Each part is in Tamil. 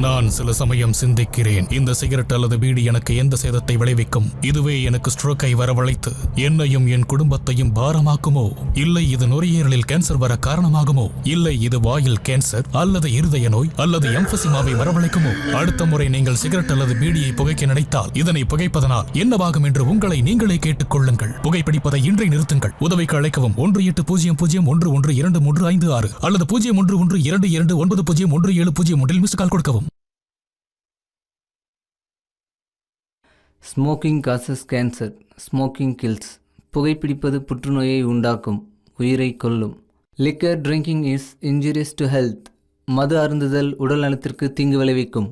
நான் சில சமயம் சிந்திக்கிறேன், இந்த சிகரெட் அல்லது பீடி எனக்கு எந்த சேதத்தை விளைவிக்கும்? இதுவே எனக்கு ஸ்ட்ரோக்கை வரவழைத்து என்னையும் என் குடும்பத்தையும் பாரமாக்குமோ? இல்லை இது நுரையீரலில் கேன்சர் வர காரணமாகுமோ? இல்லை இது வாயில் கேன்சர் அல்லது இருதய நோய் அல்லது எம்பசிமாவை வரவழைக்குமோ? அடுத்த முறை நீங்கள் சிகரெட் அல்லது பீடியை புகைக்க நினைத்தால் இதனை புகைப்பதனால் என்னவாகும் என்று உங்களை நீங்களே கேட்டுக் கொள்ளுங்கள். புகைப்பிடிப்பதை இன்றை நிறுத்துங்கள். உதவிக்கு அழைக்கவும் 1800112356 அல்லது 0112290170 மிஸ்டு கால் கொடுக்கவும். Smoking causes cancer, smoking kills. புகைப்பிடிப்பது புற்றுநோயை உண்டாக்கும், உயிரை கொல்லும். Liquor drinking is injurious to health. மது அருந்துதல் உடல் நலத்திற்கு தீங்கு விளைவிக்கும்.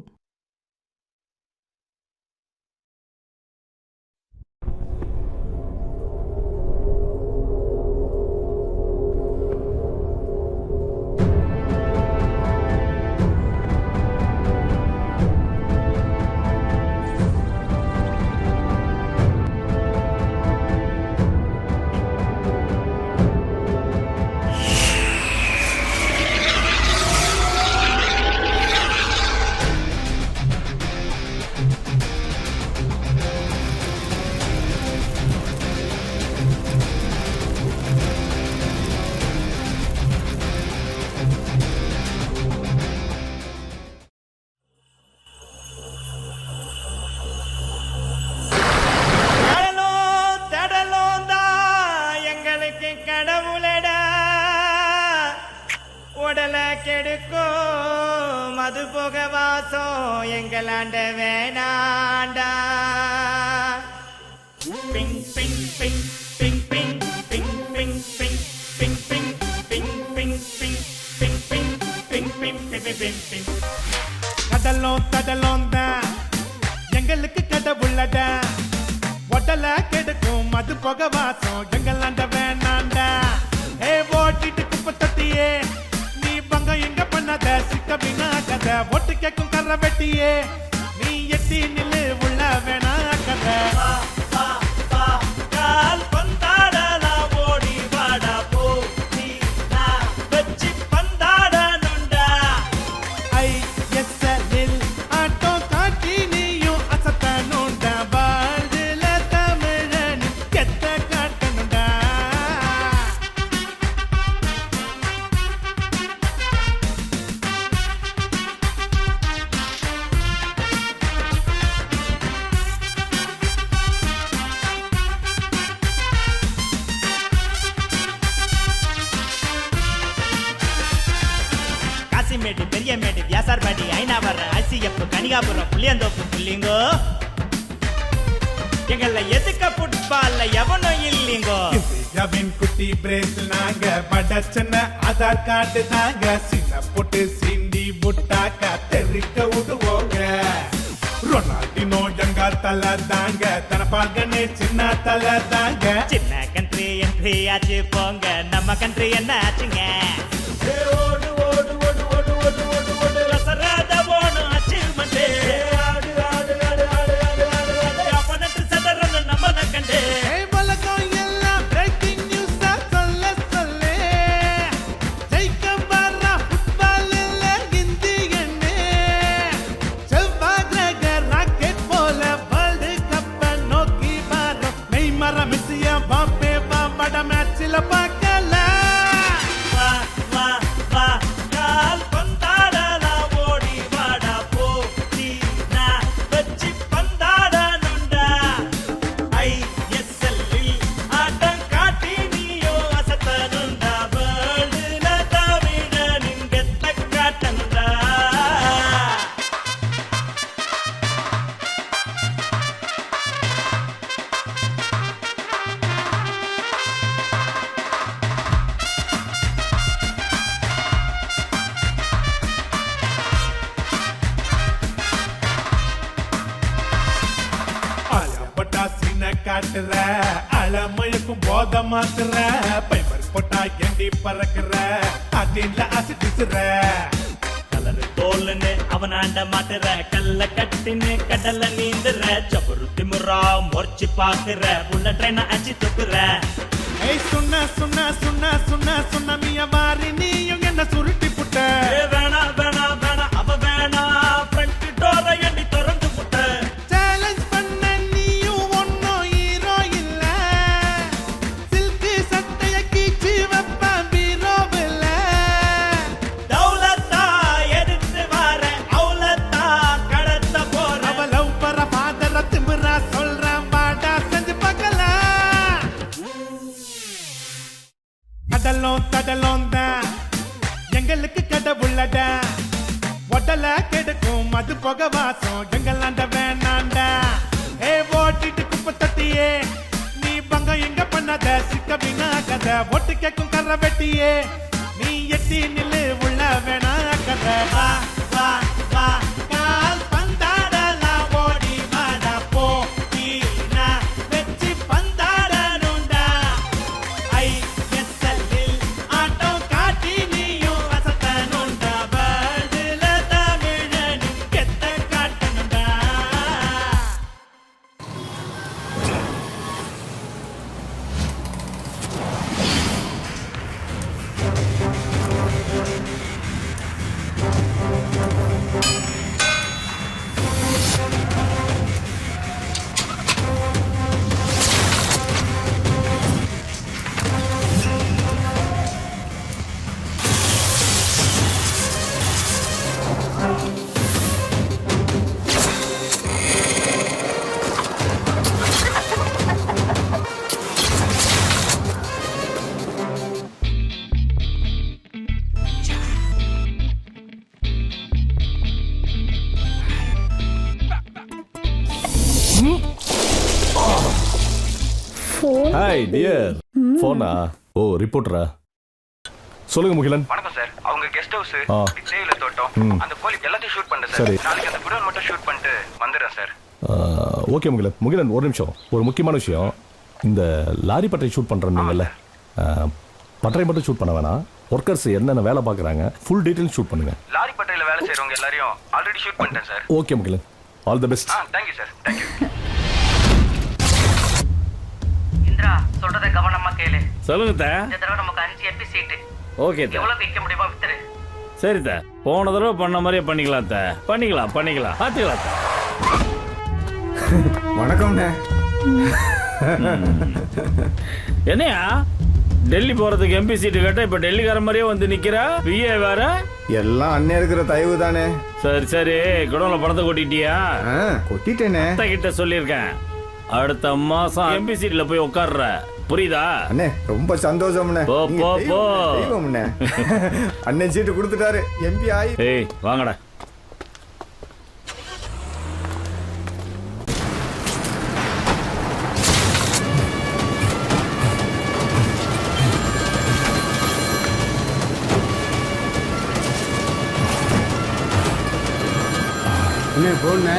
மது போக வாசம் எங்களாண்ட வேணாண்டா. பிங் பிங் பிங் பிங் பிங் பிங் பிங் பிங் பிங் பிங் பிங் பிங் பிங் பிங் பிங் பிங் பிங் பிங் பிங். கடலும் கடலும் தான் எங்களுக்கு கடவுள்ளடா. உடல கெடுக்கும் மது போக வாசம் எங்களாண்ட வேணாண்டா. ஏ ஓட்டிட்டு குப்பை தொட்டியே, நீ பங்கம் எங்க பண்ணாத, சிக்க பின்னாக்கத ஒட்டு கேக்கும் கர வெட்டியே, நீ எட்டி நில்லு உள்ள வேணா கதை. கால் பந்தாடலா ஓடி வாடா போ, நீ நான் வச்சு பந்தாடனுண்டா. ISL ஆட்டோ காட்டி நீயும் அசத்தனுண்டா. வாழ்ல தமிழன் கெத்த காட்டனுண்டா. காசிமேடு, பெரியமேடு, வியாசார்பாடி, ஐநாவரம், ICF, கனிகாபுரம், புளியந்தோப்பு, புள்ளிங்கோ. எங்களை எதுக்க ஃபுட்பால்ல எவனும் இல்லிங்கோ. இந்தியாவின் குட்டி பிரேசில் நாங்க, படச்சன ஆதார் கார்டு தாங்க. சின்ன போட்டு சிண்டி புட்டாக்கா தெரிக்க விடுவோங்க. ரொனால்டினோ எங்க தலை தாங்க, தனபால்கனே சின்ன தலை தாங்க. சின்ன கண்ட்ரி என்ட்ரி ஆச்சு போங்க, நம்ம கண்ட்ரி என்ன ஆச்சுங்க? ஓடு ஓடு ஓடு ஓடு ஓடு ஓடு ஓடு ரசராத போணும் அச்சீவ்மெண்ட். ஆடு ஆடு ஆடு ஆடு ஆடு ஆடு ஆடு அப்பனட்டு சதறன நம்ம கண்டே. பலகம் எல்லாம் பிரேக்கிங் நியூஸ் சொல்ல சொல்ல, ஜெயிக்க வர ஃபுட்பால் இல்ல ஹிந்தி எண்ணே. செவ்வாய் கிரக ராக்கெட் போல வேர்ல்டு கப்ப நோக்கி வரும். நெய்மர மெஸ்ஸியா பாப்பே வட மேட்ச்ல பார்க்கல. கால் பந்தாடலா ஓடி வாடா போ, நீ நான் வச்சு பந்தாடனுண்டா. ISL ஆட்டம் காட்டி நீயோ அசத்தனுண்டா. வேர்ல்டுல தமிழனின் கெத்த காட்டனுண்டா. ஆலப்பட்டா சீன காட்டுற, அலமயக்கும் போத மாத்துற. பைபர் போட்டா எண்டி பறக்குற, அதில அசிட்டுற. கலரு தோல்னு அவனாண்ட மாட்டுற, கல்ல கட்டின்னு கடல்ல நீந்துற. சபரு திமுறா மொர்ச்சி பாக்குற, உள்ள ட்ரெயின அச்சு தொக்குற. ஏய் சொன்ன சொன்ன சொன்ன சொன்ன சொன்ன மிய மாறி நீயும் என்ன சுருட்டி புட்ட. வேணா வேணா வேணா அவ வேணா கடலும் தான் எங்களுக்கு கடவுள்ளடா உடல கெடுக்கும் அது புக வாசம் எங்களாண்ட வேணாண்டா ஏ ஓட்டிட்டு குப்பை தட்டியே நீ பங்கம் எங்க பண்ணாத சிக்க வீணாகாத ஒட்டு கேக்கும் கரை வெட்டியே நீ எட்டி நில்லு உள்ள வேணா கதை வா வா வா கால் பந்தாடலாம் ஓடி வாடா போ நீனா வெச்சி பந்தாடணுண்டா ஐஎஸ்எல்லில் ஆட்டம் காட்டி நீயும் வசத்தனுண்டா வேர்ல்டுல தமிழன் கெத்த காட்டணுண்டா ஹாய் டியர் போனா ஓ ரிப்போர்ட்டரா சொல்லுங்க முகிலன். வணக்கம் சார். அவங்க கெஸ்ட் ஹவுஸ் ஆ. தேயிலை தோட்டம் அந்த கோழி எல்லாத்தையும் ஷூட் பண்ணேன் சார். சரி. நாளைக்கு அந்த குடோன் மட்டும் ஷூட் பண்ணிட்டு வந்துடுறேன் சார். ஓகே முகிலன். முகிலன் ஒரு நிமிஷம், ஒரு முக்கியமான விஷயம். இந்த லாரி பட்டறை ஷூட் பண்றீங்கல்ல, பட்டறை மட்டும் ஷூட் பண்ண வேணாம். ஒர்க்கர்ஸ் என்னென்ன வேலை பார்க்குறாங்க ஃபுல் டீட்டெயில் ஷூட் பண்ணுங்க. லாரி பட்டையில வேலை செய்றவங்க எல்லாரையும் ஆல்ரெடி ஷூட் பண்ணிட்டேன் sir. Okay Mugilan, all the best. Thank you sir. Thank you. Indira சொல்றத கவனமா கேளு. சொல்லுங்க தா. இந்த தடவை நமக்கு 5 எம்பி சீட்டு. ஓகே தா. எவ்வளவு விற்க முடியுமா வித்துரு. சரி தா. போன தடவை பண்ண மாதிரியே பண்ணிக்கலாம் தா. பண்ணிக்கலாம் பார்த்துக்கலாம் தா. வணக்கம்ண்ணே. என்னையா டெல்லி போறதுக்கு எம்பி சீட்டு கேட்டா இப்ப டெல்லிக்கார மாதிரியே வந்து நிக்கிறா. பிஏ வேற. எல்லாம் அண்ணே இருக்கிற தயவு தானே. சரி குடோன்ல பணத்தை கொட்டிட்டியா? கொட்டிட்டேனே. அத்தை கிட்ட சொல்லியிருக்கேன், அடுத்த மாசம் எம்பி சீட்ல போய் உட்கார்ற. புரியுதா? அண்ணே ரொம்ப சந்தோஷம்ண்ணே. போ, நீங்க போ, தெய்வம், போ. தெய்வம்ண்ணே. அண்ணன் சீட்டு கொடுத்துட்டாரு, எம்பி ஆகி. ஏய் வாங்கடா. அண்ணே போண்ணே.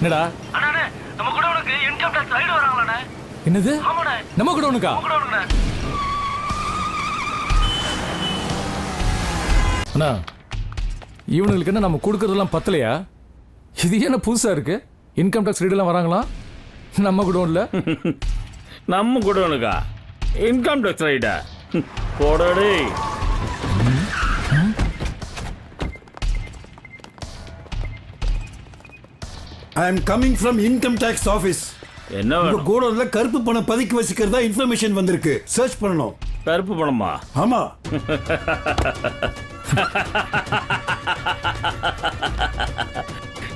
என்னடா அண்ணா நம்ம குடோனுக்கு இன்கம் டாக்ஸ் ரைடு வராங்களாண்ணே. என்னது ஆமாண்ணே. நம்ம கூட ஒண்ணுக்கா? குடோனுக்குண்ணே. அண்ணா இவனுங்களுக்கு என்ன நம்ம கொடுக்கறதெல்லாம் பத்தலையா? இது என்ன புதுசா இருக்கு? இன்கம் டாக்ஸ் ரீடெல்லாம் வராங்களா நம்ம குடோன்ல? நம்ம குடோனுக்கா இன்கம் டாக்ஸ் ரைடா? போடடி. I am coming from income tax office. என்ன உங்க வேணும்? கோடோன்ல கருப்பு பணம் பதுக்கி வச்சுக்கிறதா இன்ஃபர்மேஷன் வந்திருக்கு. சர்ச் பண்ணணும். கருப்பு பணமா? ஆமா.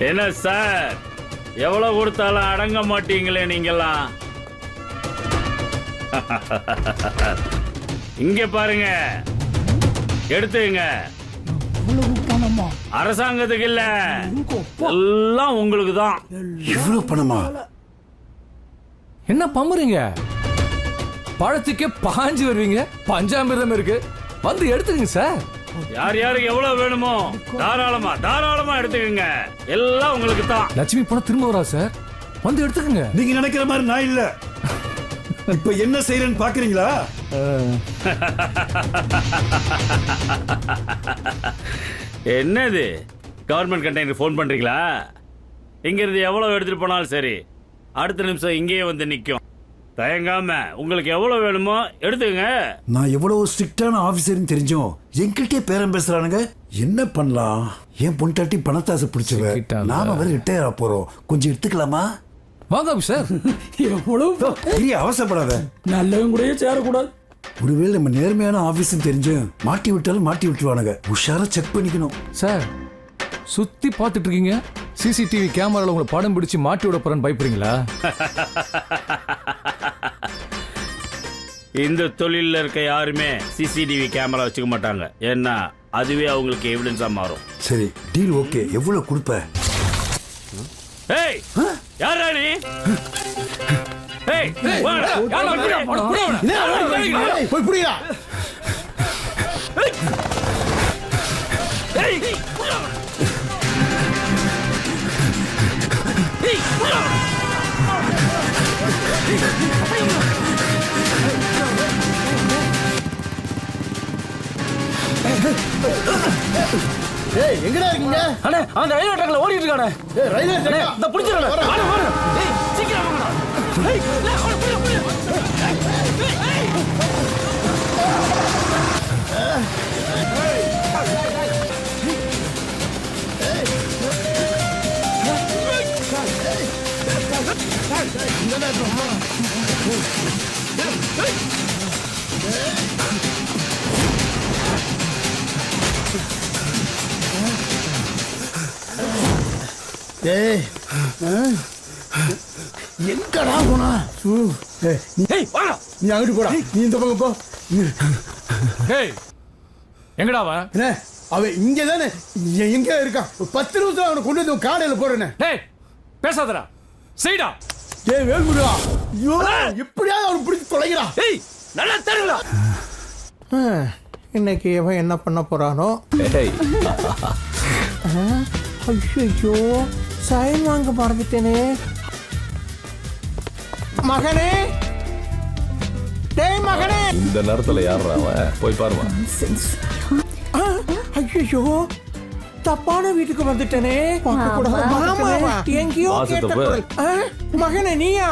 என்ன சார், எவ்வளவு கொடுத்தாலும் அடங்க மாட்டீங்களே நீங்கெல்லாம். இங்க பாருங்க, எடுத்துங்க. அரசாங்கத்துக்கு இல்ல, எல்லாம் உங்களுக்கு தான். இவ்வளவு பணமா? என்ன பம்புறீங்க? பழத்துக்கே பாஞ்சு வருவீங்க. பஞ்சாமிர்தம் இருக்கு, வந்து எடுத்துக்கங்க சார். யார் யாருக்கு எவ்வளவு வேணுமோ தாராளமா எடுத்துக்கங்க. எல்லாம் உங்களுக்கு தான். லட்சுமி பணம் திரும்ப வரா சார், வந்து எடுத்துக்கங்க. நீங்க நினைக்கிற மாதிரி நான் இல்ல. இப்ப என்ன செய்யறேன்னு பாக்குறீங்களா? என்னது, கவர்மெண்ட் கண்டெய்னர் ஃபோன் பண்றீங்களா? இங்க இருந்து எவ்வளவு எடுத்துட்டு போனாலும் சரி, அடுத்த நிமிஷம் இங்கேயே வந்து நிக்கும். தயங்காம உங்களுக்கு எவ்வளவு வேணுமோ எடுத்துக்கங்க. நான் எவ்வளவு ஸ்ட்ரிக்டான ஆபீசர்னு தெரிஞ்சோம் என்கிட்டே பேரம் பேசுறானுங்க. என்ன பண்ணலாம்? என் பொண்டாட்டி பணத்தாசை பிடிச்சவ. சிக்கிட்டான்ல. நாம வேற ரிட்டையர் ஆக போறோம். கொஞ்சம் எடுத்துக்கலாமா? வாங்க சார். எவ்வளவு பெரிய அவசரப்படாத. நல்லவங்க கூட சேரக்கூடாது. ஒருவேளை நம்ம நேர்மையான ஆபீஸ் தெரிஞ்சு மாட்டி விட்டாலும் மாட்டி விட்டுருவானுங்க. உஷாரா செக் பண்ணிக்கணும். சார் சுத்தி பார்த்துட்டு இருக்கீங்க, சிசிடிவி கேமரால உங்களை படம் பிடிச்சு மாட்டி விட போறேன்னு பயப்படுறீங்களா? இந்த தொழிலில் இருக்க யாருமே சிசிடிவி கேமரா வச்சுக்க மாட்டாங்க. ஏன்னா அதுவே அவங்களுக்கு எவிடன்ஸா மாறும். சரி டீல் ஓகே. எவ்வளவு கொடுப்ப? ஏய் யாரா நீ? ஏய் வாடா. போய் புரியா? ஏய் எங்கடா இருக்கீங்க? அண்ணே அந்த ரயில்வே ட்ராக்ல ஓடிட்டு இருக்கானே. ஏய் ரயில்வே ட்ராக் இந்த புடிச்சறல. வாடா வாடா. ஏய் சீக்கிரம் வாங்கடா. ஏய் அவன புடி. ஏய் எங்கடா போனா? ஏய் வாடா. நீ அங்கிட்டு போடா. நீ இந்த பக்கம் போ. ஏய் எங்கடா அவன்? என்ன அவன் இங்க தானே எங்க இருக்கான்? 10 நிமிஷம் அவனை கொண்டு வந்து காடையில போறேன்னு. டேய் பேசாதடா. செய்டா. ஏய் வேல்முருகா, ஐயோ எப்படியாவது அவனை பிடிச்சு தொலைகிறா. ஏய் நல்லா தருடா. இன்னைக்கு அவன் என்ன பண்ண போறானோ? ஐயோ சைன் வாங்க மறந்துட்டேனே. மகனே, டேய் மகனே. இந்த நேரத்துல யாரா அவன்? போய் பாருமா. ஐயோ தப்பான வீட்டுக்கு வந்துட்டேனே. எங்கேயோ கேட்ட குரல். மகனே நீயா?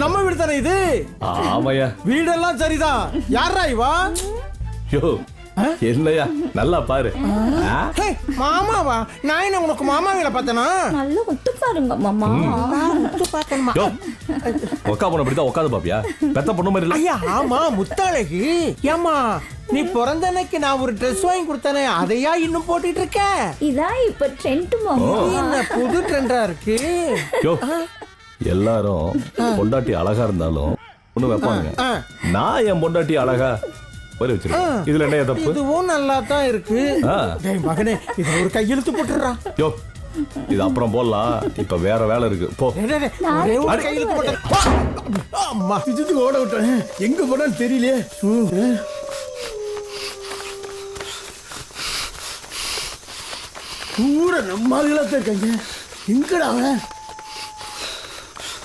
நம்ம வீடு தானே இது? ஆமாயா. வீடெல்லாம் சரிதான். யாரா இவா? யோ என்னையா நல்லா பாரு. மாமாவா? நான் என்ன உனக்கு மாமாவில பார்த்தனா? நல்லா ஒத்து பாருங்க மாமா. முத்து பார்த்தேன். யோ உக்கா பொண்ணு இப்படிதான் உட்காந்து பாப்பியா? பெத்த பொண்ணு மாதிரி இல்ல. ஐயா ஆமா முத்தாளகி. ஏமா நீ பிறந்த அன்னைக்கு நான் ஒரு ட்ரெஸ் வாங்கி கொடுத்தனே, அதையா இன்னும் போட்டுட்டு இருக்க? இதான் இப்ப ட்ரெண்ட் மாமா. என்ன புது ட்ரெண்டா இருக்கு? யோ எல்லாரும் பொண்டாட்டி அழகா இருந்தாலும் ஒண்ணு வைப்பாங்க. நான் என் பொண்டாட்டி அழகா போய் வச்சிருக்கேன். இதுல என்ன தப்பு? இதுவும் நல்லா தான் இருக்கு. டேய் மகனே இத ஒரு கையெழுத்து போட்டுறா. யோ இது அப்புறம் போடலாம். இப்ப வேற வேலை இருக்கு. போ. ஒரே ஒரு கையெழுத்து போட்டு. அம்மா இதுக்கு ஓட விட்டேன். எங்க போனாலும் தெரியலையே. பூரா நம்ம ஆளுகளா தான் இருக்காங்க. எங்கடா அவன்?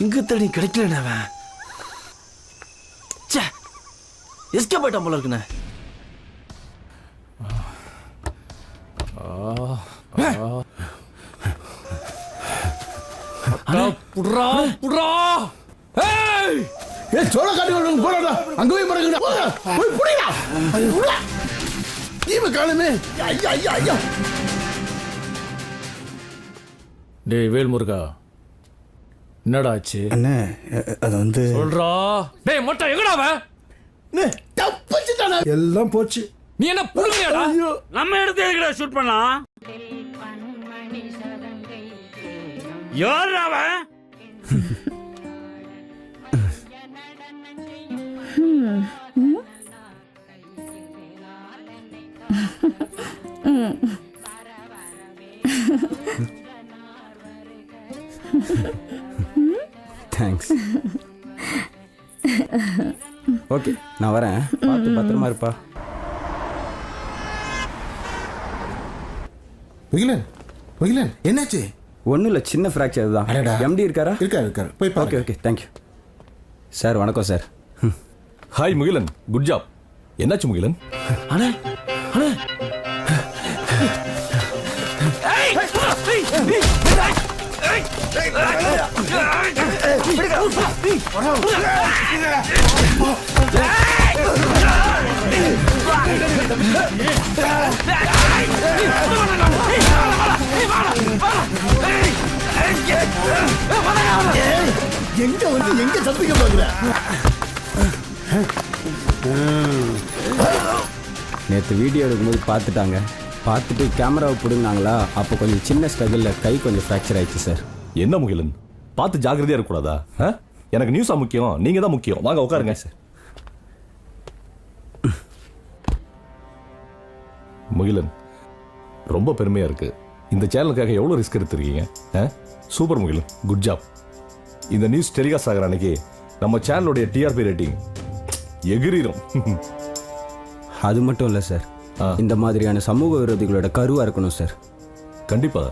இங்க தேடி கிடைக்கலண்ணே அவன். ச்சே எஸ்கேப் ஆயிட்டான் போல இருக்குண்ணே. புட்ரா புட்ரா. ஏய் ஏ சோள காட்டுங்க போடா. அங்க போய் மறங்கடா. போய் புடிடா. புடா. நீம காணுமே. ஐயா ஐயா ஐயா. டேய் வேல்முருகா என்னடா ஆச்சு? அண்ணே அது வந்து சொல்றா. டேய் மொட்டை எங்கடா அவன்? தப்பிச்சுட்டானே. எல்லாம் போச்சு. நீ என்ன புடுங்கடா? நம்ம எடுத்து எதுக்குடா ஷூட் பண்ணலாம்? யார் அவன்? தேங்க்ஸ். ஓகே நான் வரேன். பார்த்து பத்திரமா இருப்பா. முகிலன் என்னாச்சு? ஒன்றும் இல்லை, சின்ன ஃப்ராக்சர் தான். எம்டி இருக்காரா? இருக்காரு போய் ஓகே ஓகே தேங்க்யூ சார். வணக்கம் sir. Hi Mugilan, good job. என்னாச்சு முகிலன்? அண்ணே அண்ணே. எங்க வந்து எங்க தப்பிக்க பாக்குற? நேற்று வீடியோ எடுக்கும்போது பார்த்துட்டாங்க. பார்த்துட்டு கேமராவை பிடுங்கினாங்களா, அப்போ கொஞ்சம் சின்ன ஸ்ட்ரகிளில் கை கொஞ்சம் ஃப்ராக்சர் ஆயிடுச்சு சார். என்ன முகிலன், பார்த்து ஜாக்கிரதையா இருக்கக்கூடாதா? எனக்கு நியூஸா முக்கியம், நீங்க தான் முக்கியம். வாங்க உட்காருங்க சார். முகிலன், ரொம்ப பெருமையா இருக்கு. இந்த சேனலுக்காக எவ்வளோ ரிஸ்க் எடுத்திருக்கீங்க. Super Mugilan, good job. இந்த நியூஸ் டெலிகாஸ்ட் ஆகிற அன்னைக்கு நம்ம சேனலுடைய டிஆர்பி ரேட்டிங் எகிரிடும். அது மட்டும் இல்லை சார், இந்த மாதிரியான சமூக விரோதிகளோட கருவாக இருக்கணும் சார். கண்டிப்பா.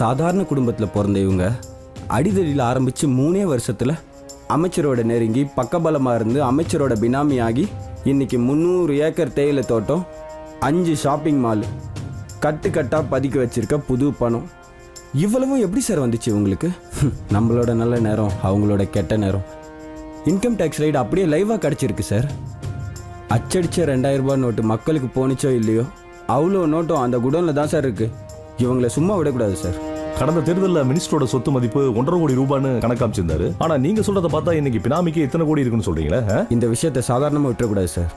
சாதாரண குடும்பத்தில் பிறந்த இவங்க அடிதடியில் ஆரம்பித்து 3 வருஷத்தில் அமைச்சரோட நெருங்கி பக்கபலமாக இருந்து அமைச்சரோட பினாமி ஆகி இன்னைக்கு 300 ஏக்கர் தேயிலை தோட்டம், 5 ஷாப்பிங் மால், கட்டாக பதுக்கி வச்சிருக்க புது பணம், இவ்வளவும் எப்படி சார் வந்துச்சு இவங்களுக்கு? நம்மளோட நல்ல நேரம், அவங்களோட கெட்ட நேரம். இன்கம் டேக்ஸ் ரைடு அப்படியே லைவாக கிடச்சிருக்கு சார். அச்சடிச்ச 2000 ரூபாய் நோட்டு மக்களுக்கு போனிச்சோ இல்லையோ அவ்வளோ நோட்டும் அந்த குடோனில் தான் சார் இருக்குது. இவங்களை சும்மா விடக்கூடாது சார். கடந்த தேர்தலில் மினிஸ்டரோட சொத்து மதிப்பு 1.5 கோடி ரூபான்னு கணக்காமிச்சிருந்தாரு. ஆனா நீங்க சொல்றதை பார்த்தா இன்னைக்கு பினாமிக்கு எத்தனை கோடி இருக்குன்னு சொல்றீங்களா? இந்த விஷயத்தை சாதாரணமாக விட்டுறக்கூடாது சார்.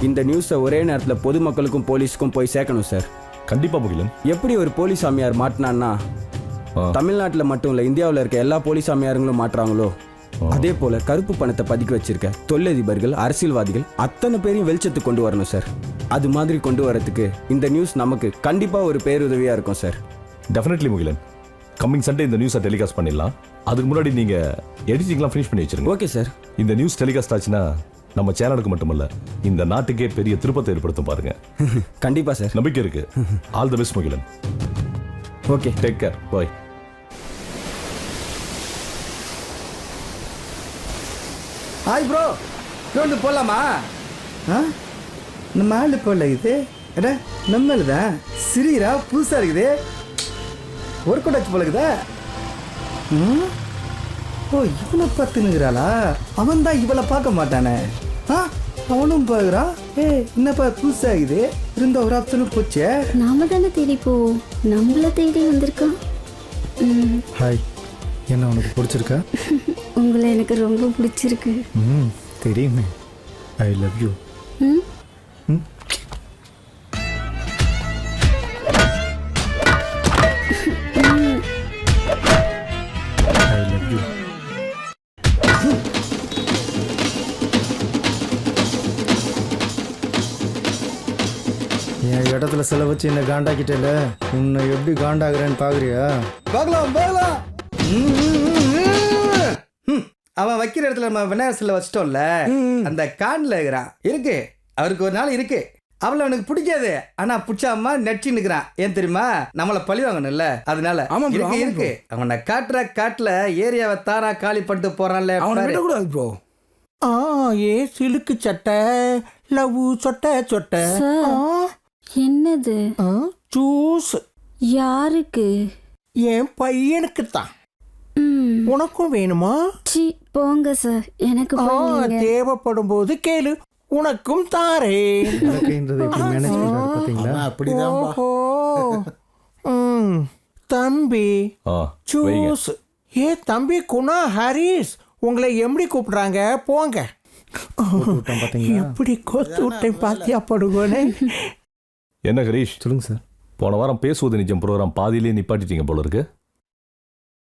இந்த நியூஸை ஒரே நேரத்தில் பொதுமக்களுக்கும் போலீஸுக்கும் போய் சேர்க்கணும் சார். கண்டிப்பா முகிலன். எப்படி ஒரு போலீஸ் சாமியார் மாட்டினான்னா தமிழ்நாட்டில் மட்டும் இல்லை, இந்தியாவில் இருக்க எல்லா போலீஸ் சாமியாருங்களும் மாட்டுறாங்களோ அதே போல கருப்பு பணத்தை பதுக்கி வச்சிருக்க தொழிலதிபர்கள், அரசியல்வாதிகள் அத்தனை பேரையும் வெளிச்சத்துக்கு கொண்டு வரணும் சார். அது மாதிரி கொண்டு வரதுக்கு இந்த நியூஸ் நமக்கு கண்டிப்பா ஒரு பேருதவியா இருக்கும் sir. Definitely Mugilan. Coming Sunday இந்த நியூஸை டெலிகாஸ்ட் பண்ணிடலாம். அதுக்கு முன்னாடி நீங்க எடிட்டிங்லாம் ஃபினிஷ் பண்ணி வச்சிருங்க. Okay sir. இந்த நியூஸ் டெலிகாஸ்ட் ஆச்சுன்னா நம்ம சேனலுக்கு மட்டுமல்ல, இந்த நாட்டுக்கே பெரிய திருப்பத்தை ஏற்படுத்தும் பாருங்க. கண்டிப்பா சார், நம்பிக்கை இருக்கு. All the best Mugilan. Okay, take care. Bye. Hi bro, ground போகலாமா? நம்ம ஆள் போகல இது. அட நம்மள தான் சிறீரா புதுசாக இருக்குது. ஒர்க் அவுட் ஆச்சு போலக்குதா. ஓ, இவனை பார்த்துனுங்கிறாளா? அவன் தான் இவளை பார்க்க மாட்டானே. அவனும் பார்க்குறான். என்னப்பா புதுசாகுது இருந்த ஒரு ஆப்ஷனும் போச்சே. நாம தானே தேடி போவோம், நம்மள தேடி வந்திருக்கான். ஹாய், என்ன உனக்கு பிடிச்சிருக்கா? உங்களை எனக்கு ரொம்ப பிடிச்சிருக்கு. தெரியுமே. I love you. I love you. என் இடத்துல செலவு வச்சு என்ன காண்டாக்கிட்டல, உன்னை எப்படி காண்டாகிறேன்னு பாக்குறியா? பார்க்கலாம் பார்க்கலாம். அவன் வைக்கிற இடத்துல நம்ம விநாயகர் சிலை வச்சிட்டோம்ல, அந்த கான்ல இருக்கிறான் இருக்கு. அவருக்கு ஒரு நாள் இருக்கு. அவளை அவனுக்கு பிடிக்காது, ஆனா பிடிச்சாம நெட்சி நிக்கிறான். ஏன் தெரியுமா? நம்மளை பழி வாங்கணும்ல, அதனால இருக்கு இருக்கு. அவனை காட்டுற காட்டுல ஏரியாவை தானா காலி பண்ணிட்டு போறான்ல. ப்ரோ ஏ சிலுக்கு சட்டை லவ் சொட்ட சொட்ட. என்னது? ஜூஸ். யாருக்கு? என் பையனுக்கு தான். உனக்கும் வேணுமா? போங்க சார், எனக்கு தேவைப்படும் போது கேளு, உனக்கும் தாரே. தம்பி ஜூஸ். ஏ தம்பி குணா ஹரிஸ், உங்களை எப்படி கூப்பிடுறாங்க? போங்க. எப்படி கோத்து விட்டேன் பாத்தியா படுகோனே. என்ன ஹரீஷ்? சொல்லுங்க சார். போன வாரம் பேசுவது நிஜம் ப்ரோக்ராம் பாதியிலே நிப்பாட்டிட்டீங்க போல இருக்கு.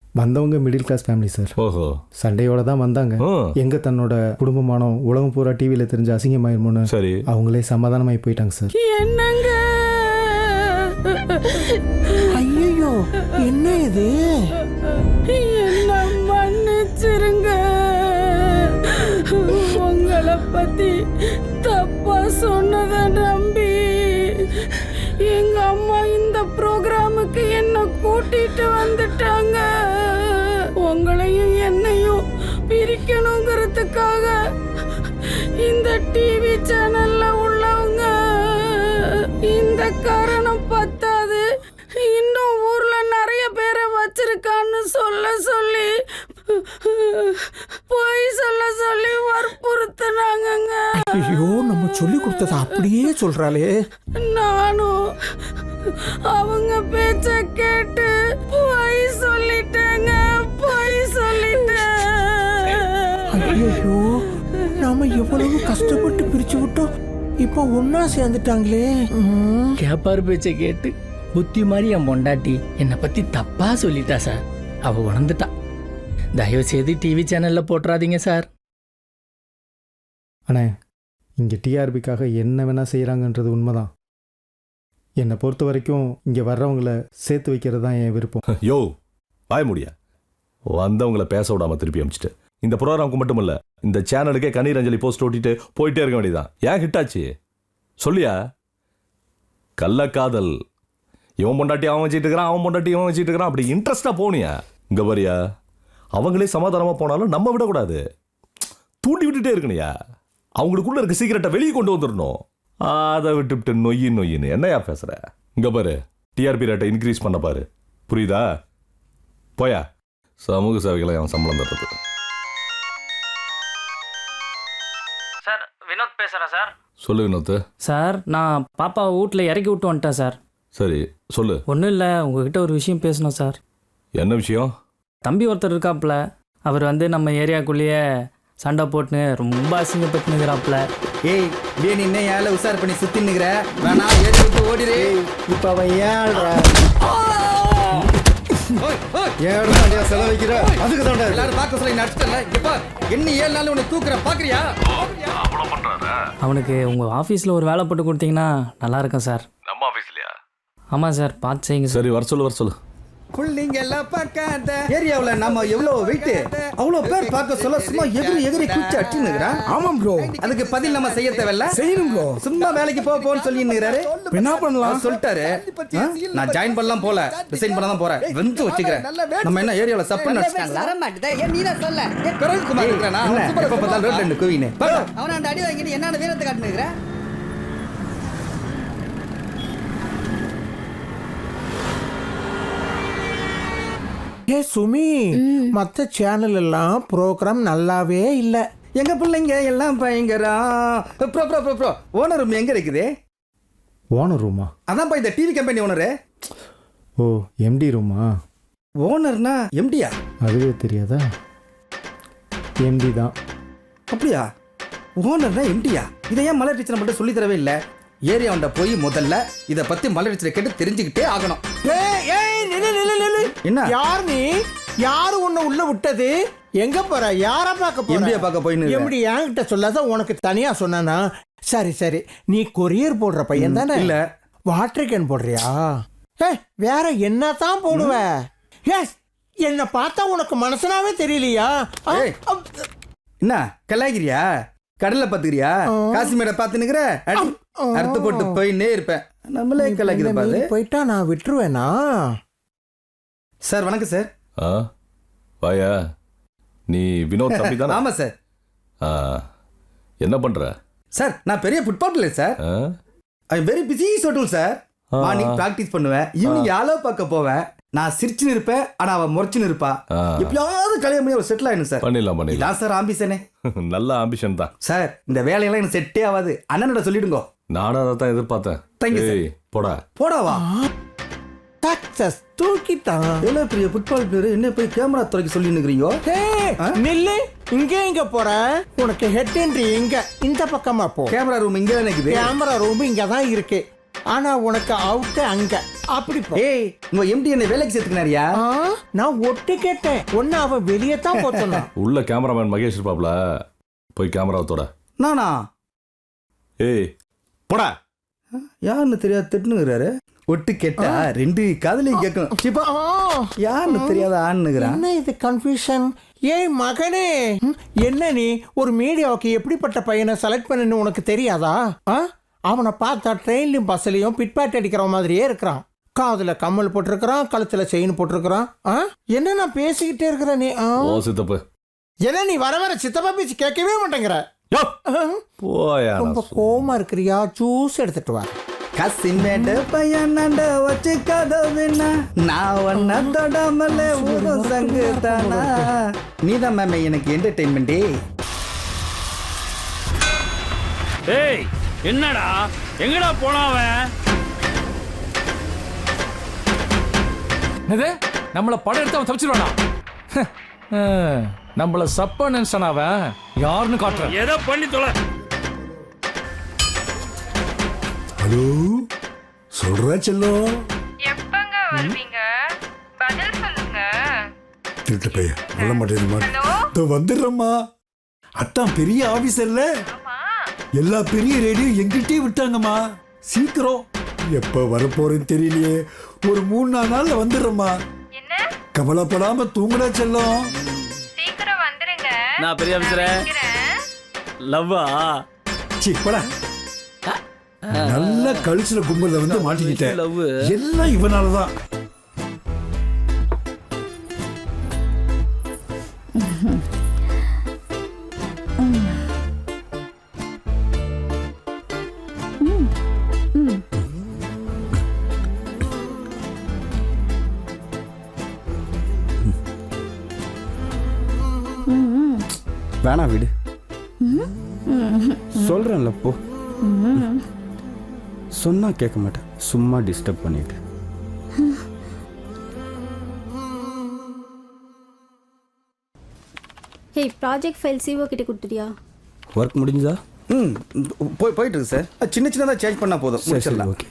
வந்தவங்க மிடில் கிளாஸ் ஃபேமிலி சார். ஓஹோ. சண்டையோட தான் வந்தாங்க. எங்க தன்னோட குடும்பமானம் உலகம் பூரா டிவியில தெரிஞ்ச அசிங்கமாயிருமோன்னு சரி அவங்களே சமாதானமாயி போயிட்டாங்க சார். என்னங்க? ஐயோ, என்ன இது? என்ன மன்னிச்சிருங்க. உங்களை பத்தி தப்பா சொன்னதை நம்பி எங்க அம்மா இந்த ப்ரோக்ராமுக்கு என்ன கூட்டிட்டு வந்துட்டாங்க. உங்களையும் என்னையும் பிரிக்கணுங்கிறதுக்காக இந்த டிவி சேனல்ல உள்ளவங்க இந்த காரணம் பத்தாது, இன்னும் ஊர்ல நிறைய பேரை வச்சிருக்கான்னு சொல்லி போய் சொல்லி வற்புறுத்தினாங்க. ஐயோ, நம்ம சொல்லி கொடுத்தது அப்படியே சொல்றாளே. நானும் அவங்க பேச்ச கேட்டு போய் சொல்லிட்டேங்க. ஐயோ, நாம எவ்வளவு கஷ்டப்பட்டு பிரிச்சு விட்டோம், இப்போ ஒன்னா சேர்ந்துட்டாங்களே. கேப்பாரு பேச்சை கேட்டு புத்தி மாதிரி என் பொண்டாட்டி என்னை பத்தி தப்பா சொல்லிட்டா சார். அவ உணர்ந்துட்டா. தயவு செய்து டிவி சேனல்ல போட்டுறாதீங்க சார். அண்ணே, இங்கே டிஆர்பிக்காக என்ன வேணா செய்கிறாங்கன்றது உண்மைதான். என்னை பொறுத்த வரைக்கும் இங்கே வர்றவங்கள சேர்த்து வைக்கிறது தான் என் விருப்பம். யோ வாய முடியா வந்தவங்களை பேச விடாம திருப்பி அமிச்சிட்டு இந்த ப்ரோக்ராமுக்கு மட்டும் இல்ல இந்த சேனலுக்கே கண்ணீர் அஞ்சலி போஸ்ட் ஓட்டிட்டு போயிட்டே இருக்க வேண்டியதான். ஏன் ஹிட் ஆச்சு சொல்லியா? கள்ளக்காதல், இவன் பொண்டாட்டி அவன் வச்சுட்டு இருக்கிறான், அவன் பொண்டாட்டி இவன் வச்சுட்டு இருக்கிறான், அப்படி இன்ட்ரெஸ்டா போனியா? இங்க பாரியா, அவங்களே சமாதானமா போனாலும் நம்ம விடக்கூடாது, தூண்டி விட்டுட்டே இருக்கணையா. அவங்களுக்குள்ள இருக்க சீக்கிரட்டை வெளியே கொண்டு வந்துடணும். அதை விட்டுவிட்டு நொய்யின்னு என்னையா பேசுற? இங்க பாரு, டிஆர்பி ரேட்டை இன்க்ரீஸ் பண்ண பாரு, புரியுதா? போயா, சமூக சேவைகளை அவன் சம்பளம் தர்றது. சார் வினோத் பேசுகிறேன் சார். சொல்லு வினோத். சார் நான் பாப்பாவை வீட்டில் இறக்கி விட்டு வந்துட்டேன் சார். சரி சொல்லு. ஒன்றும் இல்லை, உங்ககிட்ட ஒரு விஷயம் பேசணும் சார். என்ன விஷயம்? தம்பி ஒருத்தர் இருக்காப்புல, அவர் வந்து நம்ம ஏரியாக்குள்ளேயே சண்டை போட்டுன்னு ரொம்ப அசிங்கப்பட்டுனுங்கிறாப்புல. ஏய் நீ இன்னும் ஏழை உஷார் பண்ணி சுத்தி நிக்கிற, வேணா ஏறி விட்டு ஓடிடு. இப்போ அவன் ஏழ்றா செலவைக்கிற அதுக்கு தான் எல்லாரும் பார்க்க சொல்லி நடிச்சிட்டல. இப்ப என்ன 7 நாள் உன்னை தூக்குற பாக்குறியா? அவனுக்கு உங்கள் ஆஃபீஸில் ஒரு வேலை போட்டு கொடுத்தீங்கன்னா நல்லா இருக்கும் சார். நம்ம ஆபீஸ்லயா? ஆமாம் சார், பார்த்து செய்யுங்க சார். சரி வர சொல்லு. புள்ளிங்க எல்லாம் பார்க்காத ஏரியாவுல நாம எவ்வளவு வெயிட், அவ்வளவு பேர் பார்க்க சொல்ல சும்மா எகிரி குச்சி அடிச்சுன்னுக்குறான். ஆமாம் ப்ரோ, அதுக்கு பதில் நம்ம செய்ய தேவையில்ல. செய்யணும் ப்ரோ. சும்மா வேலைக்கு போன்னு சொல்லின்னுறாரு. என்ன பண்ணலாம் சொல்லிட்டாரு. நான் ஜாயின் பண்ணலாம் போல, ரிசைன் பண்ண தான் போறேன். வந்து வச்சுக்கிறேன். நம்ம என்ன ஏரியாவுல சப்பு நடிச்சிட்டாங்களா? வர மாட்டேதே. ஏன் நீ தான் சொல்ல? குமார் இருக்கறானா? எப்ப பார்த்தாலும் ரோட்ல நின்னு குவினே. அவன அந்த அடி வாங்கிட்டு என்னோட வீரத்தை காட்டுனுக்குற? ஏ சுமி, மற்ற சேனல் எல்லாம் ப்ரோக்ராம் நல்லாவே இல்லை. எங்க பிள்ளைங்க எல்லாம் பயங்கரம். ப்ரோ ஓனர் ரூம் எங்க இருக்குது? ஓனர் ரூமா? அதான்ப்பா இந்த டிவி கம்பெனி ஓனரு. ஓ எம்டி ரூமா? ஓனர்னா எம்டியா? அதுவே தெரியாதா? எம்டி தான். அப்படியா? ஓனர்னா எம்டியா? இதை ஏன் மலர் டீச்சர் மட்டும் சொல்லி தரவே இல்லை? ஏரியாண்ட போய் முதல்ல இதை பத்தி மலர் டீச்சரை கேட்டு தெரிஞ்சுக்கிட்டே ஆகணும். என்ன யார் நீ? யாரு உன்னை உள்ள விட்டது? எங்க போற? யார பார்க்க போற? எம்டியா பார்க்க போயின்னு. எம்டி என்கிட்ட சொல்லாத, உனக்கு தனியா சொன்னானா? சரி நீ கொரியர் போடுற பையன் தானே? இல்ல வாட்டர் கேன் போடுறியா? வேற என்னதான் போடுவ? எஸ், என்ன பார்த்தா உனக்கு மனசனாவே தெரியலையா? என்ன கலாய்கிறியா? கடலை பாத்துக்கிறியா? காசிமேட பாத்துனுக்குற அறுத்து போட்டு போயின்னே இருப்பேன். நம்மளே கலாய்க்கிற பாரு. போயிட்டா நான் விட்டுருவேனா? சார் வணக்கம் சார். வாயா, நீ வினோத் தம்பி தானே? ஆமா சார். என்ன பண்ற? சார் நான் பெரிய football player sir. I am very busy schedule sir. Morning practice பண்ணுவேன், ஈவினிங் யாரோ பார்க்க போவேன். நான் சிரிச்சுன்னு இருப்பேன், ஆனா அவன் முறைச்சுன்னு இருப்பா. எப்படியாவது கல்யாணம் பண்ணி ஒரு செட்டில் ஆயிடும் சார். பண்ணிடலாம் சார். ஆம்பிஷனே நல்ல ஆம்பிஷன் தான் சார். இந்த வேலையெல்லாம் எனக்கு செட்டே ஆகாது. அண்ணனோட சொல்லிடுங்க. நானும் அதை தான் எதிர்பார்த்தேன். Thank you sir. போடாவா சக்சஸ் தூக்கிட்டான். எவ்வளவு பெரிய ஃபுட்பால் பிளேயர் என்ன போய் கேமரா துறைக்கு சொல்லி நிக்கிறீங்க? நில்லு, இங்க போற? உனக்கு ஹெட் என்ட்ரி இங்க இந்த பக்கமா போ. கேமரா ரூம் இங்க தானே இருக்குது. கேமரா ரூம் இங்க தான் இருக்கு, ஆனா உனக்கு அவுட் அங்க. அப்படி போ. ஏய், உங்க எம்டி என்ன வேலைக்கு சேர்த்துக்கினாரியா? நான் ஒட்டு கேட்டேன், ஒன்னு அவன் வெளியே தான் போத்தணும். உள்ள கேமராமேன் மகேஷ் இருப்பாப்ல, போய் கேமராவை தொட. நானா? ஏய் போடா. யாருன்னு தெரியாது திட்டுனுங்கிறாரு. ஒட்டு கேட்டா 2 காதலையும் கேட்கணும். யாருன்னு தெரியாத ஆண்ணுங்கிறான். என்ன இது கன்ஃபியூஷன்? ஏய் மகனே, என்ன நீ ஒரு மீடியாவுக்கு எப்படிப்பட்ட பையனை செலக்ட் பண்ணு உனக்கு தெரியாதா? அவனை பார்த்தா ட்ரெயின்லையும் பஸ்லையும் பிட்பாட் அடிக்கிற மாதிரியே இருக்கிறான். காதுல கம்மல் போட்டிருக்கிறான், கழுத்துல செயின் போட்டிருக்கிறான். என்ன நான் பேசிக்கிட்டே இருக்கிற நீ? சித்தப்பு என்ன நீ வர சித்தப்பா பேச்சு கேட்கவே மாட்டேங்கிற? ரொம்ப கோமா இருக்கிறியா? ஜூஸ் எடுத்துட்டு வா. கசிமேடு பையன் வச்சு கதவுனா நான் ஒன்ன தொடாமல ஊரும் சங்கு தானா. நீதான் மேம் எனக்கு என்டர்டைன்மெண்டே. ஏய் என்னடா, எங்கடா போனவன்? நம்மள படம் எடுத்து அவன் தப்பிச்சிருவானா? நம்மள சப்ப நினைச்சான் அவன். யாருன்னு காட்டுறேன். ஏதோ பண்ணி தொலை. ஹலோ, சொல்றா செல்லம். எப்பங்க வருவீங்க? பதில் சொல்லுங்க. திருட்டு பையன் வர மாட்டேன். வந்துடுறம்மா. அத்தான் பெரிய ஆபீசர்ல எல்லா பெரிய ரேடியோ எங்கிட்டே விட்டாங்கம்மா. சீக்கிரம் எப்ப வரப்போறேன்னு தெரியலையே. ஒரு 3-4 நாள்ல வந்துடுறேம்மா. என்ன கவலைப்படாம தூங்குடா செல்லம். சீக்கிரம் வந்துருங்க. நான் பெரிய ஆஃபீஸரே. லவ்வா சீ போடா. நல்ல கழிச்சுல கும்பல்ல வந்து மாட்டிக்கிட்டேன். எல்லாம் இவனாலதான். வேணாம் விடு, சொல்றேன்ல போ. சொன்னா கேட்க மாட்டேன், சும்மா டிஸ்டர்ப் பண்ணிட்டு. ஹே, ப்ராஜெக்ட் ஃபைல் சிஓ கிட்ட கொடுத்துட்டியா? ஒர்க் முடிஞ்சதா? போயிட்டு இருக்கு சார். சின்ன சின்னதாக சேஞ்ச் பண்ணால் போதும், முடிச்சிடலாம். ஓகே,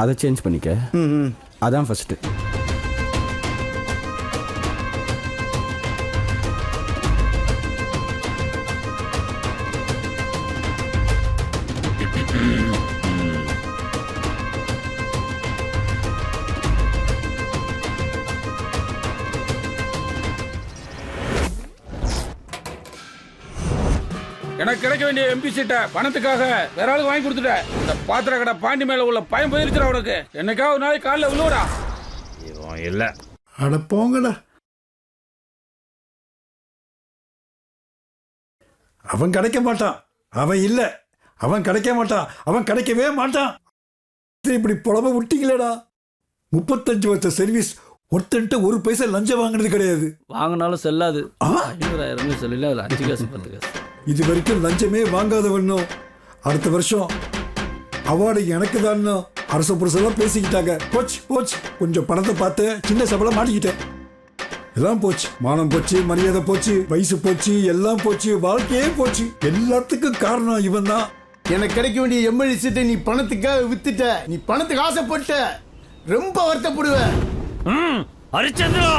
அதை சேஞ்ச் பண்ணிக்க. அதான் ஃபர்ஸ்ட். எனக்கு கிடைக்க வேண்டிய எம்பி சீட்டை பணத்துக்காக வேற ஆளுக்கு வாங்கி கொடுத்துட்டேன். இந்த பாத்திர கடை பாண்டி மேல உள்ள பயம் போயிருச்சுடா உனக்கு. என்னைக்காவது ஒரு நாளைக்கு காலைல விழுவடா. இவன் இல்ல. அட போங்கடா. அவன் கிடைக்க மாட்டான். அவன் இல்ல, அவன் கிடைக்க மாட்டான். அவன் கிடைக்கவே மாட்டான். இப்படி புலம்ப விட்டீங்களேடா. 35 வருஷ சர்வீஸ், ஒருத்தன்ட்ட 1 பைசா லஞ்சம் வாங்கினது கிடையாது. வாங்கினாலும் செல்லாது. 500,000 சொல்லல, அதில் 5 காசு 10 காசு. இது வரைக்கும் லஞ்சமே வாங்காதவனும் அடுத்த வருஷம் அவார்டு எனக்கு தான் அரச புரசெல்லாம் பேசிக்கிட்டாங்க. போச்சு போச்சு, கொஞ்சம் பணத்தை பார்த்து சின்ன சபலம் மாட்டிக்கிட்டேன். எல்லாம் போச்சு, மானம் போச்சு, மரியாதை போச்சு, வயசு போச்சு, எல்லாம் போச்சு, வாழ்க்கையே போச்சு. எல்லாத்துக்கும் காரணம் இவன் தான். எனக்கு கிடைக்க வேண்டிய எம்எல்ஏ சீட்டை நீ பணத்துக்காக வித்துட்ட. நீ பணத்துக்கு ஆசைப்பட்ட, ரொம்ப வருத்தப்படுவ. ஹரிச்சந்திரா,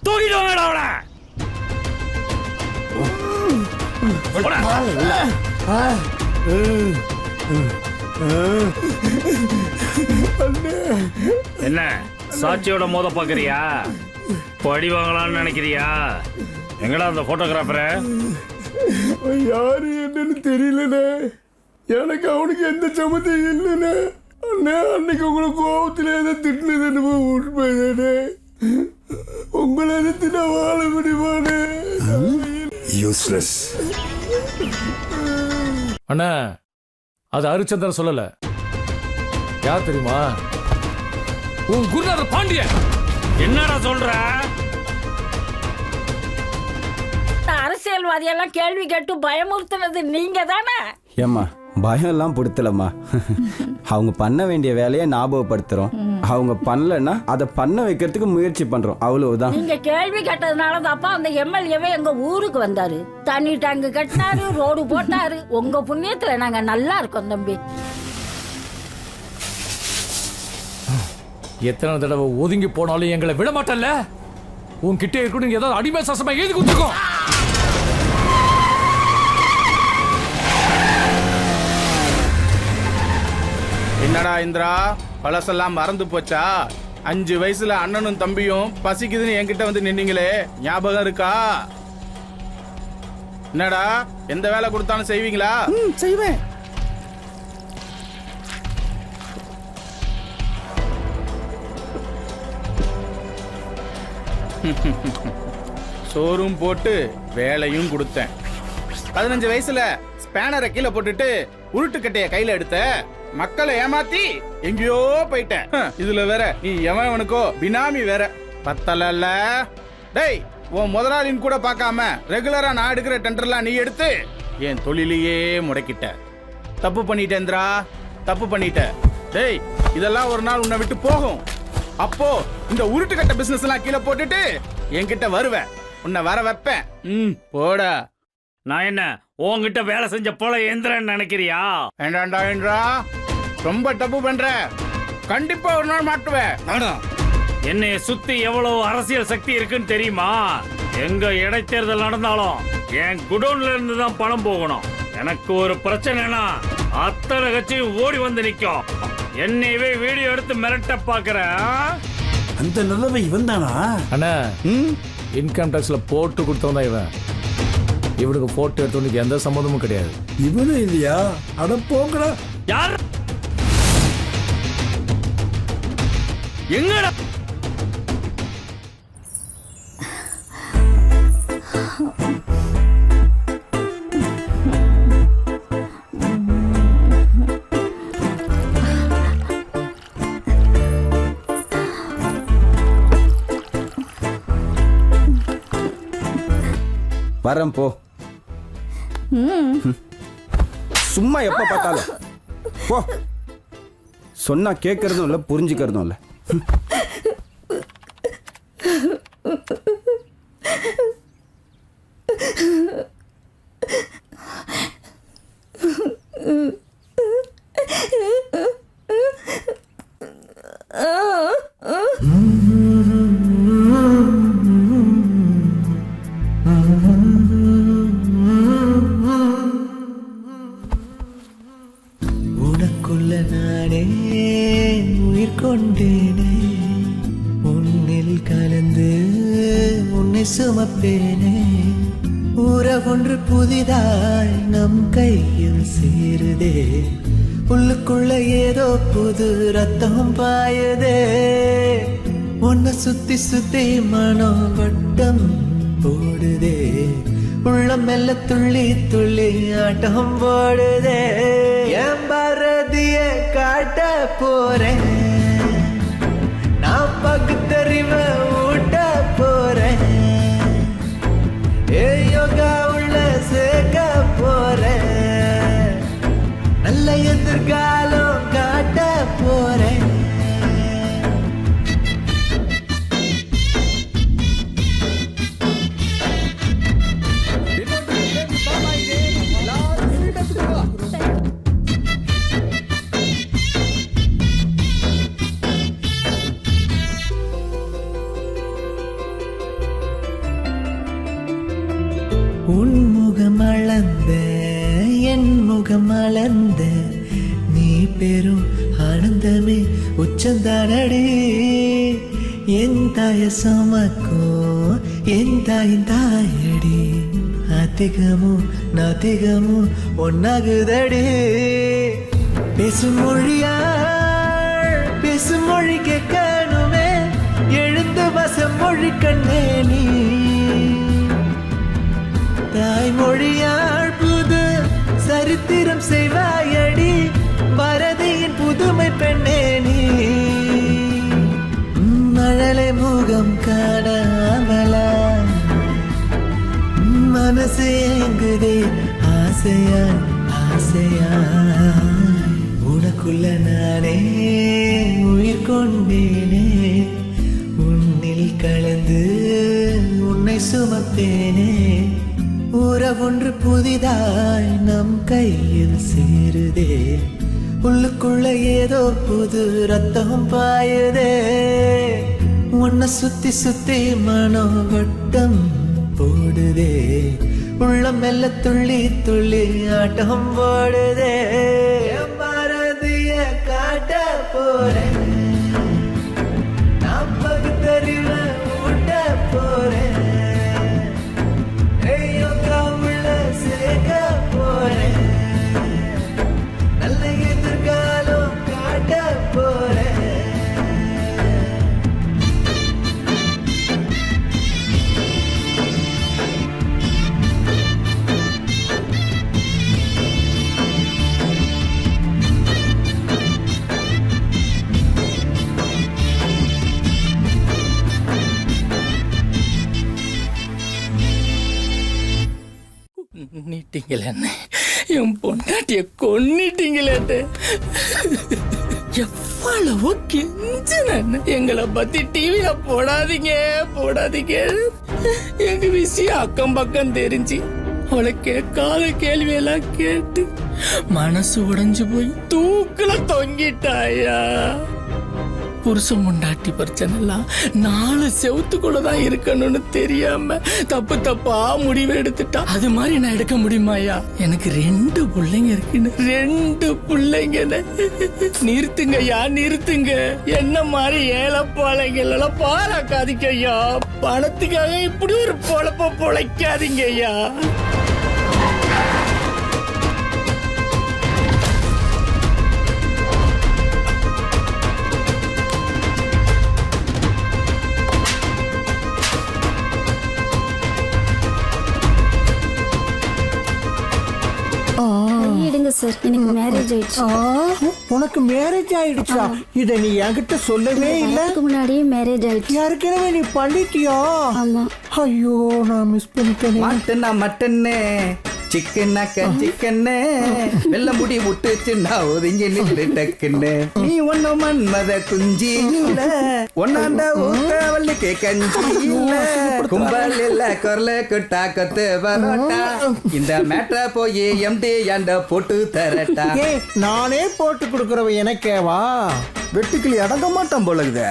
தூக்கிட்டு வாங்கடா அவனை. என்ன சாட்சியோட மோத பாக்குறியா? படி வாங்கலாம்னு நினைக்கிறியா? எங்கடா அந்த போட்டோகிராஃபர? யாரு என்னன்னு தெரியலண்ணே. எனக்கு அவனுக்கு எந்த சம்மந்தம் இல்லைண்ணே. அண்ணே, அன்னைக்கு உங்களை கோபத்தில் ஏதோ திட்டினது உண்மைதானே. உங்களை எதிர்த்து நான் வாழ முடியுமானே? யூஸ்லெஸ். அண்ணா, அது ஹரிச்சந்திரன் சொல்லல. யார் தெரியுமா? உன் குருநாதர் பாண்டியன். என்னடா சொல்ற? அரசியல்வாதியெல்லாம் கேள்வி கேட்டு பயமுறுத்துனது நீங்க தானே? ஏம்மா, பயம் எல்லாம் பொடுத்தலம்மா. அவங்க பண்ண வேண்டிய வேலையை ஞாபகப்படுத்துறோம். அவங்க பண்ணலன்னா அதை பண்ண வைக்கிறதுக்கு முயற்சி பண்றோம், அவ்வளவுதான். நீங்க கேள்வி கேட்டதுனால தான்ப்பா அந்த எம்எல்ஏவே எங்க ஊருக்கு வந்தாரு. தண்ணி டேங்கு கட்டினாரு, ரோடு போட்டாரு. உங்க புண்ணியத்துல நாங்க நல்லா இருக்கோம் தம்பி. எத்தனை தடவை ஒதுங்கி போனாலும் எங்களை விட மாட்டல்ல. உன்கிட்ட இருக்கணும் ஏதாவது அடிமை சாசமா எழுதி கொடுத்துருக்கோம். என்னடா இந்திரா, பழசெல்லாம் மறந்து போச்சா? 5 வயசுல அண்ணனும் தம்பியும் பசிக்குதுன்னு என்கிட்ட வந்து நின்னீங்களே, ஞாபகம் இருக்கா? என்னடா, எந்த வேலை கொடுத்தாலும் செய்வீங்களா? செய்வேன். சோறும் போட்டு வேலையும் கொடுத்தேன். 15 வயசுல ஸ்பேனரை கீழே போட்டுட்டு உருட்டுக்கட்டைய கையில எடுத்த, மக்களை ஏமாத்தி எங்கேயோ போயிட்டேன். இதுல வேற நீ எவனுக்கோ பினாமி வேற. பத்தலல்ல டேய், உன் முதலாளின்னு கூட பார்க்காம ரெகுலரா நான் எடுக்கிற டெண்டர்லாம் நீ எடுத்து என் தொழிலையே முடக்கிட்ட. தப்பு பண்ணிட்டேந்திரா, தப்பு பண்ணிட்ட. டேய், இதெல்லாம் ஒரு நாள் உன்னை விட்டு போகும். அப்போ இந்த உருட்டுக்கட்ட பிசினஸ் எல்லாம் கீழே போட்டுட்டு என்கிட்ட வருவேன், உன்னை வர வைப்பேன். போடா. நான் என்ன உன்கிட்ட வேலை செஞ்ச போல எந்திரன்னு நினைக்கிறியா? வேண்டாண்டா என்றா, ரொம்ப தப்பு பண்ற. கண்டிப்பா ஒரு நாள் மாட்டுவேன். என்னைய சுத்தி எவ்வளவு அரசியல் சக்தி இருக்குன்னு தெரியுமா? எங்க இடைத்தேர்தல் நடந்தாலும் என் குடோன்ல இருந்து தான் பணம் போகணும். எனக்கு ஒரு பிரச்சனைனா அத்தனை கட்சியும் ஓடி வந்து நிக்கும். என்னையவே வீடியோ எடுத்து மிரட்ட பாக்குற. அந்த நிலைமை இவன் தானா? அண்ணா இன்கம் டாக்ஸ்ல போட்டு கொடுத்தவன் தான் இவன். இவனுக்கு போட்டோ எடுத்தவனுக்கு எந்த சம்மந்தமும் கிடையாது. இவனும் இல்லையா? அட போங்கடா. யார் எங்கடா? வரேன் போ. சும்மா எப்ப பார்த்தாலும் போ. சொன்னா கேட்கறதும் இல்லை, புரிஞ்சுக்கிறதும் இல்லை. உனக்குள்ள நானே உயிர் கொண்டேனே, உன்னில் கலந்து உன்னை சுமப்பேனே. உறவொன்று புதிதாய் நம் கையில் சேருதே, உள்ளுக்குள்ள ஏதோ புது ரத்தம் பாயுதே. உன்னை சுத்தி சுத்தி மனம் வட்டம் போடுதே, உள்ளம் மெல்ல துள்ளி துள்ளி ஆட்டம் போடுதே. என் பாரதிய காட்ட போறேன், நான் பகுத்தறிவ ஊட்ட போறேன். ஏ யோகா உள்ள சேர்க்க போறேன், நல்ல எதிர்காலம் காட்ட போறேன். உன்முகம் அளந்த என் முகம் அளந்த நீ பெரும் ஆனந்தமே உச்சந்தானடி. என் தாய சமக்கும் என் தாயின் தாயடி, அதிகமும் நாத்திகமும் ஒன்னாகுதடி. பேசும் மொழியாள் பேசும் மொழி கேட்கணுமே, எழுந்து வசம் மொழி கண்ணே நீ. தாய்மொழியாள் புது சரித்திரம் செய்வாயடி, பாரதியின் புதுமை பெண்ணே நீ. மழலை முகம் காணாமலா மனசு ஏங்குதே ஆசையாய் ஆசையாய். உனக்குள்ள நானே உயிர் கொண்டேனே, உன்னில் கலந்து உன்னை சுமப்பேனே. உறவொன்று புதிதாய் நம் கையில் சேருதே, உள்ளுக்குள்ள ஏதோ புது ரத்தம் பாயுதே. உன்னை சுத்தி சுத்தி மனம் வட்டம் போடுதே, உள்ளம் மெல்ல துள்ளி துள்ளி ஆட்டம் போடுதே. பாரதிய காட்ட போறேன், நான் பகுத்தறிவ ஊட்ட போறேன். நல்ல எதிர்காலம் காட்ட போறேன். நீட்டிங்களே என் பொண்டாட்டிய கொன்னிட்டீங்களே. எவ்வளவோ கெஞ்சினேன், எங்களை பத்தி டிவியில போடாதீங்க போடாதீங்க. எங்க விஷயம் அக்கம் பக்கம் தெரிஞ்சு அவளை கேட்காத கேள்வியெல்லாம் கேட்டு மனசு உடைஞ்சு போய் தூக்குல தொங்கிட்டாயா. புருஷன் முண்டாட்டி பிரச்சனைலாம் 4 செவத்துக்குள்ள தான் இருக்கணும்னு தெரியாம தப்பு தப்பா முடிவு எடுத்துட்டா. அது மாதிரி நான் எடுக்க முடியுமாயா? எனக்கு 2 பிள்ளைங்க இருக்குன்னு 2 பிள்ளைங்க. நிறுத்துங்கய்யா நிறுத்துங்க. என்ன மாதிரி ஏழை பாளைங்கள் எல்லாம் பாராக்காதீங்க ஐயா. பணத்துக்காக இப்படி ஒரு பொழப்ப பொழைக்காதீங்க ஐயா. கையிடுங்க சார், எனக்கு மேரேஜ் ஆயிடுச்சு. உனக்கு மேரேஜ் ஆயிடுச்சா? இத நீ என்கிட்ட சொல்லவே இல்ல. அதுக்கு முன்னாடியே மேரேஜ் ஆயிடுச்சு. ஏற்கனவே நீ பண்ணிட்டியா? ஆமா. ஐயோ, நான் மிஸ் பண்ணிட்டேனே. மட்டன்னா மட்டன்னு, சிக்கன்னாக்க சிக்கன்னு, வெள்ள முடி விட்டுச்சுன்னா ஒதுங்கி நின்று டக்குன்னு. நீ ஒன்னும் மன்மத குஞ்சி இல்ல, ஒன்னாண்ட ஊத்தவல்லிக்கு கஞ்சி இல்ல, கும்பல் இல்ல குரல குட்டா கொத்து பரோட்டா. இந்த மேட்ர போய் எம்டி ஆண்ட போட்டு தரட்டா. நானே போட்டு கொடுக்கறவ எனக்கேவா? வெட்டுக்கிளி அடங்க மாட்டான் போலகுத.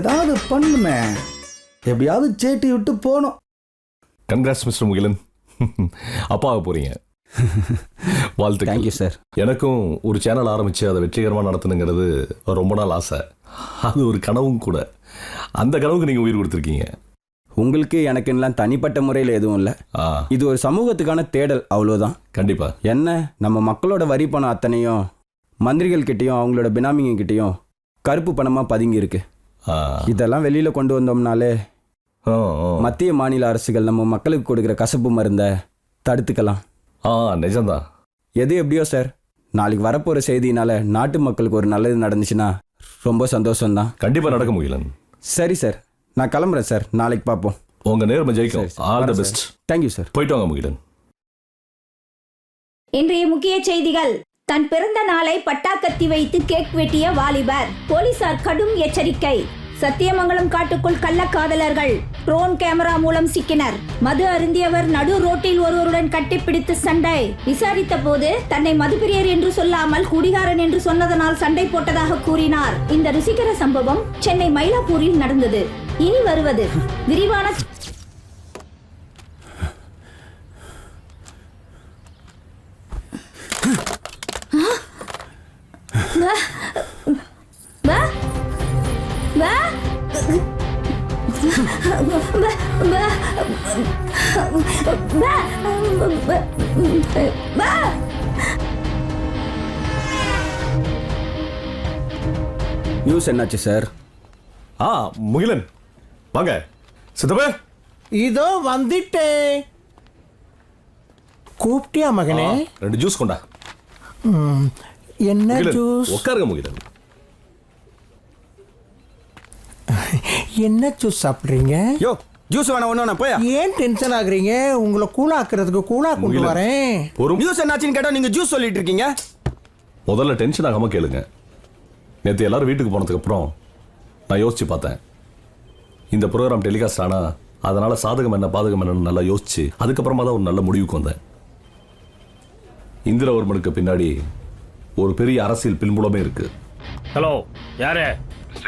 ஏதாவது பண்ணுமே, எப்படியாவது சேட்டி விட்டு போனோம். கங்க்ராட்ஸ் மிஸ்டர் முகிலன், அப்பாவை போறீங்க. வாழ்த்துக்கள். Thank you sir. எனக்கும் ஒரு சேனல் ஆரம்பித்து அதை வெற்றிகரமாக நடத்தணுங்கிறது ரொம்ப நாள் ஆசை. அது ஒரு கனவும் கூட. அந்த கனவுக்கு நீங்கள் உயிர் கொடுத்துருக்கீங்க. உங்களுக்கு எனக்குலாம் தனிப்பட்ட முறையில் எதுவும் இல்லை. இது ஒரு சமூகத்துக்கான தேடல், அவ்வளோதான். கண்டிப்பாக. என்ன, நம்ம மக்களோட வரி பணம் அத்தனையும் மந்திரிகள் கிட்டேயும் அவங்களோட பினாமிங்க கிட்டேயும் கருப்பு பணமாக பதுங்கி இருக்கு. இதெல்லாம் வெளியில் கொண்டு வந்தோம்னாலே மத்திய மாநில அரசுகள் நம்ம மக்களுக்கு கொடுக்குற கசப்பு மருந்தை தடுத்துக்கலாம். நிஜம்தான். எது எப்படியோ சார், நாளைக்கு வரப்போகிற செய்தினால நாட்டு மக்களுக்கு ஒரு நல்லது நடந்துச்சுன்னா ரொம்ப சந்தோஷம்தான். கண்டிப்பாக நடக்க முகிலன். சரி சார், நான் கிளம்புறேன் சார். நாளைக்கு பார்ப்போம். உங்கள் நேர்மை ஜெயிக்கும். All the best. Thank you sir. போயிட்டு வாங்க முகிலன். இன்றைய முக்கிய செய்திகள். தன் பிறந்த நாளை பட்டாக்கத்தி வைத்து கேக் வெட்டிய வாலிபர். போலீசார் கடும் எச்சரிக்கை. சத்தியமங்கலம் காட்டுக்குள் கள்ளக்காதலர்கள் ட்ரோன் கேமரா மூலம் சிக்கினர். மது அருந்தியவர் நடு ரோட்டில் ஒருவருடன் கட்டிப்பிடித்து சண்டை. விசாரித்த போது தன்னை மதுப்பிரியர் என்று சொல்லாமல் குடிகாரன் என்று சொன்னதனால் சண்டை போட்டதாக கூறினார். இந்த ருசிகர சம்பவம் சென்னை மயிலாப்பூரில் நடந்தது. இனி வருவது விரிவான நியூஸ் என்னாச்சு சார்? முகிலன் வாங்க. சித்தப்பா இதோ வந்துட்டேன். கூப்பிட்டியா மகனே? 2 ஜூஸ் கொண்டா. என்ன ஜூஸ்? உட்காருங்க முகிலன். என்ன ஜூஸ் சாப்பிடுறீங்க? யோ, ஜூஸ் வேணா ஒண்ணு போயா. ஏன் டென்ஷன் ஆகுறீங்க? உங்களை கூலாக்குறதுக்கு கூலா கொண்டு வரேன். ஒரு நியூஸ் என்னாச்சுன்னு கேட்டா நீங்க ஜூஸ் சொல்லிட்டு இருக்கீங்க. முதல்ல டென்ஷன் ஆகாம கேளுங்க. நேற்று எல்லாரும் வீட்டுக்கு போனதுக்கு அப்புறம் நான் யோசிச்சு பார்த்தேன். இந்த ப்ரோக்ராம் டெலிகாஸ்ட் ஆனா அதனால சாதகம் என்ன பாதகம் என்னன்னு நல்லா யோசிச்சு அதுக்கப்புறமா தான் ஒரு நல்ல முடிவுக்கு வந்தேன். இந்திரவர்மனுக்கு பின்னாடி ஒரு பெரிய அரசியல் பின்புலமே இருக்கு. ஹலோ, யாரு?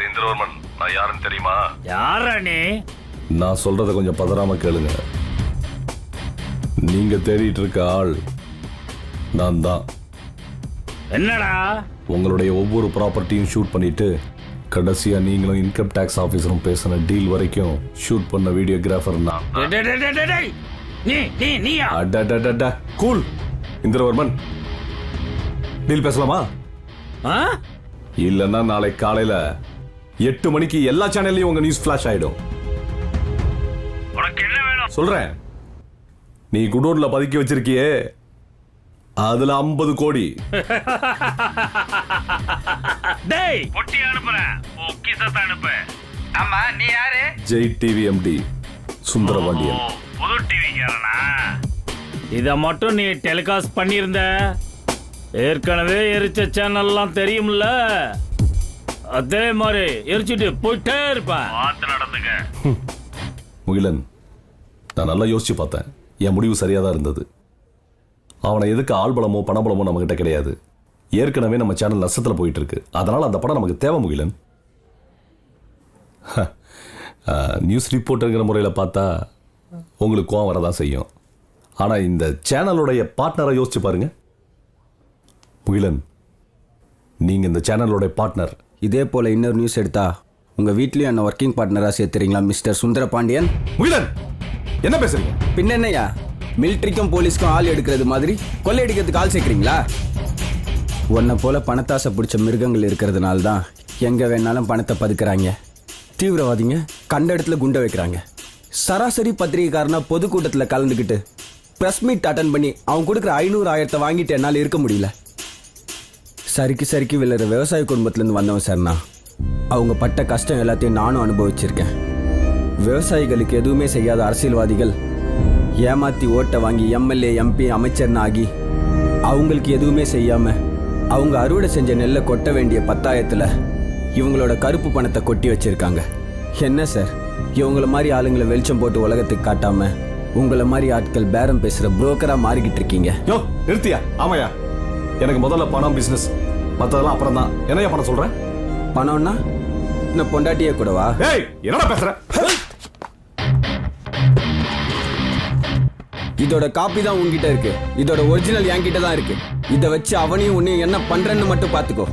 இந்திரவர்மன் நான் யாருன்னு தெரியுமா? யாரா நீ? நான் சொல்றத கொஞ்சம் பதறாம கேளுங்க. நீங்க தேடிட்டு இருக்க ஆள் நான் தான். என்னடா? உங்களுடைய ஒவ்வொரு ப்ராப்பர்ட்டியும் ஷூட் பண்ணிட்டு கடைசியா நீங்களும் இன்கம் டேக்ஸ் ஆபீசரும் பேசின டீல் வரைக்கும் ஷூட் பண்ண வீடியோகிராஃபர் நான். கூல் இந்திரவர்மன், டீல் பேசலாமா? இல்லன்னா நாளை காலையில 8 மணிக்கு எல்லா சேனல்லையும் உங்க நியூஸ் ஃபிளாஷ் ஆயிடும். சொல்றேன், நீ குடோன்ல பதுக்கி வச்சிருக்கியே அதுல 50 கோடி. டேய், பொட்டி அனுப்புறேன். பொக்கிசத்தை அனுப்பு. ஆமா, நீ யாரு? Jai TV MD Sundarapandian. புது டிவிக்காரனா? இத மட்டும் நீ டெலிகாஸ்ட் பண்ணியிருந்த ஏற்கனவே எரிச்ச சேனல்லாம் தெரியும்ல, அதே மாதிரி எரிச்சுட்டு போயிட்டே இருப்பேன். பார்த்து நடந்துங்க. முகிலன், நான் நல்லா யோசிச்சு பார்த்தேன். என் முடிவு சரியா தான் இருந்தது. அவனை எதுக்கு ஆள்பலமோ பணபலமோ நம்மகிட்ட கிடையாது. ஏற்கனவே நம்ம சேனல் நஷ்டத்தில் போயிட்டு இருக்கு. அதனால அந்த படம் நமக்கு தேவை முகிலன். நியூஸ் ரிப்போர்ட்டருங்கிற முறையில் பார்த்தா உங்களுக்கு கோவம் வரதான் செய்யும். ஆனால் இந்த சேனலோடைய பார்ட்னரை யோசிச்சு பாருங்க. முகிலன், நீங்கள் இந்த சேனலோடைய பார்ட்னர். இதே போல் இன்னொரு நியூஸ் எடுத்தா உங்கள் வீட்லேயும் என்ன ஒர்க்கிங் பார்ட்னராக சேர்த்துறீங்களா மிஸ்டர் சுந்தர பாண்டியன்? முகிலன், என்ன பேசுறீங்க? பின்ன என்னையா, மிலிட்ரிக்கும் போலீஸ்க்கும் ஆள் எடுக்கிறது மாதிரி கொள்ளையடிக்கிறதுக்கு ஆள் சேர்க்குறீங்களா? உன்னை போல பணத்தாசை பிடிச்ச மிருகங்கள் இருக்கிறதுனால தான் எங்கே வேணாலும் பணத்தை பதுக்குறாங்க. தீவிரவாதிங்க கண்ட இடத்துல குண்டை வைக்கிறாங்க. சராசரி பத்திரிகைக்காரனா பொதுக்கூட்டத்தில் கலந்துக்கிட்டு ப்ரெஸ் மீட் அட்டன் பண்ணி அவன் கொடுக்குற 500,000 வாங்கிட்டு என்னால் இருக்க முடியல. சரிக்கு விளையிற விவசாய குடும்பத்துலேருந்து வந்தவன் சார்னா அவங்க பட்ட கஷ்டம் எல்லாத்தையும் நானும் அனுபவிச்சிருக்கேன். விவசாயிகளுக்கு எதுவுமே செய்யாத அரசியல்வாதிகள் ஏமாத்தி ஓட்டை வாங்கி எம்எல்ஏ எம்பி அமைச்சர்னு ஆகி அவங்களுக்கு எதுவுமே செய்யாம அவங்க அறுவடை செஞ்ச நெல்லை கொட்ட வேண்டிய 10,000த்துல இவங்களோட கருப்பு பணத்தை கொட்டி வச்சிருக்காங்க. என்ன சார், இவங்கள மாதிரி ஆளுங்களை வெளிச்சம் போட்டு உலகத்துக்கு காட்டாம உங்களை மாதிரி ஆட்கள் பேரம் பேசுற புரோக்கரா மாறிக்கிட்டு இருக்கீங்க. யோ நிறுத்தியா? ஆமாயா, எனக்கு முதல்ல பணம், பிசினஸ், மற்றதெல்லாம் அப்புறம் தான். என்னையா பண்ண சொல்றேன்? பணம்னா இன்னும் பொண்டாட்டியே கூடவா? ஏய், என்னடா பேசுற? இதோட காப்பி தான் உங்ககிட்ட இருக்கு, இதோட ஒரிஜினல் என்கிட்ட தான் இருக்கு. இதை வச்சு அவனையும் உன்னையும் என்ன பண்றேன்னு மட்டும் பாத்துக்கோ.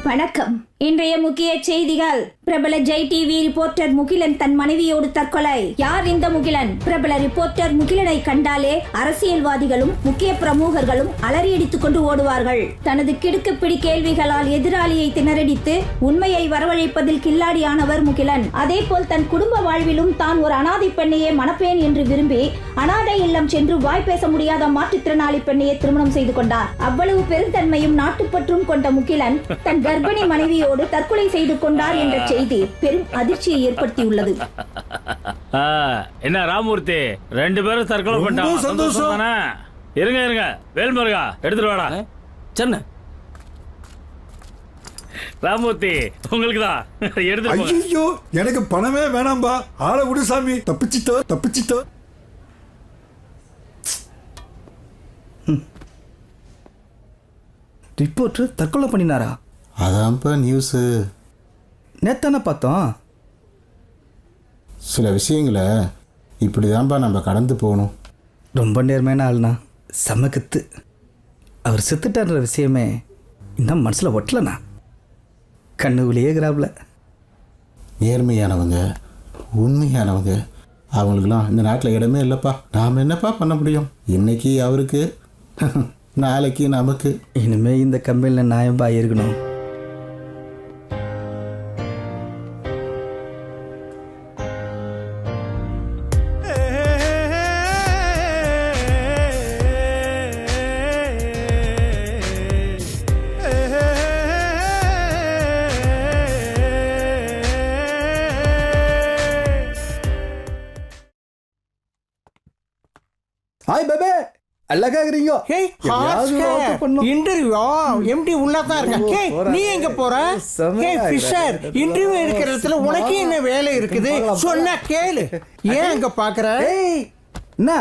வணக்கம். இன்றைய முக்கிய செய்திகள். பிரபல ஜெய் டிவி ரிப்போர்ட்டர் முகிலன் தன் மனைவியோடு தற்கொலை. யார் இந்த முகிலன்? பிரபல ரிப்போர்ட்டர் முகிலனை கண்டாலே அரசியல்வாதிகளும் முக்கிய பிரமுகர்களும் அலறியடித்துக் கொண்டு ஓடுவார்கள். தனது கிடுக்குப்பிடி கேள்விகளால் எதிராளியை திணறடித்து உண்மையை வரவழைப்பதில் கில்லாடியானவர் முகிலன். அதேபோல் தன் குடும்ப வாழ்விலும் தான் ஒரு அனாதை பெண்ணையே மணப்பேன் என்று விரும்பி அனாதை இல்லம் சென்று வாய் பேச முடியாத மாற்றுத்திறனாளி பெண்ணையே திருமணம் செய்து கொண்டார். அவ்வளவு பெருந்தன்மையும் நாட்டுப்பற்றும் கொண்ட முகிலன் தன் கர்ப்பிணி மனைவியோடு தற்கொலை செய்து கொண்டார் என்ற செய்தி பெரும் அதிர்ச்சியை ஏற்படுத்தியுள்ளது. என்ன ராமூர்த்தி, 2 பேரும் தற்கொலை பண்ணிட்டாங்க. சந்தோஷம் தானே? இருங்க வேல்முருகா, எடுத்துட்டு வாடா. சொன்ன ராமூர்த்தி, உங்களுக்கு தான் எடுத்து. ஐயோ, எனக்கு பணமே வேணாம்பா, ஆளை விடு சாமி. தப்பிச்சிட்டோ. ரிப்போர்ட்டர் தற்கொலை பண்ணினாரா? அதான்ப்பா நியூஸு. நேத்தானே பார்த்தோம். சில விஷயங்களை இப்படி தான்ப்பா நம்ம கடந்து போகணும். ரொம்ப நேர்மையான ஆள்னா, சமக்கத்து. அவர் செத்துட்டான்ற விஷயமே இன்னும் மனசில் ஒட்டலண்ணா. கண்ணுக்குள்ளேயே கிராப்ல. நேர்மையானவங்க, உண்மையானவங்க, அவங்களுக்கெல்லாம் இந்த நாட்டில் இடமே இல்லைப்பா. நாம் என்னப்பா பண்ண முடியும்? இன்னைக்கு அவருக்கு, நாளைக்கு நமக்கு. இனிமே இந்த கம்பெனியில் நியாயம்பா இருக்கணும். ஹாய் பேபே, அழகா இருக்கீங்க. இன்டர்வியூ எம்டி உள்ளதான் இருக்க. நீ எங்க போற? ஃபிஷர் இன்டர்வியூ இருக்கிற இடத்துல உனக்கு என்ன வேலை இருக்குது? சொன்னா கேளு. ஏன் அங்க பாக்குற? என்ன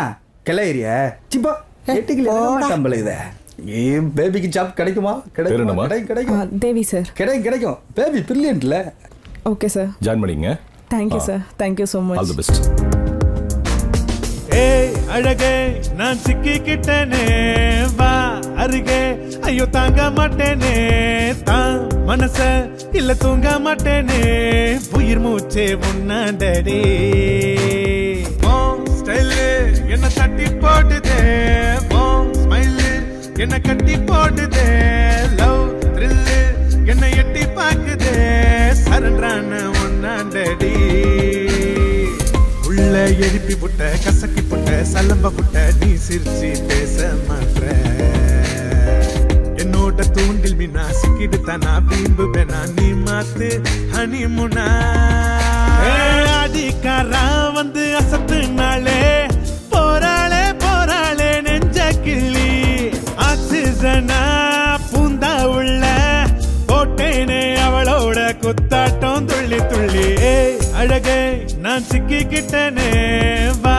கிளையறியா? சிப்பா 8 கிலோ சம்பளம் இது. பேபிக்கு ஜாப் கிடைக்குமா? கிடைக்கும். தேவி சார். கிடைக்கும். பேபி பிரில்லியன்ட்ல. ஓகே சார், ஜாயின் பண்ணிங்க. Thank you sir, thank you so much. All the best. ஏய் அழகே, நான் சிக்கிக்கிட்டேனே, வா அருகே. ஐயோ தாங்க மாட்டேனே, தான் மனச இல்ல தூங்க மாட்டேனே. உயிர் மூச்சே உன்னாண்டடி. ஸ்டைலு என்ன தட்டி போடுதே, ஸ்மைலு என்ன கட்டி போடுதே. லவ் த்ரில்லு என்ன எட்டி பாக்குதே. சரண்டான உன்னாண்டடி. உள்ள எழுப்பி புட்ட, கசக்கி புட்ட, சலம்ப புட்ட, நீ சிரிச்சு பேச மாட்ட. என்னோட தூண்டில் மீனா சிக்கிடு தானா பீம்பு வேணா, நீ மாத்து ஹனிமுனா. அடிக்காரா வந்து அசத்துனாலே, போராளே நெஞ்ச கிள்ளி. ஆக்சிஜனா பூந்தா உள்ள போட்டேனே அவளோட சொல்லி அழகே நான் சிக்கிக்கிட்டேனே வா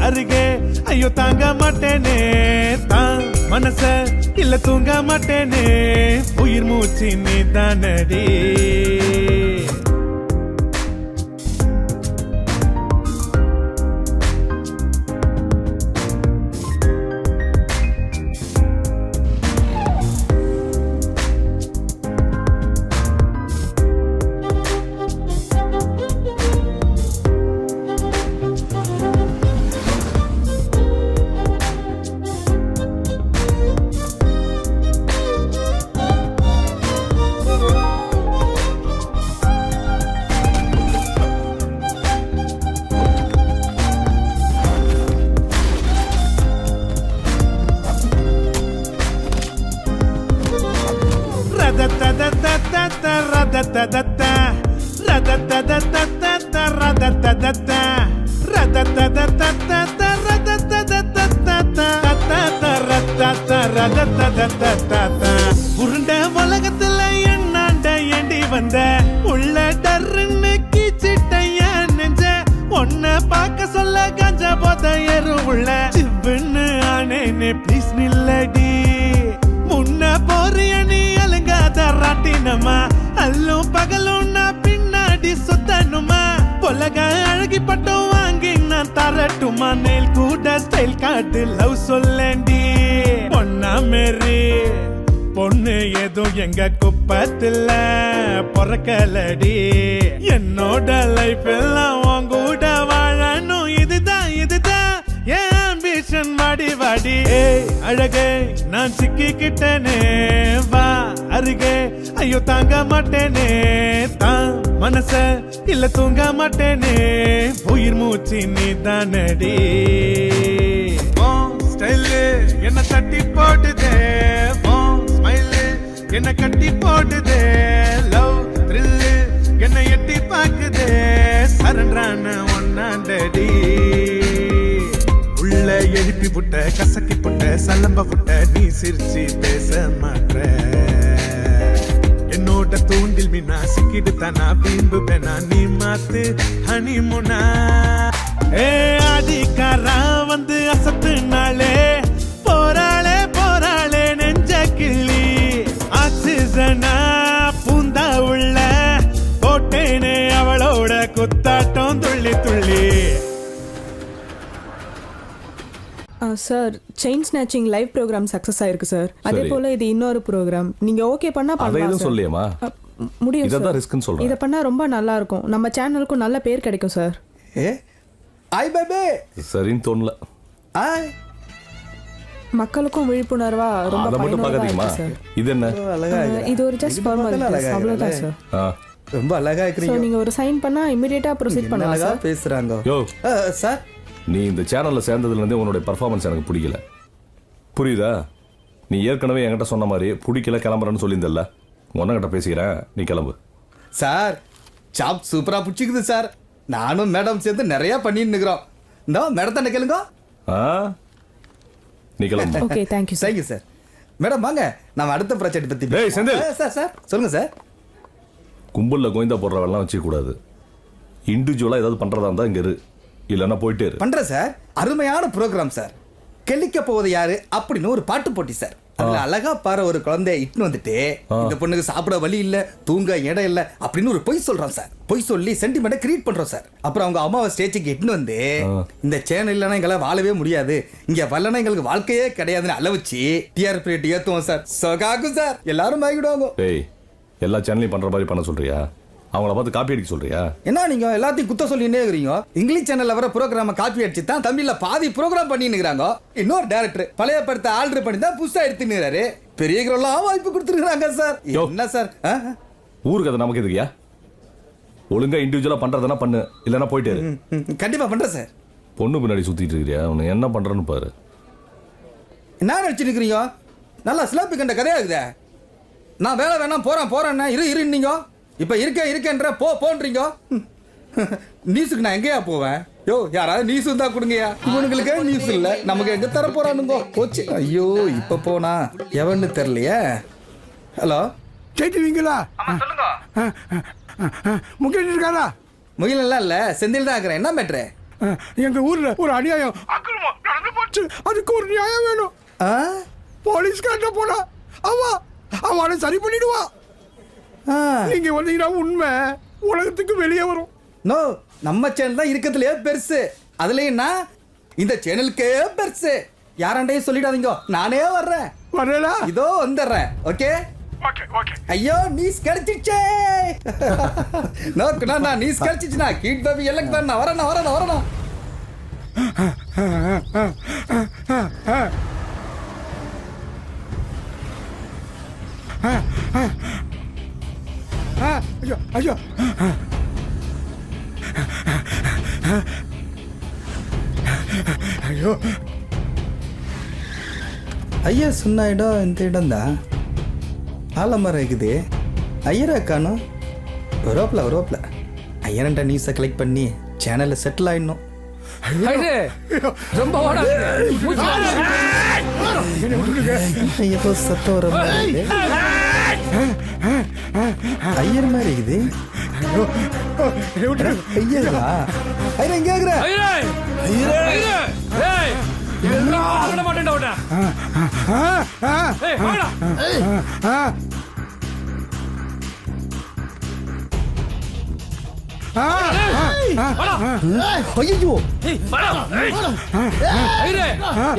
அருகே ஐயோ தாங்க மாட்டேனே தான் மனச இல்ல தூங்க மாட்டேனே உயிர் மூச்சு நீ தானடி உருண்ட உலகத்துல என்னாண்ட ஏண்டி வந்த உள்ள டர்ன்னு கீச்சிட்டைய நெஞ்ச ஒன்ன பார்க்க சொல்ல கஞ்ச போத எரு உள்ள சிவ்வுன்னு ஆனேனே ப்ளீஸ் நில்லடி முன்ன போறிய நீ அலுங்காத ராட்டினமா அல்லும் பகலும் நான் பின்னாடி சுத்தனுமா பொலக அழகி பட்டம் வாங்கி நான் தரட்டுமா நெல் கூட ஸ்டைல் காட்டு லவ் சொல்லேண்டி பொண்ணா மேரி பொண்ணு ஏதும் எங்க குப்பத்துல பொறக்கலடி என்னோட லைஃப் எல்லாம் உன் கூட வாழணும் இதுதான் என் ஆம்பிஷன் வாடி வாடி அழகே நான் சிக்கிக்கிட்டேனே வா அருகே ஐயோ தாங்க மாட்டேனே தான் மனச இல்ல தூங்க மாட்டேனே உயிர் மூச்சு நீ தானடி ஸ்டைலு என்ன தட்டி போட்டுதே ஸ்மைலு என்ன கட்டி போட்டுதே லவ் த்ரில்லு என்ன எட்டி பாக்குதே சரண்டான ஒன்னாண்டடி உள்ள எழுப்பி புட்ட கசக்கி புட்ட சலம்ப புட்ட நீ சிரிச்சு பேச மாட்ட என்னோட தூண்டில் மீனா சிக்கிடு தானா பீம்பு பெனா நீ மாத்து ஹனிமுனா ஆடிக்காரா வந்து அசத்து நாளே போராளே நெஞ்ச கிள்ளி ஆக்சிஜனா பூந்தா உள்ள போட்டேனே அவளோட குத்தாட்டம் துள்ளி துள்ளி sir chain snatching live program success ஆயிருக்கு சார் அதே போல இது இன்னொரு ப்ரோக்ராம் நீங்க ஓகே பண்ணா பண்ணலாம் சார் சொல்லியேமா முடியும் இத தான் சார் ரிஸ்க்னு சொல்றேன் இத பண்ணா ரொம்ப நல்லா இருக்கும் நம்ம சேனலுக்கு நல்ல பேர் கிடைக்கும் சார் ஐ பேபி சரின்னு தோணல மக்களுக்கும் விழிப்புணர்வா ரொம்ப அத மட்டும் பயனுள்ளதா பாக்காதீமா இருக்கு சார் இது என்ன இது ஒரு ஜஸ்ட் ஃபார்மாலிட்டி அவ்வளவுதான் சார் ரொம்ப அழகா சோ இருக்கீங்க நீங்க ஒரு சைன் பண்ணா இமிடியேட்டா ப்ரொசீட் பண்ணலாம் அழகா சார் பேசுறாங்க யோ சார் நீ இந்த சேனல்ல சேர்ந்ததுல இருந்தே உன்னோட பெர்ஃபார்மன்ஸ் எனக்கு பிடிக்கல புரியுதா நீ ஏற்கனவே என்கிட்ட சொன்ன மாதிரி பிடிக்கல கிளம்புறேன்னு சொல்லியிருந்தல்ல உன்னகிட்ட பேசிக்கிறேன் நீ கிளம்பு சார் சாப் சூப்பரா பிடிச்சிக்குது சார் நானும் மேடம் சேர்ந்து நிறைய பண்ணிட்டு இருக்கிறோம் இந்த மேடத்தை கேளுங்க நீ கிளம்பு okay thank you sir thank you sir madam வாங்க நம்ம அடுத்த ப்ராஜெக்ட் பத்தி டேய், செந்தில். சார் சொல்லுங்க சார் கும்பல்ல கோயந்தா போடுறவெல்லாம் வச்சுக்க கூடாது இண்டிவிஜுவலா ஏதாவது பண்றதா இருந்தா இங்க இரு இல்லைன்னா போயிட்டே இரு பண்றேன் சார் அருமையான ப்ரோக்ராம் சார் கெளிக்க போவது யாரு அப்படின்னு ஒரு பாட்டு போட்டி சார் அதுல அழகா பாரு ஒரு குழந்தைய இட்டுன்னு வந்துட்டு இந்த பொண்ணுக்கு சாப்பிட வழி இல்ல தூங்க இடம் இல்ல அப்படின்னு ஒரு பொய் சொல்றோம் சார் பொய் சொல்லி சென்டிமெண்ட்டை கிரியேட் பண்றோம் சார் அப்புறம் அவங்க அம்மாவை ஸ்டேஜுக்கு இட்டுன்னு வந்து இந்த சேனல் இல்லைன்னா எங்களால் வாழவே முடியாது இங்க வரலன்னா எங்களுக்கு வாழ்க்கையே கிடையாதுன்னு அளவச்சு டிஆர்பி ரேட் ஏத்துவோம் சார் சொகாக்கும் சார் எல்லாரும் வாங்கிடுவாங்க டேய் எல்லா சேனலையும் பண்ற மாதிரி பண்ண சொல்றியா அவங்கள பார்த்து காப்பி அடிக்க சொல்றியா என்ன நீங்க எல்லாத்தையும் குத்த சொல்லினே இருக்கிறீங்க இங்கிலீஷ் சேனல்ல வர ப்ரோக்ராம காப்பி அடிச்சு தான் தமிழ்ல பாதி ப்ரோக்ராம் பண்ணினுங்கிறாங்க இன்னொரு டைரக்டர் பழைய படத்தை ஆல்டர் பண்ணி தான் புதுசா எடுத்துனுறாரு பெரிய ஹீரோலாம் வாய்ப்பு கொடுத்துருக்காங்க சார் என்ன சார் ஊருக்கு அது நமக்கு எதுக்கியா ஒழுங்கா இண்டிவிஜுவலா பண்றதுனா பண்ணு இல்லைன்னா போயிட்டே இரு கண்டிப்பா பண்றேன் சார் பொண்ணு பின்னாடி சுத்திட்டு இருக்கிறியா உன்னை என்ன பண்றன்னு பாரு என்ன நினைச்சு நிக்கிறீங்க நல்லா சிலாப்பி கண்ட கதையா இருக்குதே நான் வேலை வேணாம் போறேன் இருன்னீங்க இப்ப இருக்கேன்ற போன்றீங்க நியூஸுக்கு நான் எங்கேயா போவேன் யோ யாராவது நியூஸ் இருந்தா கொடுங்கயா இவனுங்களுக்கு நியூஸ் இல்ல நமக்கு எங்க தர போறானுங்க போச்சு ஐயோ இப்ப போனா எவன்னு தெரியலையே ஹலோ கேட்டுவீங்களா முகேஷ் இருக்காரா முகிலெல்லாம் இல்ல செந்தில் தான் இருக்கிறேன். என்ன மேட்ரு? எங்க ஊர்ல ஒரு அநியாயம் அக்கிரமம் நடந்து போச்சு. அதுக்கு ஒரு நியாயம் வேணும். போலீஸ்கார்ட்ட போனா அவனை சரி பண்ணிடுவா. நீங்க வந்தீங்கன்னா உண்மை உலகத்துக்கு வெளியே வரும். நோ, நம்ம சேனல் தான் இருக்கிறதுலயே பெருசு. அதுலயும் நான் இந்த சேனலுக்கே பெருசு. யாராண்டையும் சொல்லிடாதீங்க, நானே வர்றேன். வரல இதோ வந்துடுறேன். ஓகே ஐயோ நீஸ் கிடைச்சிச்சே. நோக்கு நான் நீஸ் கிடைச்சிச்சுனா கீட் பேபி எல்லாம் தான் வரணும். ஐயோ ஐயோ ஐயா சொன்ன இடம் இந்த இடம் தான். ஆலமரம் இருக்குது. ஐயரா காணும். வரோப்ல ஐயரண்ட நியூஸை கலெக்ட் பண்ணி சேனலில் செட்டில் ஆயிடணும். ரொம்ப ஐயோ சத்தம் வர மாதிரி ஐயர் மாதிரி இருக்குது. ஐயரா ஐயரா எங்க ஆகுற? ஐயோ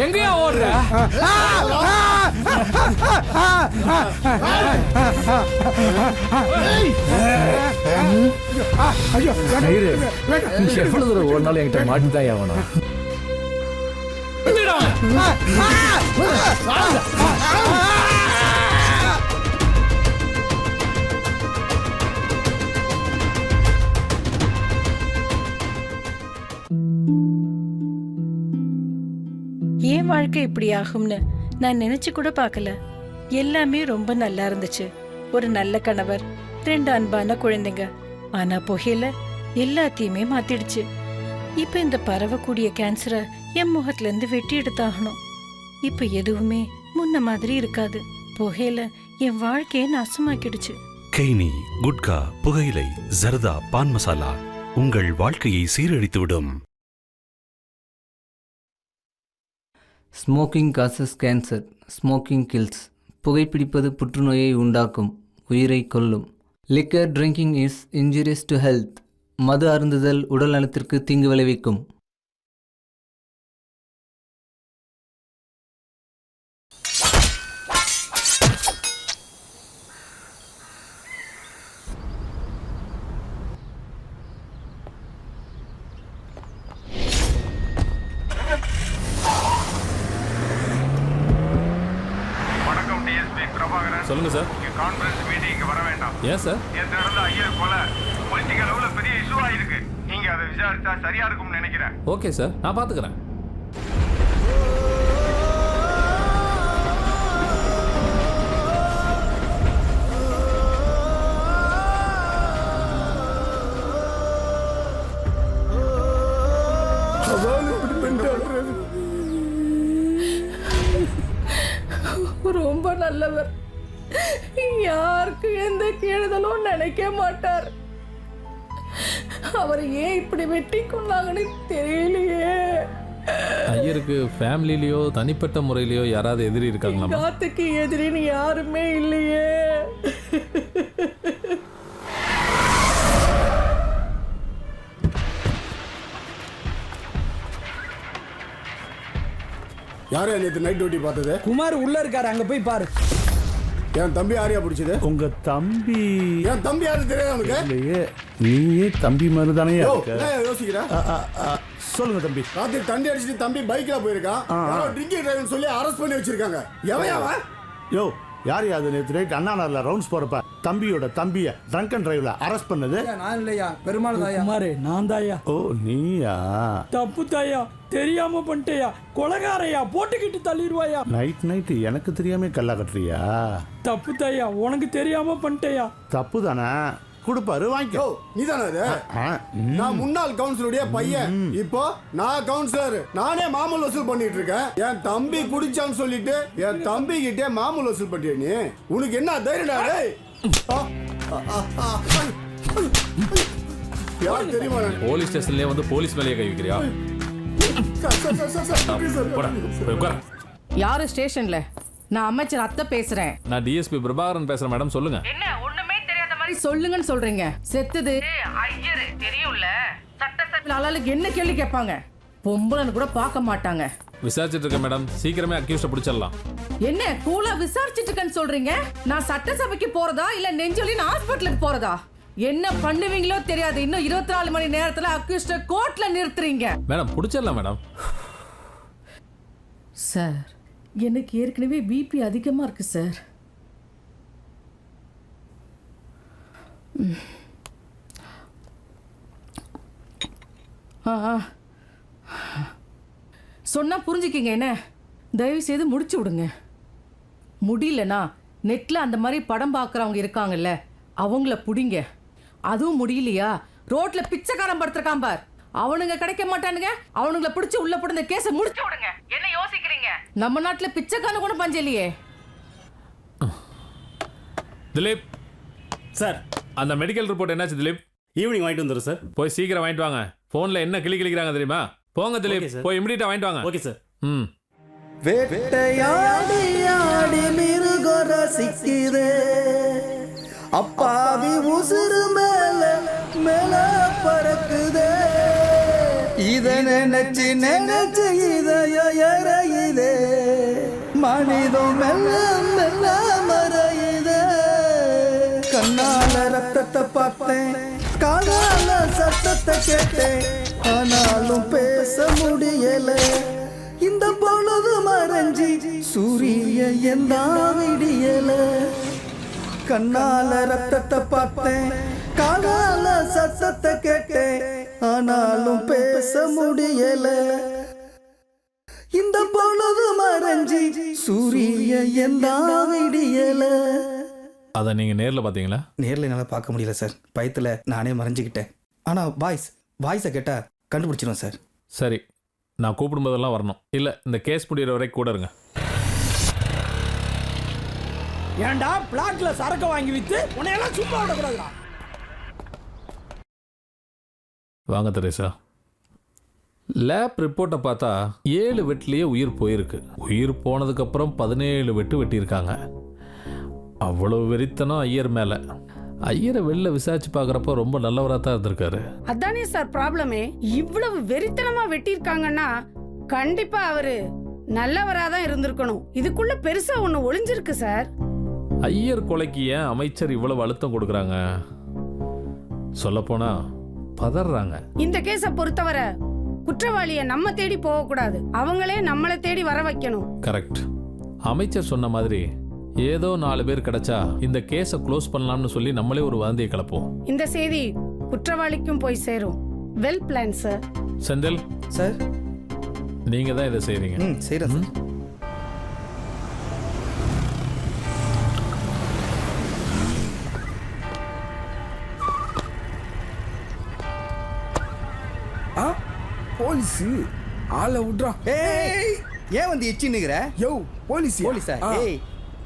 எங்கயா ஓடுற? எவ்வளவு தூரம் ஒரு நாள் என்கிட்ட மாட்டிதான் ஆகணும். என் வாழ்க்கை இப்படி ஆகும்னு நான் நினைச்சு கூட பார்க்கல. எல்லாமே ரொம்ப நல்லா இருந்துச்சு. ஒரு நல்ல கணவர், 2 அன்பான குழந்தைங்க. ஆனா புகையில எல்லாத்தையுமே மாத்திடுச்சு. இப்ப இந்த பரவக்கூடிய கேன்சரை என் முகத்துல இருந்து வெட்டி எடுத்தாகணும். இப்ப எதுவுமே முன்ன மாதிரி இருக்காது. புகையில என் வாழ்க்கையை நாசமாக்கிடுச்சு. கெய்னி, குட்கா, புகையிலை, ஜர்தா, பான் மசாலா உங்கள் வாழ்க்கையை சீரழித்துவிடும். Smoking causes cancer, smoking kills. புகைப்பிடிப்பது புற்றுநோயை உண்டாக்கும், உயிரை கொல்லும். Liquor drinking is injurious to health. மது அருந்துதல் உடல் நலத்திற்கு தீங்கு விளைவிக்கும். சொல்லுங்க சார். கான்ஃபரன்ஸ் மீட்டிங் வர வேண்டாம். ஏன் சார்? நேற்று நடந்த ஐயர் கொலை பொலிட்டிக்கல் லெவல்ல பெரிய இஷ்யூ ஆயிருக்கு. நீங்க அதை விசாரிச்சா சரியா இருக்கும்னு நினைக்கிறேன். ஓகே சார், நான் பாத்துக்கிறேன். ரொம்ப நல்லவர். யாருக்கு எந்த கீழுதலும் நினைக்க மாட்டார். அவரை ஏன் இப்படி வெட்டி கொண்டாங்கன்னு தெரியலையே. ஐயருக்கு ஃபேமிலிலயோ தனிப்பட்ட முறையிலயோ யாராவது எதிரி இருக்காங்களா? காத்துக்கு எதிரின்னு யாருமே இல்லையே. யாரு நேற்று நைட் டியூட்டி பார்த்தது? குமார் உள்ள இருக்காரு, அங்க போய் பாரு. என் தம்பி யாரையா பிடிச்சது? உங்க தம்பி? என் தம்பி யாரு தெரியாது உனக்கு? இல்லையே, நீயே தம்பி மாதிரி தானே யோசிக்கிறேன். சொல்லுங்க தம்பி. ராத்திரி தண்டி அடிச்சுட்டு தம்பி பைக்ல போயிருக்கான். ட்ரிங்கிங் டிரைவ் சொல்லி அரெஸ்ட் பண்ணி வச்சிருக்காங்க. எவன்? யோ, யார் அது நேற்று நைட் அண்ணா நகர்ல ரவுண்ட்ஸ் போறப்ப தம்பியோட தம்பிய ட்ரங்க் அண்ட் டிரைவ்ல அரெஸ்ட் பண்ணது? நான் இல்லையா, பெருமாள் தாயா. குமாரே, நான் தாயா. ஓ, நீயா? தப்பு தாயா, தெரியாம பண்ணிட்டேயா. கொலகாரையா, போட்டுக்கிட்டு தள்ளிடுவாயா. நைட் எனக்கு தெரியாம கல்லா கட்டுறியா? தப்பு தாயா, உனக்கு தெரியாம பண்ணிட்டேயா. தப்பு தானே, கொடுப்பாரு வாங்கிக்கோ. நீதானே அது? நான் முன்னாள் கவுன்சிலருடைய பையன். இப்போ நான் கவுன்சிலர். நானே மாமூல் வசூல் பண்ணிட்டு இருக்கேன். என் தம்பி குடிச்சான்னு சொல்லிட்டு என் தம்பி கிட்டே மாமூல் வசூல் பண்றிய நீ? உனக்கு என்ன தைரியம்? யார் தெரியுமா போலீஸ் ஸ்டேஷன்லயே வந்து போலீஸ் மேலேயே கை வைக்கிறியா? போடா, போய் உட்காரு. யாரு ஸ்டேஷன்ல? நான் அமைச்சர் அத்தை பேசுறேன். நான் டிஎஸ்பி பிரபாகரன் பேசுறேன் மேடம், சொல்லுங்க. என்ன ஒண்ணுமே தெரியாத மாதிரி சொல்லுங்கன்னு சொல்றீங்க? செத்தது ஐயர் தெரியும்ல. சட்டசபையில ஆளாளுக்கு என்ன கேள்வி கேட்பாங்க? பொம்பளைன்னு கூட பார்க்க மாட்டாங்க. விசாரிச்சிட்டு இருக்கேன் மேடம், சீக்கிரமே அக்யூஸ்ட பிடிச்சிடலாம். என்ன கூலா விசாரிச்சிட்டு இருக்கேன்னு சொல்றீங்க? நான் சட்டசபைக்கு போறதா இல்ல நெஞ்சொலின்னு ஹாஸ்பிட்டலுக்கு போறதா? என்ன பண்ணுவீங்களோ தெரியாது. இன்னும் 24 மணி நேரத்துல அக்யூஸ்ட கோர்ட்ல நிறுத்துறீங்க. மேடம் பிடிச்சிடலாம் மேடம். சார், எனக்கு ஏற்கனவே பிபி அதிகமா இருக்கு சார். சொன்னா புரிஞ்சுக்கிங்க. என்ன தயவு செய்து முடிச்சு விடுங்க. முடியலனா நெட்ல அந்த மாதிரி படம் பார்க்குறவங்க இருக்காங்கல்ல, அவங்கள பிடிங்க. அதுவும் முடியலையா, ரோட்ல பிச்சைக்காரன் படுத்திருக்கான் பார், அவனுங்க கிடைக்க மாட்டானுங்க. அவனுங்களை பிடிச்சி உள்ள போட்டு இந்த கேஸை முடிச்சு விடுங்க. என்ன யோசிக்கிறீங்க? நம்ம நாட்டுல பிச்சைக்காரன் கூட பஞ்சம் இல்லையே. திலீப் சார், அந்த மெடிக்கல் ரிப்போர்ட் என்னாச்சு திலீப்? ஈவினிங் வாங்கிட்டு வந்துடும் சார். போய் சீக்கிரம் வாங்கிட்டு வாங்க. போன்ல என்ன கிளிக்கிறாங்க தெரியுமா? போங்க திலீப், போய் இமிடியேட்டா வாங்கிட்டு வாங்க. Okay sir. ம். வேட்டையாடி ஆடி மிருக ரசிக்குதே, அப்பாவி உசுறு மேல மேல பறக்குதே, இத நினைச்சு நினைச்சு இதய எறையுதே, மனிதம் மெல்ல மெல்ல மறையுதே. கண்ணால ரத்தத்தை பார்த்தேன், காலால சத்தத்தை கேட்டேன், ஆனாலும் பேச முடியல. இந்த பொழுது மறைஞ்சி சூரிய எந்த விடியல. கண்ணால ரத்தத்தை பார்த்தேன், காலால சத்தத்தை கேட்டேன், ஆனாலும் பேச முடியல. இந்த பொழுது மறைஞ்சி சூரிய எந்த விடியல. அதை நீங்க நேர்ல பாத்தீங்களா? நேர்ல என்னால பார்க்க முடியல சார், பயத்துல நானே மறைஞ்சுக்கிட்டேன். ஆனா வாய்ஸை கேட்டா கண்டுபிடிச்சிடும் சார். சரி, நான் கூப்பிடும்போதெல்லாம் வரணும். இல்ல இந்த கேஸ் முடிகிற வரைக்கும் கூட இருங்க. ஏன்டா பிளாட்ல சரக்கு வாங்கி வித்து உன்னையெல்லாம் சும்மா விடக்கூடாதுடா. வாங்க தெரேசா. லேப் ரிப்போர்ட்டை பார்த்தா 7 வெட்டிலேயே உயிர் போயிருக்கு. உயிர் போனதுக்கப்புறம் 17 வெட்டு வெட்டியிருக்காங்க. அவ்வளவு வெறித்தனம் ஐயர் மேலே. ஐயரை வெளில விசாரிச்சு பார்க்குறப்ப ரொம்ப நல்லவராக தான் இருந்திருக்காரு. அதானே சார் ப்ராப்ளமே. இவ்வளவு வெறித்தனமா வெட்டியிருக்காங்கன்னா கண்டிப்பா அவரு நல்லவராக தான் இருந்திருக்கணும். இதுக்குள்ள பெருசா ஒண்ணு ஒளிஞ்சிருக்கு சார். ஐயர் கொலைக்கு ஏன் அமைச்சர் இவ்வளவு அழுத்தம் கொடுக்குறாங்க? சொல்லப்போனா பதறாங்க. இந்த கேஸை பொறுத்தவரை குற்றவாளியை நம்ம தேடி போக கூடாது, அவங்களே நம்மளை தேடி வர வைக்கணும். கரெக்ட். அமைச்சர் சொன்ன மாதிரி ஏதோ 4 பேர் கிடைச்சா இந்த கேஸை க்ளோஸ் பண்ணலாம்னு சொல்லி நம்மளே ஒரு வதந்தியை கிளப்போம். இந்த செய்தி குற்றவாளிக்கும் போய் சேரும். Well plan sir. Senthil sir, நீங்க தான் இதை செய்றீங்க. செய்யறேன் சார். போலீஸ் ஆளை விட்றா. ஏன் வந்து எச்சின்னுங்கிற? யோ போலீஸ். போலீஸா? ஏய்,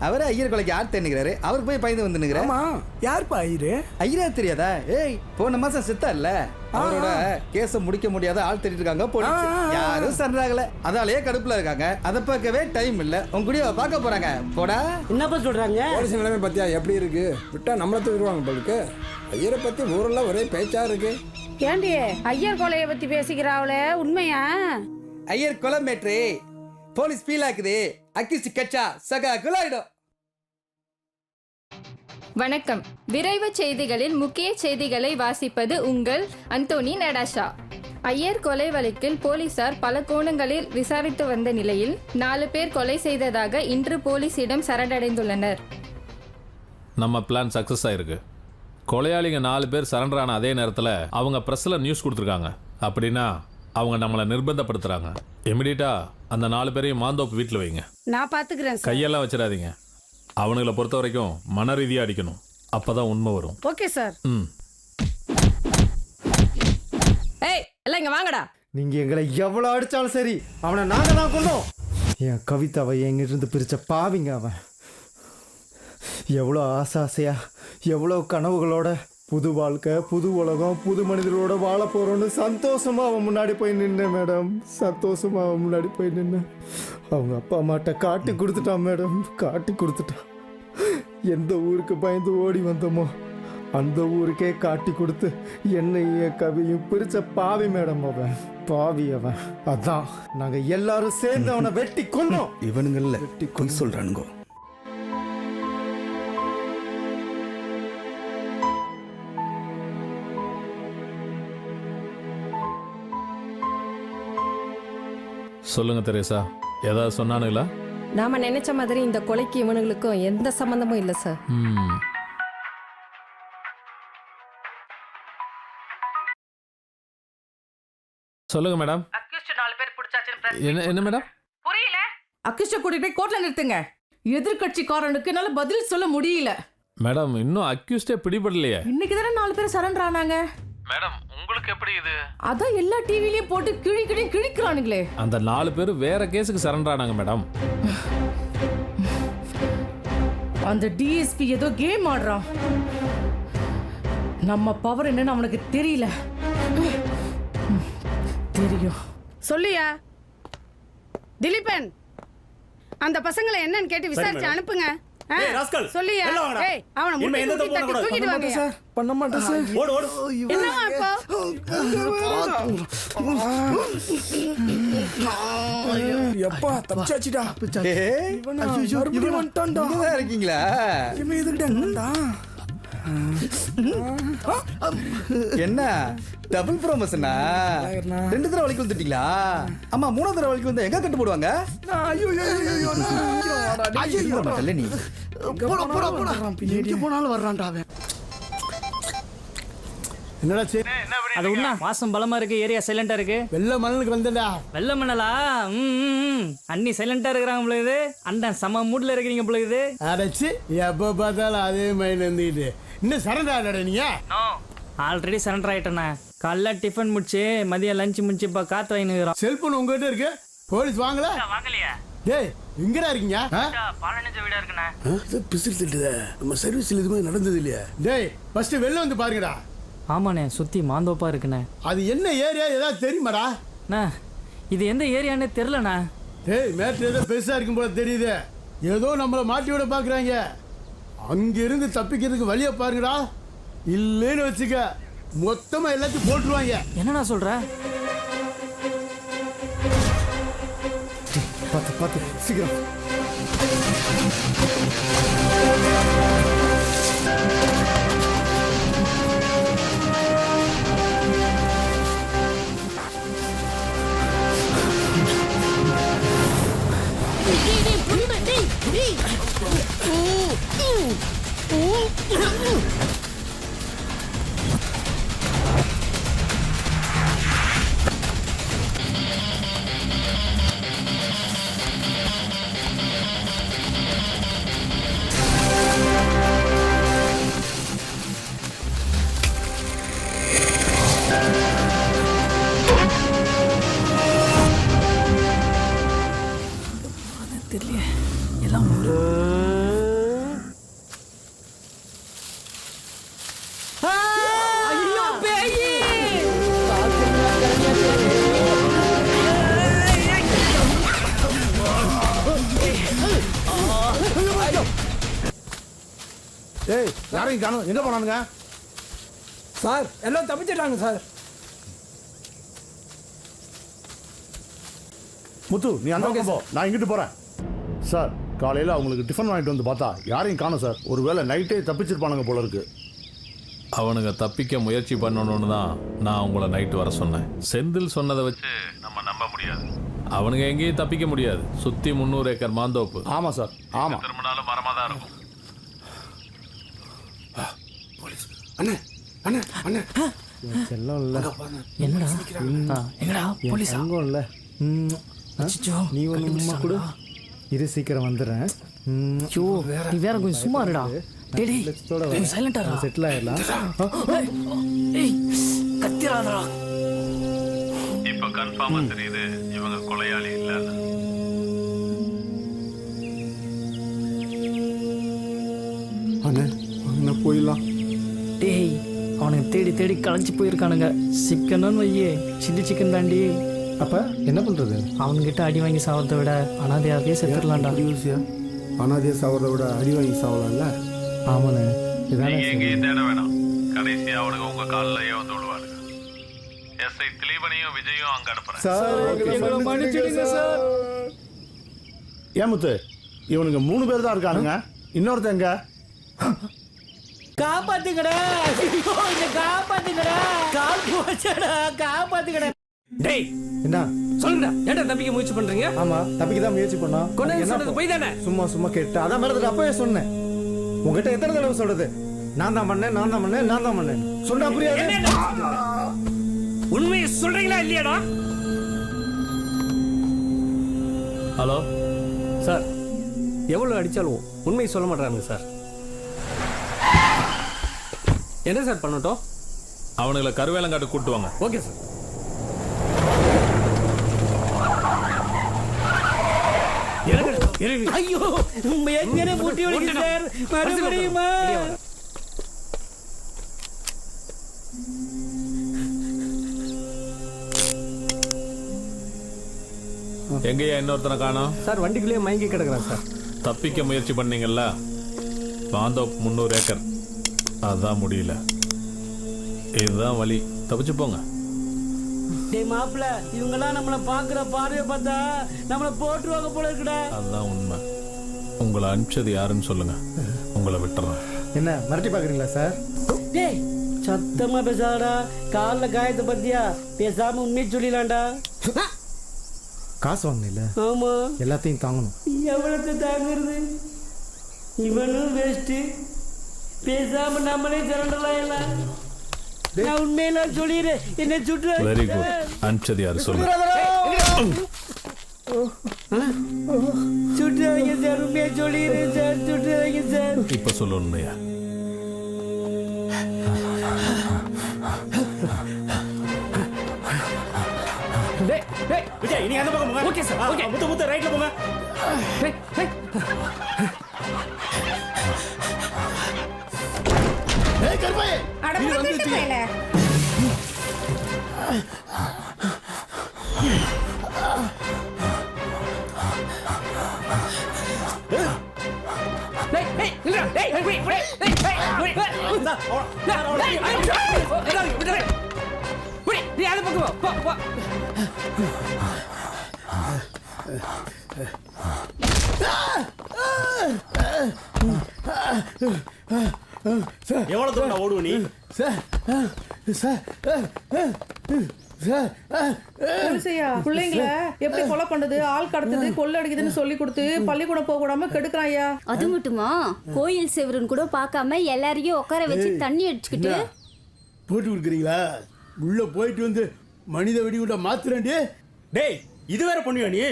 அவரே ஐயர் கொலைக்கு ஆள் தேனுங்கிறாரு, அவருக்கு போய் பயந்து வந்துனுங்கிற. ஆமா, யாருப்பா ஐயரு? ஐயரா தெரியாதா? ஏய், போன மாசம் செத்தார்ல, அவரோட கேஸ முடிக்க முடியாத ஆள் தேடிட்டு இருக்காங்க போலீஸ். யாரும் சரணாகல, அதாலேயே கடுப்புல இருக்காங்க. அதை பார்க்கவே டைம் இல்ல. உங்க கூட பார்க்க போறாங்க. போடா. என்னப்பா சொல்றாங்க? போலீஸ் நிலைமை பத்தியா எப்படி இருக்கு? விட்டா நம்மள தூக்கிடுவாங்க போலுக்கு. ஐயரை பத்தி ஊரெல்லாம் ஒரே பேச்சா இருக்கு. ஏண்டி ஐயர் கொலையை பத்தி பேசிக்கிறாங்களே, உண்மையா? ஐயர் கொலை மேட்ரு போலீஸ் ஃபீல் ஆக்குது. அக்கிஸ்ட் கச்சா சகா குலாயிடும். வணக்கம். விரைவு செய்திகளில் முக்கிய செய்திகளை வாசிப்பது உங்கள் அந்தோனி நடாஷா. ஐயர் கொலை வழக்கில் போலீசார் பல கோணங்களில் விசாரித்து வந்த நிலையில் 4 பேர் கொலை செய்ததாக இன்று போலீசிடம் சரணடைந்துள்ளனர். நம்ம பிளான் சக்சஸ் ஆயிருக்கு. கொலையாளிங்க 4 பேர் சரண்டர் ஆன அதே நேரத்தில் அவங்க ப்ரெஸ்ஸில் நியூஸ் கொடுத்துருக்காங்க. அப்படின்னா அவங்க நம்மளை நிர்பந்தப்படுத்துறாங்க. இமிடியேட்டா அந்த 4 பேரையும் மாந்தோப்பு வீட்டில் வைங்க. நான் பாத்துக்கிறேன். கையெல்லாம் வச்சிடாதீங்க. அவனுங்களை பொறுத்த வரைக்கும் மன ரீதியாக அடிக்கணும். அப்பதான் உண்மை வரும். Okay sir. ஏய், எல்லாம் இங்க வாங்கடா. நீங்க எங்களை எவ்வளவு அடிச்சாலும் சரி, அவனை நாங்க தான் கொண்டோம். என் கவிதாவை எங்கிருந்து பிரிச்ச பாவிங்க அவன். எவ்வளோ ஆசாசையா, எவ்வளோ கனவுகளோட புது வாழ்க்கை, புது உலகம், புது மனிதர்களோட வாழ போறோம்னு சந்தோஷமா அவன் முன்னாடி போய் நின்னேன் மேடம். சந்தோஷமா அவன் முன்னாடி போய் நின்னேன். அவங்க அப்பா அம்மாட்ட காட்டி கொடுத்துட்டான் மேடம், காட்டி கொடுத்துட்டான். எந்த ஊருக்கு பயந்து ஓடி வந்தோமோ அந்த ஊருக்கே காட்டி கொடுத்து என்னையும் கவியும் பிரிச்ச பாவி மேடம் அவன், பாவி அவன். அதான் நாங்க எல்லாரும் சேர்ந்து அவனை வெட்டி கொன்னோம். இவனுங்கள்ல வெட்டி கொண்டு சொல்றானுங்க. சொல்லுங்க தெரேசா, ஏதாவது சொன்னானுங்களா? நாம நினைச்ச மாதிரி இந்த கொலைக்கு இவனுங்களுக்கும் எந்த சம்பந்தமும் இல்லை சார். சொல்லுங்க மேடம். அக்யூஸ்ட் 4 பேர் பிடிச்சாச்சுன்னு என்ன மேடம்? புரியல. அக்யூஸ்ட கூட்டிட்டு போய் கோர்ட்ல நிறுத்துங்க. எதிர்கட்சிக்காரனுக்கு என்னால பதில் சொல்ல முடியல. மேடம் இன்னும் அக்யூஸ்டே பிடிபடலையே. இன்னைக்கு தானே 4 பேர் சரண்டர் ஆனாங்க. மேடம் உங்களுக்கு எப்படி இது? அதான் எல்லா டிவிலயும் போட்டு கிழிக்கிறானுங்களே. அந்த 4 பேர் வேற கேஸுக்கு சரண்டர் ஆனாங்க மேடம். அந்த டிஎஸ்பி ஏதோ கேம் ஆடுறான். நம்ம பவர் என்னன்னு அவனுக்கு தெரியல. தெரியும். சொல்லியா திலீபன், அந்த பசங்களை என்னன்னு கேட்டு விசாரிச்சு அனுப்புங்க. சொல்லியா? ஏய், அவனை முட்டி தூக்கிட்டு வாங்க சார். பண்ண மாட்டேன் சார். ஓடு ஓடு. என்னவா இப்போ? எப்பா தப்பிச்சாச்சுடா. இவன் வந்துட்டான்டா. இங்கதான் இருக்கீங்களா? இவன் எதுக்கிட்ட வந்தான்? என்ன டபுள் ப்ரோமோஷனா? 2 தடவை வலிக்கு வந்துட்டீங்களா? ஆமா, 3 தடவை வலிக்கு வந்து எங்க கட்டு போடுவாங்க? நீ போனாலும் வர்றான்டா அவன். என்னடா அது உண்மை. வாசம் பலமா இருக்கு, ஏரியா சைலண்டா இருக்கு. வெள்ள மணலுக்கு வந்தடா. வெள்ள மணலா? அண்ணி சைலண்டா இருக்கிறாங்க போல இது. அண்ணன் சம மூட்ல இருக்கிறீங்க போல இது. அடைச்சு எப்ப பார்த்தாலும் அதே மைண்ட் வந்துட்டு இன்னும் சரண்டர் ஆடா நீங்க? ஆல்ரெடி சரண்டர் ஆயிட்டேண்ணா. காலைல டிஃபன் முடிச்சு மதியம் லஞ்ச் முடிச்சு இப்ப காத்து வாங்கினுக்கிறோம். செல்போன் உங்ககிட்ட இருக்கு, போலீஸ் வாங்கல? வாங்கலையா? டேய் எங்கடா இருக்கீங்க? பாலனஞ்ச வீடா இருக்குண்ணா. பிசில் திட்டுத. நம்ம சர்வீஸ்ல எதுவுமே நடந்தது இல்லையா? டேய் ஃபர்ஸ்ட் வெளில வந்து பாருங்கடா. ஆமாண்ணே, சுத்தி மாந்தோப்பா இருக்குண்ணே. அது என்ன ஏரியா ஏதாவது தெரியுமாடா? இது எந்த ஏரியான்னு தெரியலண்ணா. டேய் மேட்ரு ஏதோ பெருசா இருக்கும் போல தெரியுது. ஏதோ நம்மள மாட்டி விட பாக்குறாங்க. அங்கிருந்து தப்பிக்கிறதுக்கு வழியை பாருங்கடா. இல்லைன்னு வச்சுக்க மொத்தமா எல்லாத்தையும் போட்டுருவாங்க. என்னடா சொல்ற? பார்த்து பார்த்து சீக்கிரம். தெரியல எல்லாம் ஏய் யாரையும் காணோம், எங்க போனானுங்க? சார் எல்லாம் தப்பிச்சிட்டாங்க சார். முத்து நீ அந்த பக்கம் போ, நான் இங்கிட்டு போறேன். சார் காலையில் அவங்களுக்கு டிஃபன் வாங்கிட்டு வந்து பார்த்தா யாரையும் காணோம் சார். ஒருவேளை நைட்டே தப்பிச்சிருப்பானுங்க போல இருக்கு. அவனுங்க தப்பிக்க முயற்சி பண்ணணும்னு தான் நான் உங்களை நைட்டு வர சொன்னேன். செந்தில் சொன்னதை வச்சு நம்ம நம்ப முடியாது. அவனுங்க எங்கேயும் தப்பிக்க முடியாது. சுற்றி 300 ஏக்கர் மாந்தோப்பு. ஆமாம் சார், ஆமாம். திரும்பினாலும் மரமாக தான் இருக்கும். அண்ணே அண்ணே அண்ணே செல்லம் இல்ல. என்னடா போலீஸ் அங்கம் இல்ல. நீ ஒன்று கூட இரு, சீக்கிரம் வந்துடுறேன். நீ வேற கொஞ்சம் சும்மா இருடா. சைலண்டா செட்டில் ஆயிடலாம். கத்திராதடா. இப்போ கன்ஃபார்மா தெரியுது இவங்க கொலையாளி இல்லைன்னு. அண்ணே அண்ணே போயிடலாம். டேய் தேடி தேடி களைச்சி போயிருக்கானுங்க. சிக்கனும் வையே, சில்லி சிக்கன் தாண்டி. அப்போ என்ன பண்ணுறது? அவன்கிட்ட அடி வாங்கி சாவறதை விட அனாதையாவே செத்துடலாம்டா. அனாதைய சாவறதை விட அடி வாங்கி சாவலாம்ல. ஆமாண்ணே. எங்கேயும் தேட வேணாம். கடைசி அவனுக்கு உங்க காலிலேயே வந்து விடுவானுங்க. எஸ்ஐ திலீபனையும் விஜயும் அங்க அனுப்புறேன். ஏன் முத்து, இவனுங்க 3 பேர் தான் இருக்கானுங்க. இன்னொருத்தன் எங்க? காப்பாத்துக்கடா, காப்பாத்துக்கடா, கால் போச்சடா, காப்பாத்துக்கடா. டேய் என்ன சொல்லுடா, ஏன்டா தப்பிக்க முயற்சி பண்றீங்க? ஆமா, தப்பிக்க தான் முயற்சி பண்ணோம். கொண்டு சொன்னது போய் தானே? சும்மா கேட்டு அதான் மேடத்துக்கு அப்பவே சொன்னேன். உங்ககிட்ட எத்தனை தடவை சொல்றது? நான் தான் பண்ணேன் சொன்னா புரியாது. உண்மையை சொல்றீங்களா இல்லையாடா? ஹலோ சார், எவ்வளோ அடித்தாலும் உண்மையை சொல்ல மாட்டானுங்க சார். என்ன சார் பண்ணட்டும்? அவனுங்களை கருவேலங்காட்டு கூட்டு வாங்க. Okay sir. ஐயோ, எங்கனே முட்டி வலிக்கு சார், மறுபடியுமா? எங்கேயா இன்னொருத்தனை காணோம்? சார் வண்டிக்குள்ளேயே மயங்கி கிடக்குறான் சார். தப்பிக்க முயற்சி பண்ணீங்கல்ல, பாந்தோப் 300 ஏக்கர், அதான் முடியல. இதுதான் வழி, தப்பிச்சு போங்க. டேய் மாப்ள, இவங்கெல்லாம் நம்மள பாக்குற பார்வையை பார்த்தா நம்மள போட்டுருவாங்க போல இருக்குடா. அதுதான் உண்மை. உங்களை அனுப்பிச்சது யாருன்னு சொல்லுங்க, உங்களை விட்டுறேன். என்ன மிரட்டி பாக்குறீங்களா சார்? டேய் சத்தமா பேசாதடா, கால்ல காயத்தை பத்தியா? பேசாம உண்மையை சொல்லிடலாம்டா. காசு வாங்கினீல்ல? ஆமா, எல்லாத்தையும் தாங்கணும். எவ்வளவு தாங்குறது? இவனும் வேஸ்ட். பேசாம நம்மளே திரண்டலாம் எல்லாம். நான் உண்மையெல்லாம் சொல்லிடுறேன், என்ன சுற்று. Very good. அனுப்பிச்சது யாரு சொல்லுங்க. சுற்றுவாங்க சார், உண்மையை சொல்லிடுறேன் சார், சுற்றுவாங்க சார். இப்ப சொல்ல உண்மையா? விஜய், நீ அந்த பக்கம் போங்க. Okay sir, okay. முத்த ரைட்ல போங்க. எவ்வளவு தூரம் ஓடுவ நீ? பிள்ளைங்கள எப்படி கொலை பண்ணது, ஆள் கடத்துது, கொள்ளை அடிக்குதுன்னு சொல்லி கொடுத்து பள்ளிக்கூடம் போக கூடாம கெடுக்கிறாயா? அது மட்டுமா, கோயில் செவருன்னு கூட பார்க்காம எல்லாரையும் உட்கார வச்சு தண்ணி அடிச்சுக்கிட்டு போட்டு கொடுக்குறீங்களா? உள்ள போயிட்டு வந்து மனித வெடிகுண்ட மாத்துறேன்டி. டேய், இது வேற பண்ணுவியா நீ?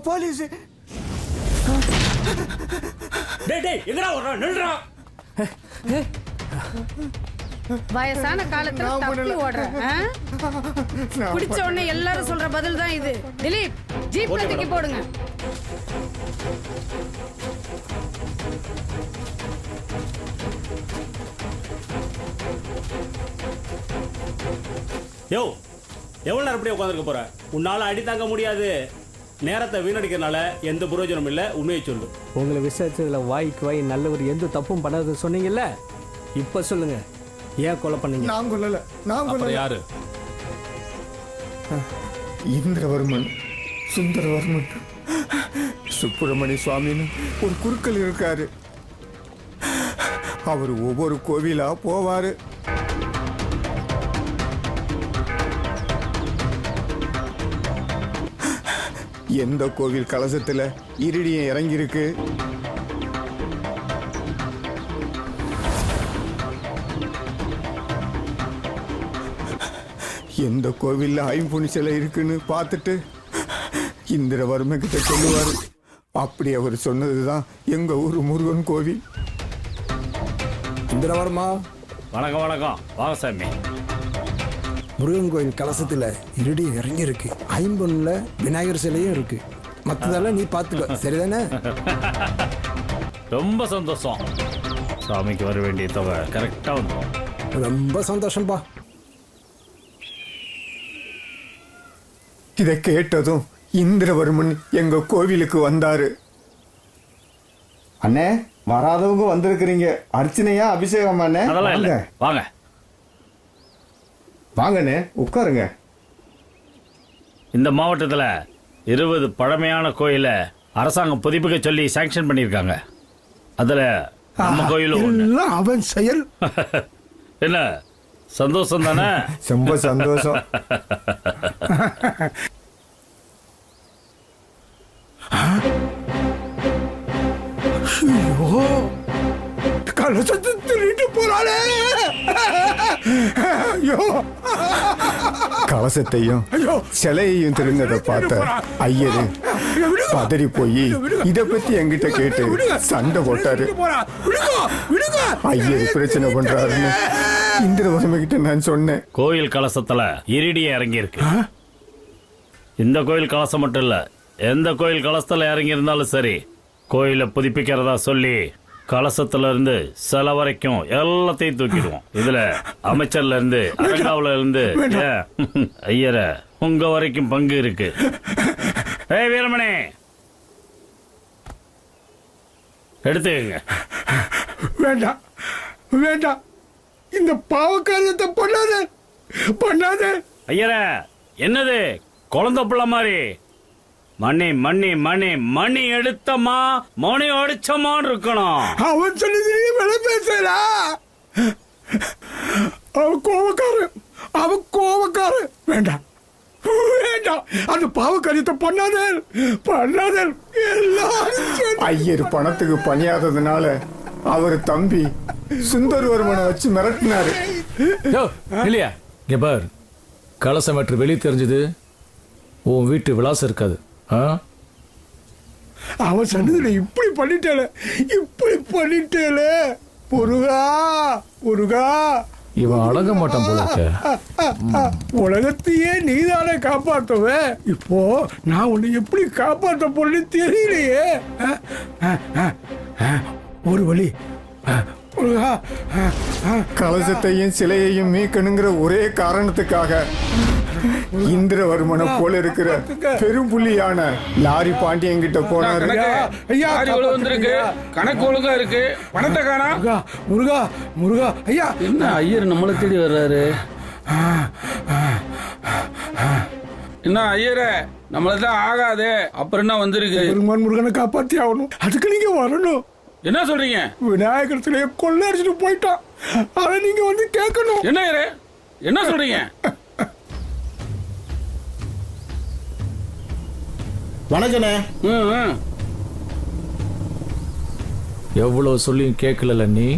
போலீஸ். டேய் எங்கடா ஓடுற? நில்றா. வயசான காலத்துல தப்பி ஓடுற, பிடிச்ச உடனே எல்லாரும் சொல்ற பதில் தான் இது. திலீப், ஜீப்ல தூக்கி போடுங்க. யோ, எவ்வளவு நேரம் அப்படியே உட்காந்துருக்க போற? உன்னால அடி தாங்க முடியாது. நேரத்தை வீணடிக்கிறனால எந்த பிரயோஜனம் இல்லை. உண்மையை சொல்லு. உங்களை விசாரிச்சதுல வாய்க்கு வாய் நல்லவர் எந்த தப்பும் பண்ணாத சொன்னீங்கல்ல, இப்ப சொல்லுங்க, ஏன் கொலை பண்ணீங்க? நான் கொல்லல. நான் கொல்லல. யாரு? இந்திரவர்மன், சுந்தரவர்மன், சுப்பிரமணிய சுவாமின்னு ஒரு குருக்கள் இருக்காரு. அவர் ஒவ்வொரு கோவிலா போவாரு. எந்த கோவில் கலசத்துல இருடியம் இறங்கியிருக்கு, எந்த கோவில்ல ஐம்பொன் சிலை இருக்குன்னு பார்த்துட்டு இந்திரவர்மன் கிட்ட சொல்லுவாரு. அப்படி அவர் சொன்னதுதான் எங்க ஊர் முருகன் கோவில். இந்திரவர்மா, வணக்கம். வணக்கம், வாங்க சாமி. முருகன் கோயில் கலசத்துல இருடி இறங்கியிருக்கு. ஐம்பொன்ல விநாயகர் சிலையும் இருக்கு. மற்றதெல்லாம் நீ பார்த்துக்கோ, சரிதானே? ரொம்ப சந்தோஷம். சாமிக்கு வர வேண்டிய தொகை கரெக்டாக வந்துடும். ரொம்ப சந்தோஷம்பா. இதை கேட்டதும் இந்திரவர்மன் எங்க கோவிலுக்கு வந்தாரு. அண்ணே, வராதவங்க வந்திருக்கிறீங்க. அர்ச்சனையா அபிஷேகம் அண்ணே? அதெல்லாம் இல்லை, வாங்க வாங்கண்ணே, உட்காருங்க. இந்த மாவட்டத்தில் 20 பழமையான கோயிலை அரசாங்கம் புதுப்பிக்க சொல்லி சாங்ஷன் பண்ணியிருக்காங்க. அதில் நம்ம கோயிலும் ஒன்று. அவன் செயல். என்ன சந்தோஷம் தானே? ரொம்ப சந்தோஷம். கலசத்தை திருட்டு போறாளே. ஐயோ, கலசத்தையும் சிலையையும் திருந்ததை பார்த்த ஐயரு பதறி போய் இத பத்தி என்கிட்ட கேட்டு சண்டை போட்டாரு. ஐயரு பிரச்சனை பண்றாருன்னு இந்திரவர்ம கிட்ட நான் சொன்னேன். கோயில் கலசத்துல இரிடியே இறங்கி இருக்கு. இந்த கோயில் கலசம் மட்டும் இல்ல, எந்த கோயில் கலசத்துல இறங்கி இருந்தாலும் சரி, கோயிலை புதுப்பிக்கிறதா சொல்லி கலசத்துல இருந்து சில வரைக்கும் எல்லாத்தையும் தூக்கிடுவோம். இதுல அமைச்சர்ல இருந்து அரங்காவில இருந்து ஐயர உங்க வரைக்கும் பங்கு இருக்கு. ஏய் வீரமணி, எடுத்துக்கங்க. வேண்டாம் வேண்டாம், இந்த பாவக்காரியத்தை பண்ணாத. ஐயர என்னது குழந்தை பிள்ளை மாதிரி மணி மணி மணி மணி எடுத்தமா மணி அடிச்சமான்னு இருக்கணும். அவன் சொல்லி விலை பேசலா. அவன் கோவக்காரன். வேண்டாம் வேண்டாம், அந்த பாவக்காரியத்தை பண்ணாத. ஐயர் பணத்துக்கு பணியாததுனால அவர் தம்பி சுந்தரவர்மனை வச்சு மிரட்டினாரு. இல்லையா இங்க பார், கலசம் மற்றும் வெளியே தெரிஞ்சது உன் வீட்டு விலாசம் இருக்காது. அவன் சன்னதில இப்படி பண்ணிட்டேல. முருகா, இவன் அடங்க மாட்டான் போல இருக்க. உலகத்தையே நீதானே காப்பாத்துவ. இப்போ நான் உன்னை எப்படி காப்பாற்ற போறேன்னு தெரியலையே. ஒரு வழி, கலசத்தையும் சிலையையும் மீட்கணுங்கிற ஒரே காரணத்துக்காக இந்திரவர்மனை போல இருக்கிற பெரும்புலியான லாரி பாண்டியன் கிட்ட போனாரு. கணக்கு ஒழுங்கா இருக்கு, பணத்தை காணா. முருகா ஐயா, என்ன ஐயர் நம்மளை தேடி வர்றாரு? என்ன ஐயரே, நம்மளதான் ஆகாது, அப்புறம் என்ன வந்திருக்கு? பெருமான் முருகனை காப்பாத்தி ஆகணும், அதுக்கு நீங்க வரணும். என்ன சொல்றீங்க? விநாயகர் சிலையை கொள்ள அடிச்சுட்டு போயிட்டான், அதை நீங்க வந்து கேட்கணும். என்ன ஐயரே, என்ன சொல்றீங்க? வணக்கண்ணே. எவ்வளவு சொல்லி கேட்கல நீ?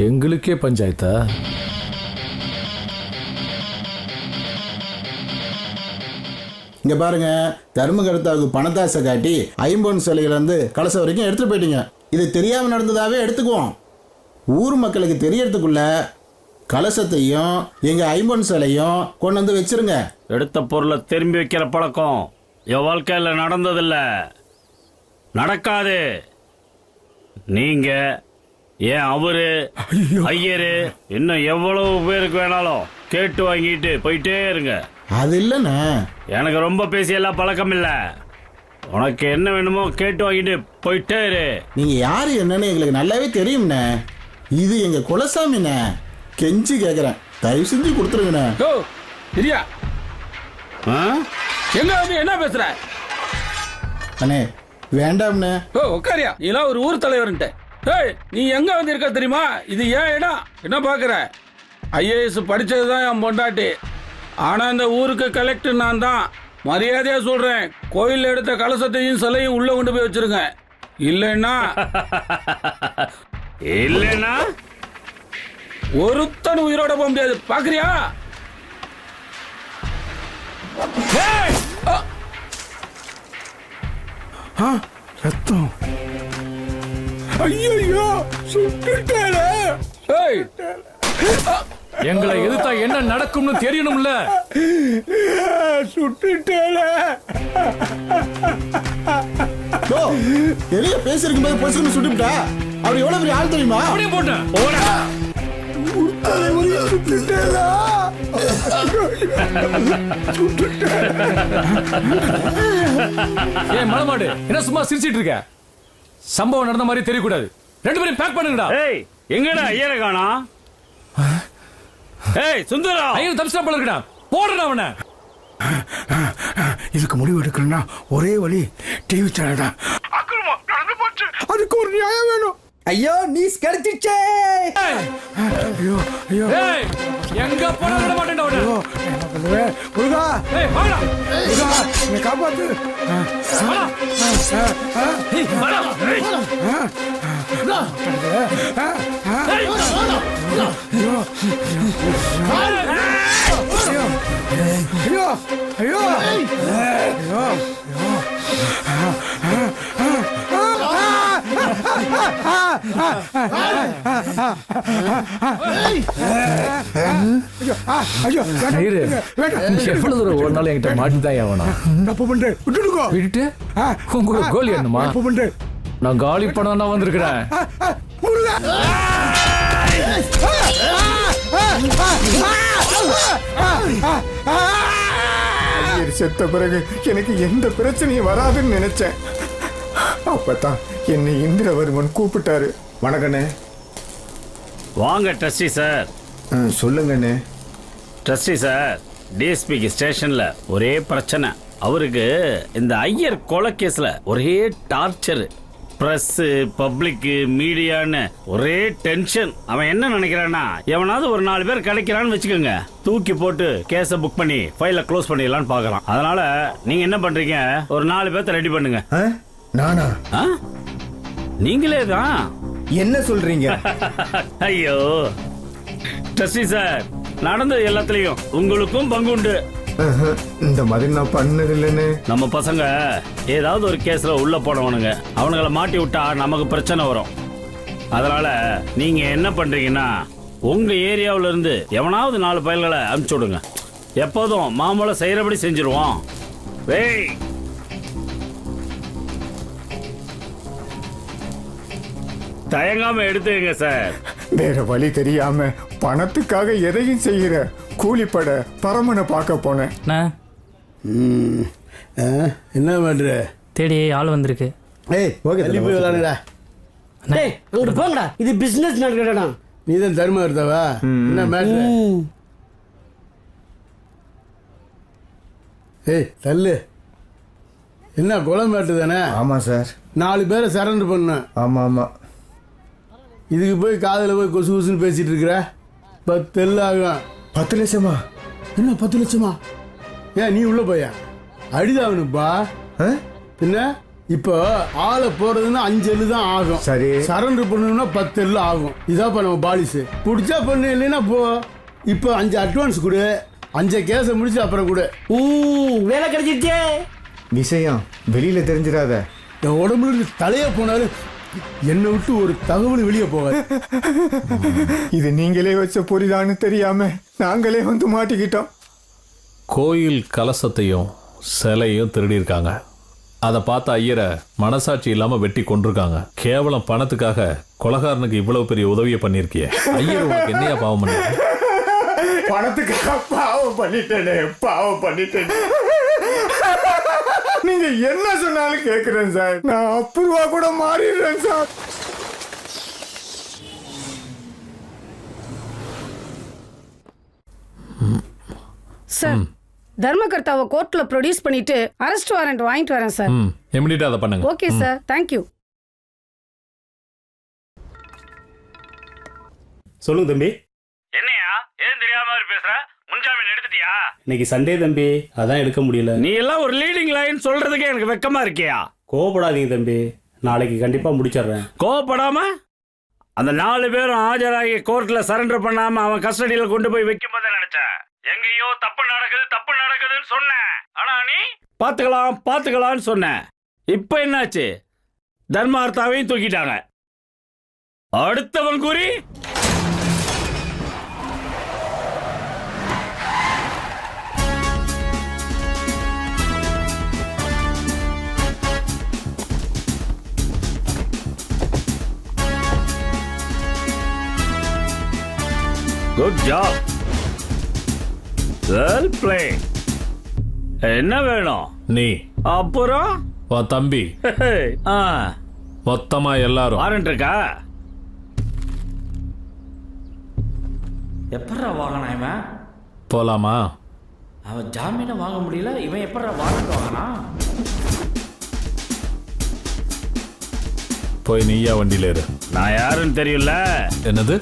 எங்களுக்கே பஞ்சாயத்தா? இங்க பாருங்க, தர்மகர்த்தாவுக்கு பணத்தாசை காட்டி ஐம்பொன் சிலையில இருந்து கலசம் வரைக்கும் எடுத்துட்டு போயிட்டீங்க. இது தெரியாம நடந்ததாவே எடுத்துக்குவோம். ஊர் மக்களுக்கு தெரியறதுக்குள்ள கலசத்தையும் எங்க ஐம்பொன் சிலையும் கொண்டு வந்து வச்சிருங்க. எடுத்த பொருளை திரும்பி வைக்கிற பழக்கம் என் வாழ்க்கையில் நடந்ததில்ல, நடக்காது. நீங்க ஏன் அவரு ஐயரு இன்னும் எவ்வளவு பேருக்கு வேணாலும் கேட்டு வாங்கிட்டு போயிட்டே இருங்க. அது இல்லைண்ணே, எனக்கு ரொம்ப பேசி எல்லாம் பழக்கம் இல்லை. உனக்கு என்ன வேணுமோ கேட்டு வாங்கிட்டு போயிட்டே இரு. நீங்க யாரு என்னன்னு எங்களுக்கு நல்லாவே தெரியும்ண்ணே. இது எங்க குலசாமிண்ணே, கெஞ்சி கேக்குறேன், தயவு செஞ்சு கொடுத்துருங்கண்ணே. சரியா? எங்க வந்து என்ன பேசுற? அண்ணே வேண்டாம்ண்ணே. உட்காரியா, நீலாம் ஒரு ஊர் தலைவர்ன்ட்ட. நீ எங்க வந்து இருக்க தெரியுமா? இது ஏன் இடம். என்ன பாக்குற? ஐஏஎஸ் படிச்சதுதான் என் பொண்டாட்டி. ஆனா இந்த ஊருக்கு கலெக்டர் நான் தான். மரியாதையா சொல்றேன், கோயில் எடுத்த கலசத்தையும் சிலையும் உள்ள கொண்டு போய் வச்சிருங்க. இல்லைன்னா ஒருத்தன் உயிரோட போக முடியாது. பாக்குறியா? ரத்தம். ஐயோ, சுட்டுட்டாளே. எங்களை எதிர்த்தா என்ன நடக்கும்னு தெரியணும்ல. சுட்டுட்டேல எளிய பேசிருக்கும் போது பொசுக்குன்னு சுட்டுட்டா. அவர் எவ்வளவு பெரிய ஆள் தெரியுமா? அப்படியே போட்டேன். போடா. ஏன் மலமாடு என்ன சும்மா சிரிச்சிட்டு இருக்க? சம்பவம் நடந்த மாதிரி தெரியக்கூடாது. 2 பேரும் பேக் பண்ணுங்கடா. ஏய் எங்கடா ஐயரை காணோம்? ஏய் சுந்தரா, ஐயர் தப்பிச்சா போல இருக்கடா. போடுறா அவனை. இதுக்கு முடிவு எடுக்கணும்னா ஒரே வழி டிவி சேனல் தான். அதுக்கு ஒரு நியாயம் வேணும். ஐயோ நீஸ் கிடைச்சிச்சே. ஐயோ ஐயோ ஏய் எங்க போனா விட மாட்டேன்டா அவனை. முருகா, ஏய் வாடா. முருகா, என்னை காப்பாத்து. வாடா. ஏய் வாடா. ஏய் ஐயோ ஐயோ ஐயோ எவ்வளவு தூரம் ஒரு நாள் என்கிட்ட மாட்டிதான் ஆகணும். தப்பு பண்றேன், விட்டுடுக்கோ. விட்டுட்டு உங்க கோலி என்னமா? தப்பு பண்றேன். நான் காலி பணம் தான் வந்திருக்கிறேன். செத்த பிறகு எனக்கு எந்த பிரச்சனையும் வராதுன்னு நினைச்சேன். அப்பதான் என்னை இந்திரவர்மன் கூப்பிட்டாரு. வணக்கண்ணே. வாங்க ட்ரஸ்டி சார். சொல்லுங்கண்ணே. ட்ரஸ்டி சார், டிஎஸ்பிக்கு ஸ்டேஷன்ல ஒரே பிரச்சனை. அவருக்கு இந்த ஐயர் கொலை கேஸ்ல ஒரே டார்ச்சர். பிரஸ், பப்ளிக், மீடியான்னு ஒரே டென்ஷன். அவன் என்ன நினைக்கிறான்னா, எவனாவது ஒரு 4 பேர் கிடைக்கிறான்னு வச்சுக்கோங்க, தூக்கி போட்டு கேஸை புக் பண்ணி ஃபைலை க்ளோஸ் பண்ணிடலான்னு பார்க்கலாம். அதனால நீங்க என்ன பண்றீங்க, ஒரு 4 பேர்த்த ரெடி பண்ணுங்க. நானா? நீங்களே தான். என்ன சொல்றீங்க? ஐயோ ட்ரஸ்டி சார், நடந்தது எல்லாத்துலயும் உங்களுக்கும் பங்கு உண்டு. இந்த மாதிரி நான் பண்ணது இல்லைன்னு. நம்ம பசங்க ஏதாவது ஒரு கேஸ்ல உள்ள போனவனுங்க, அவனுங்களை மாட்டி விட்டா நமக்கு பிரச்சனை வரும். அதனால நீங்க என்ன பண்றீங்கன்னா, உங்க ஏரியாவில இருந்து எவனாவது 4 பயல்களை அனுப்பிச்சு விடுங்க. எப்போதும் மாமூல செய்யறபடி செஞ்சிருவோம். வேய் தயங்காம எடுத்துக்கங்க சார். வேற வழி தெரியாம பணத்துக்காக எதையும் செய்யற கூலிப்பட பரமனை பார்க்க போனேன். என்ன பண்ற? தேடி ஆள் வந்திருக்கு. ஏய் ஓகே, தள்ளி போய் விளையாடுடா. டேய் அங்கிட்டு போங்கடா, இது பிசினஸ் நடக்கடா. நீ தான் தர்மம் எடுத்தவா? என்ன மேட்ரு? ஏய் தள்ளு. என்ன கொலை மேட்டு தானே? ஆமா சார். 4 பேரை சரண்டர் பண்ண. ஆமா ஆமா. இதுக்கு போய் காதில் போய் கொசு கொசுன்னு பேசிட்டு இருக்கிற. 10 ஆகும். 10 லட்சமா? என்ன 10 லட்சமா? ஏன் நீ உள்ள போயா? அடிதாவனுப்பா. என்ன இப்போ ஆளை போறதுன்னா 5 தான் ஆகும். சரி. சரண்டர் பண்ணணும்னா 10 ஆகும். இதாப்பா நம்ம பாலிசு. பிடிச்சா பண்ணு, இல்லைன்னா போ. இப்போ 5 அட்வான்ஸ் கொடு, 5 கேஸை முடிச்சு அப்புறம் கொடு. வேலை கிடைச்சிருச்சே. விஷயம் வெளியில தெரிஞ்சிடாத. என் உடம்புல இருந்து தலையே போனாலும் என்னை விட்டு ஒரு தகவல் வெளியே போகாது. இது நீங்களே வச்ச பொறிதான்னு தெரியாம நாங்களே வந்து மாட்டிக்கிட்டோம். கோயில் கலசத்தையும் சிலையும் திருடி இருக்காங்க. அதை பார்த்த ஐயரை மனசாட்சி இல்லாம வெட்டி கொண்டிருக்காங்க. கேவலம் பணத்துக்காக கொலகாரனுக்கு இவ்வளவு பெரிய உதவியை பண்ணிருக்கிய. ஐயர் உங்களுக்கு என்னையா பாவம் பண்ண? பணத்துக்காக பாவம் பண்ணிட்டேனே, பாவம் பண்ணிட்டேனே. நீங்க என்ன சொன்னாலும் கேட்கிறேன் சார். நான் அப்புறவா கூட மாறிடுறேன் சார். சார், தர்மகர்த்தாவை கோர்ட்ல ப்ரொடியூஸ் பண்ணிட்டு அரெஸ்ட் வாரண்ட் வாங்கிட்டு வரேன் சார். இமிடியேட்டா அதை பண்ணுங்க. Okay sir, thank you. சொல்லுங்க தம்பி. என்னையா ஏன் தெரியாம பேசுற? முன்ஜாமீன் எடுத்துட்டியா? இன்னைக்கு சண்டே தம்பி, அதான் எடுக்க முடியல. நீ எல்லாம் ஒரு லீடிங் லைன் சொல்றதுக்கே எனக்கு வெக்கமா இருக்கியா? கோவப்படாதீங்க தம்பி, நாளைக்கு கண்டிப்பா முடிச்சிடுறேன். கோவப்படாம அந்த 4 பேரும் ஆஜராகி கோர்ட்ல சரண்டர் பண்ணாம அவன் கஸ்டடியில கொண்டு போய் வைக்கும் போது நினைச்சேன், எங்கேயோ தப்பு நடக்குதுன்னு சொன்னேன். ஆனா நீ பாத்துக்கலாம்னு சொன்ன. இப்ப என்னாச்சு? தர்மார்த்தாவையும் தூக்கிட்டாங்க. அடுத்தவன் குறி குட் ஜாப், வெல் பிளே. என்ன வேணும்? நீ அப்புறம் உன் தம்பி மொத்தமா எல்லாரும் வாரண்ட் இருக்கா? எப்படா வாங்கினா இவன்? போலாமா? அவன் ஜாமீனை வாங்க முடியல, இவன் எப்படா வாரண்ட் வாங்கினா? போய் நீயா வண்டியில ஏறு. நான் யாருன்னு தெரியல. என்னது?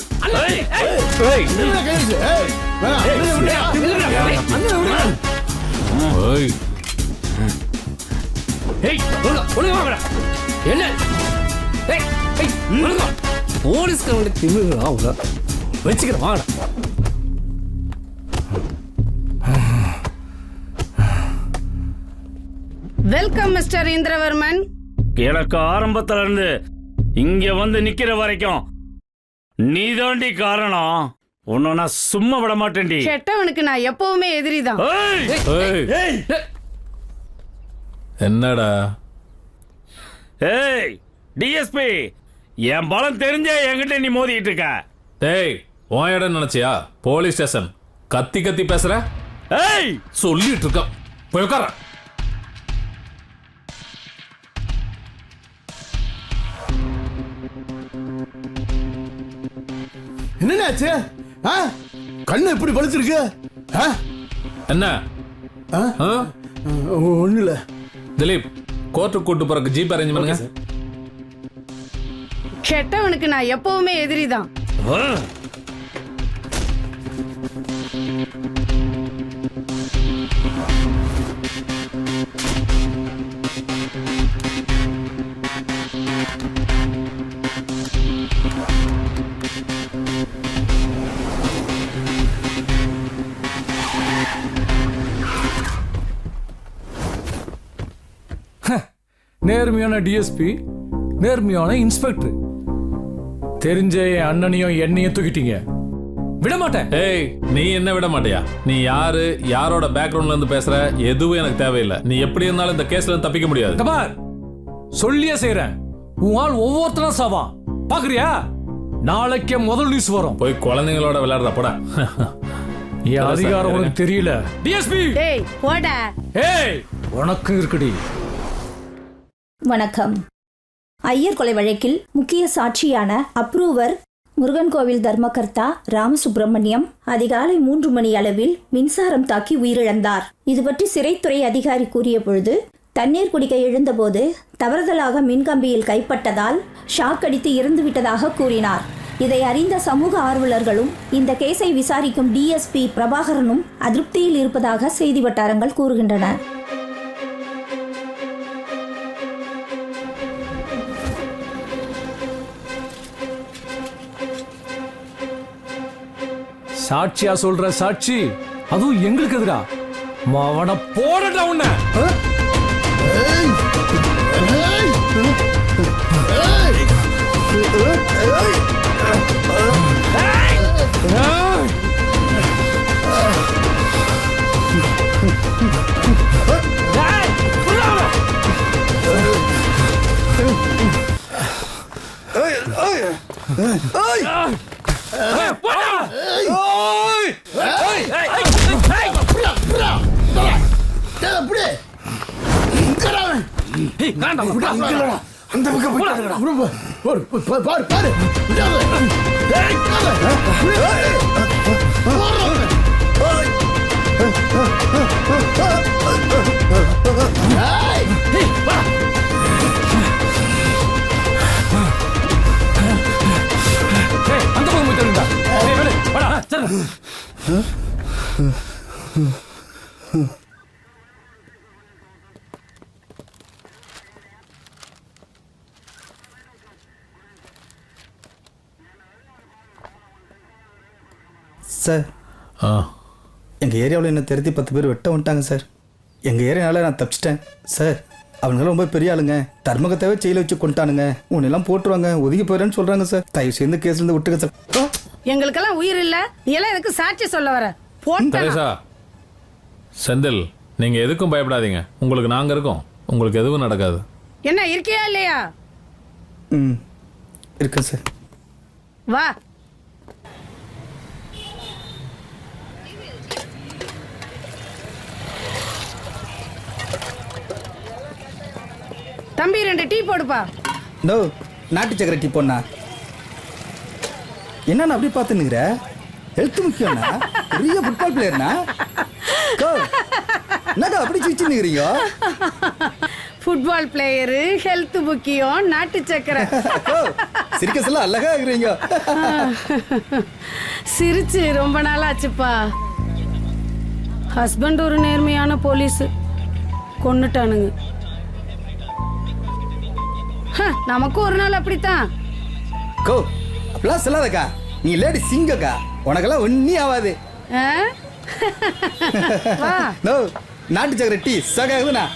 என்ன போலீஸ்காரங்க திமிருங்களா அவங்க வச்சுக்கிறேன் வாங்க. Welcome mister Indravarman. எனக்கு ஆரம்பத்துல இருந்து இங்க வந்து நிக்கிற வரைக்கும் நீ தாண்டி காரணம். உன்னை நான் சும்மா விட மாட்டேன்டி. கெட்டவனுக்கு நான் எப்பவுமே எதிரிதான். என்னடா? ஏய் டிஎஸ்பி, என் பலம் தெரிஞ்ச என்கிட்ட நீ மோதிட்டு இருக்க. டேய், உன் இடம் நினைச்சியா? Police station. கத்தி கத்தி பேசுற? ஏய் சொல்லிட்டு இருக்க. போய் உட்கார. என்னச்சு? கண்ணு எப்படி பழிச்சிருக்கு? என்ன? ஒண்ணு இல்ல. திலீப், கோர்ட்டுக்கு கூட்டு போறதுக்கு ஜீப் அரேஞ்ச் பண்ணுங்க. கெட்டவனுக்கு நான் எப்பவுமே எதிரிதான். நேர்மையான டிஎஸ்பி, நேர்மையான இன்ஸ்பெக்டர். தெரிஞ்ச என் அண்ணனையும் என்னையும் தூக்கிட்டீங்க. விட மாட்டேன். ஏய், நீ என்ன விட மாட்டியா? நீ யாரு, யாரோட பேக்ரவுண்ட்ல இருந்து பேசுற, எதுவும் எனக்கு தேவையில்லை. நீ எப்படி இருந்தாலும் இந்த கேஸ்ல இருந்து தப்பிக்க முடியாது. கபார், சொல்லியே செய்றேன். உன் ஆள் ஒவ்வொருத்தரும் சாவான். பாக்குறியா? நாளைக்கே முதல் நியூஸ் வரும். போய் குழந்தைங்களோட விளையாடுற போட. என் அதிகாரம் உனக்கு தெரியல. டிஎஸ்பி, டேய் போடா. ஏய், உனக்கு இருக்குடி. வணக்கம். ஐயர் கொலை வழக்கில் முக்கிய சாட்சியான அப்ரூவர் முருகன் கோவில் தர்மகர்த்தா ராமசுப்பிரமணியம் அதிகாலை 3 மணி அளவில் மின்சாரம் தாக்கி உயிரிழந்தார். இது பற்றி சிறைத்துறை அதிகாரி கூறிய பொழுது, தண்ணீர் குடிக்க எழுந்தபோது தவறுதலாக மின்கம்பியில் கைப்பட்டதால் ஷாக் அடித்து இறந்துவிட்டதாக கூறினார். இதை அறிந்த சமூக ஆர்வலர்களும் இந்த கேஸை விசாரிக்கும் டிஎஸ்பி பிரபாகரனும் அதிருப்தியில் இருப்பதாக செய்தி வட்டாரங்கள் கூறுகின்றன. சாட்சியா சொல்ற சாட்சி, அதுவும் எங்களுக்கு எதிரா? அவனை போடா உன்ன. அந்த பக்கம் பாரு பாரு. அந்த பக்கம் போய் தருங்க. சார், எங்கள் ஏரியாவில் என்ன தெரிஞ்சு 10 பேர் வெட்ட வந்துட்டாங்க சார். எங்கள் ஏரியாவில் நான் தப்பிச்சிட்டேன் சார். அவங்களாம் ரொம்ப பெரிய ஆளுங்க. தர்மகத்தாவே செயல வச்சு கொண்டானுங்க. உன்னெல்லாம் போட்டுருவாங்க, ஒதுக்கி போயிடறேன்னு சொல்கிறாங்க சார். தயவு சேர்ந்து கேஸ்லேருந்து விட்டுங்க சார். எங்களுக்கெல்லாம் உயிர் இல்லை, நீ எல்லாம் எதுக்கு சாட்சி சொல்ல வர? தெரேசா, செந்தில், நீங்க எதுக்கும் பயப்படாதீங்க. உங்களுக்கு நாங்க இருக்கோம். உங்களுக்கு எதுவும் நடக்காது. என்ன இருக்கியா இல்லையா? இருக்கேன் சார். வா. தம்பி 2 டீ போடுப்பா. நோ நாட்டு சக்கரை டீ போண்ணா. என்னண்ணா அப்படி பார்த்துன்னுங்கிற? ஹெல்த் முக்கியம்ண்ணா. பெரிய ஃபுட்பால் பிளேயர்ண்ணா. என்னக்கா அப்படி சிரிச்சுன்னுக்கிறீங்க? ஃபுட்பால் பிளேயரு, ஹெல்த் முக்கியம், நாட்டு சக்கரை. சிரிக்க சொல்ல அழகா இருக்கிறீங்க. சிரிச்சு ரொம்ப நாள் ஆச்சுப்பா. ஹஸ்பண்ட் ஒரு நேர்மையான போலீஸ், கொன்னுட்டானுங்க. நமக்கு ஒரு நாள் அப்படித்தான். கோ அப்படிலாம் சொல்லாதக்கா, நீ லேடி சிங்கக்கா, உனக்கெல்லாம் ஒன்னி ஆகாது. நோ நாட்டு சக்கரை டீ சகாகுதுண்ணா.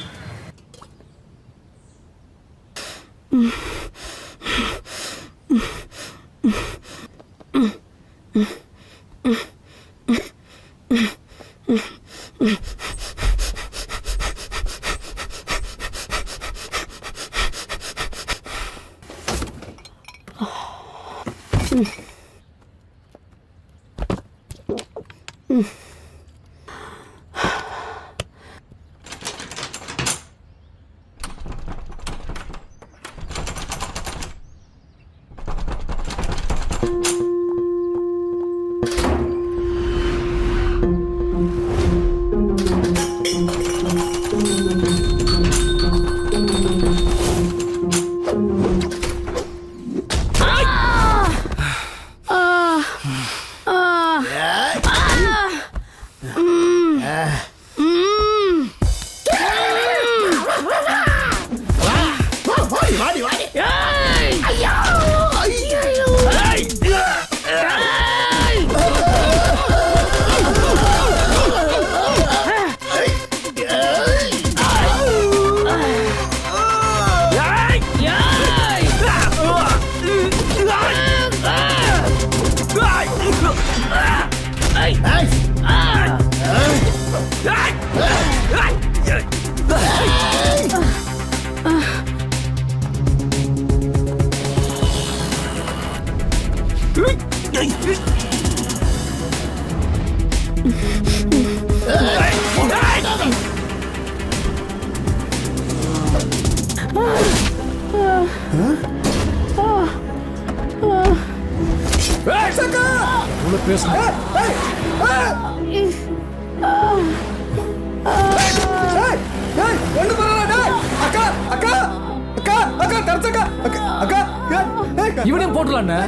இவனையும் போட்டலாண்ணே.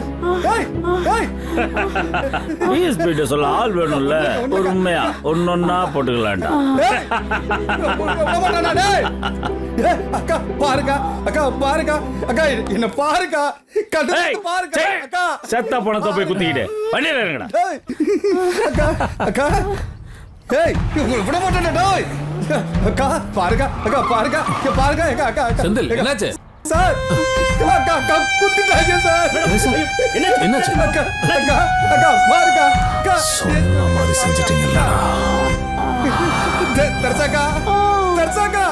சொல்ல ஆள் வேணும்ல, பொறுமையா ஒன்னொன்னா போட்டுக்கலாம்டா. அக்கா பாருக்கா, அக்கா பாருக்கா, அக்கா என்ன பாருக்கா, பாருக்கா அக்கா. செத்த பணத்தை போய் குத்திக்கிட்டு வண்டியில இருங்கடா. அக்கா அக்கா ஏய் விட மாட்டேன். அக்கா பாருக்கா, அக்கா பாருக்கா, பாருக்கா அக்கா அக்கா. செந்தில் என்னாச்சு சார்? அக்கா அக்கா குத்திட்டாங்க சார். என்னாச்சு? அக்கா அக்கா அக்கா பாருக்கா அக்கா. சொன்ன மாதிரி செஞ்சிட்டீங்களா? தர்சகா தர்சகா.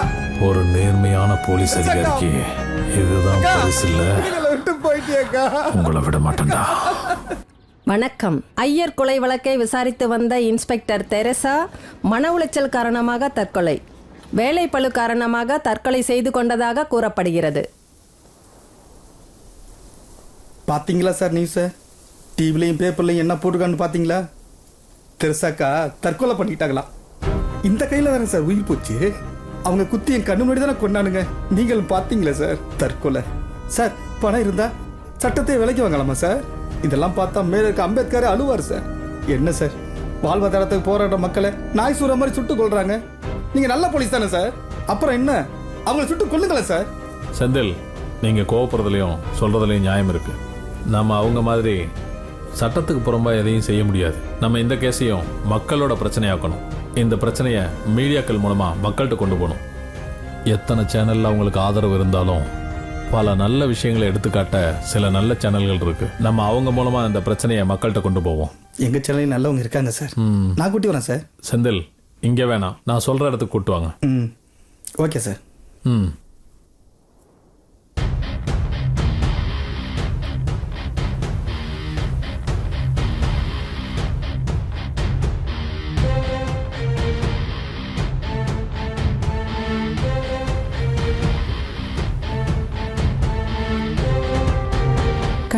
ஒரு நேர்மையான போலீஸ் அதிகாரிக்கு இதுதான் பரிசு இல்ல. விட்டு போயிட்டியக்கா. உங்களை விட மாட்டேன்டா. வணக்கம். ஐயர் கொலை வழக்கை விசாரித்து வந்த இன்ஸ்பெக்டர் தெரசா மன உளைச்சல் காரணமாக தற்கொலை, வேலைப்பளு காரணமாக தற்கொலை செய்து கொண்டதாக கூறப்படுகிறது. பாத்தீங்களா சார் நியூஸை? டிவிலையும் பேப்பர்லையும் என்ன போட்டுக்கான்னு பாத்தீங்களா? தெரசாக்கா தற்கொலை பண்ணிட்டாங்களா? இந்த கையில தானே சார் உயிர் போச்சு. அவங்க குத்தி என் கண்ணு முன்னாடி தானே கொண்டானுங்க. நீங்களும் பாத்தீங்களா சார் தற்கொலை? சார் பணம் இருந்தா சட்டத்தை விலைக்கு வாங்கலாமா சார்? இதெல்லாம் பார்த்தா மேல இருக்க அம்பேத்கர் அழுவார் சார். என்ன சார் வாழ்வாதாரத்துக்கு போராடுற மக்களை நாய் சூற மாதிரி சுட்டு கொள்றாங்க. நீங்க நல்ல போலீஸ் தானே சார்? அப்புறம் என்ன அவங்களை சுட்டு கொல்லுங்களேன் சார். செந்தில், நீங்க கோவப்படுறதுலயும் சொல்றதுலயும் நியாயம் இருக்கு. நம்ம அவங்க மாதிரி சட்டத்துக்கு புறம்பா எதையும் செய்ய முடியாது. நம்ம இந்த கேஸையும் மக்களோட பிரச்சனையாக்கணும். இந்த பிரச்சனையை மீடியாக்கள் மூலமா மக்கள்கிட்ட கொண்டு போகணும். எத்தனை சேனல்ல அவங்களுக்கு ஆதரவு இருந்தாலும் பல நல்ல விஷயங்களை எடுத்துக்காட்ட சில நல்ல சேனல்கள் இருக்கு. நம்ம அவங்க மூலமா இந்த பிரச்சனையை மக்கள்கிட்ட கொண்டு போவோம். எங்க சேனல் நல்லவங்க இருக்காங்க சார். நான் கூட்டி வரேன் சார். செந்தில், இங்க வேணாம், நான் சொல்ற இடத்துக்கு கூட்டு வாங்க. Okay sir.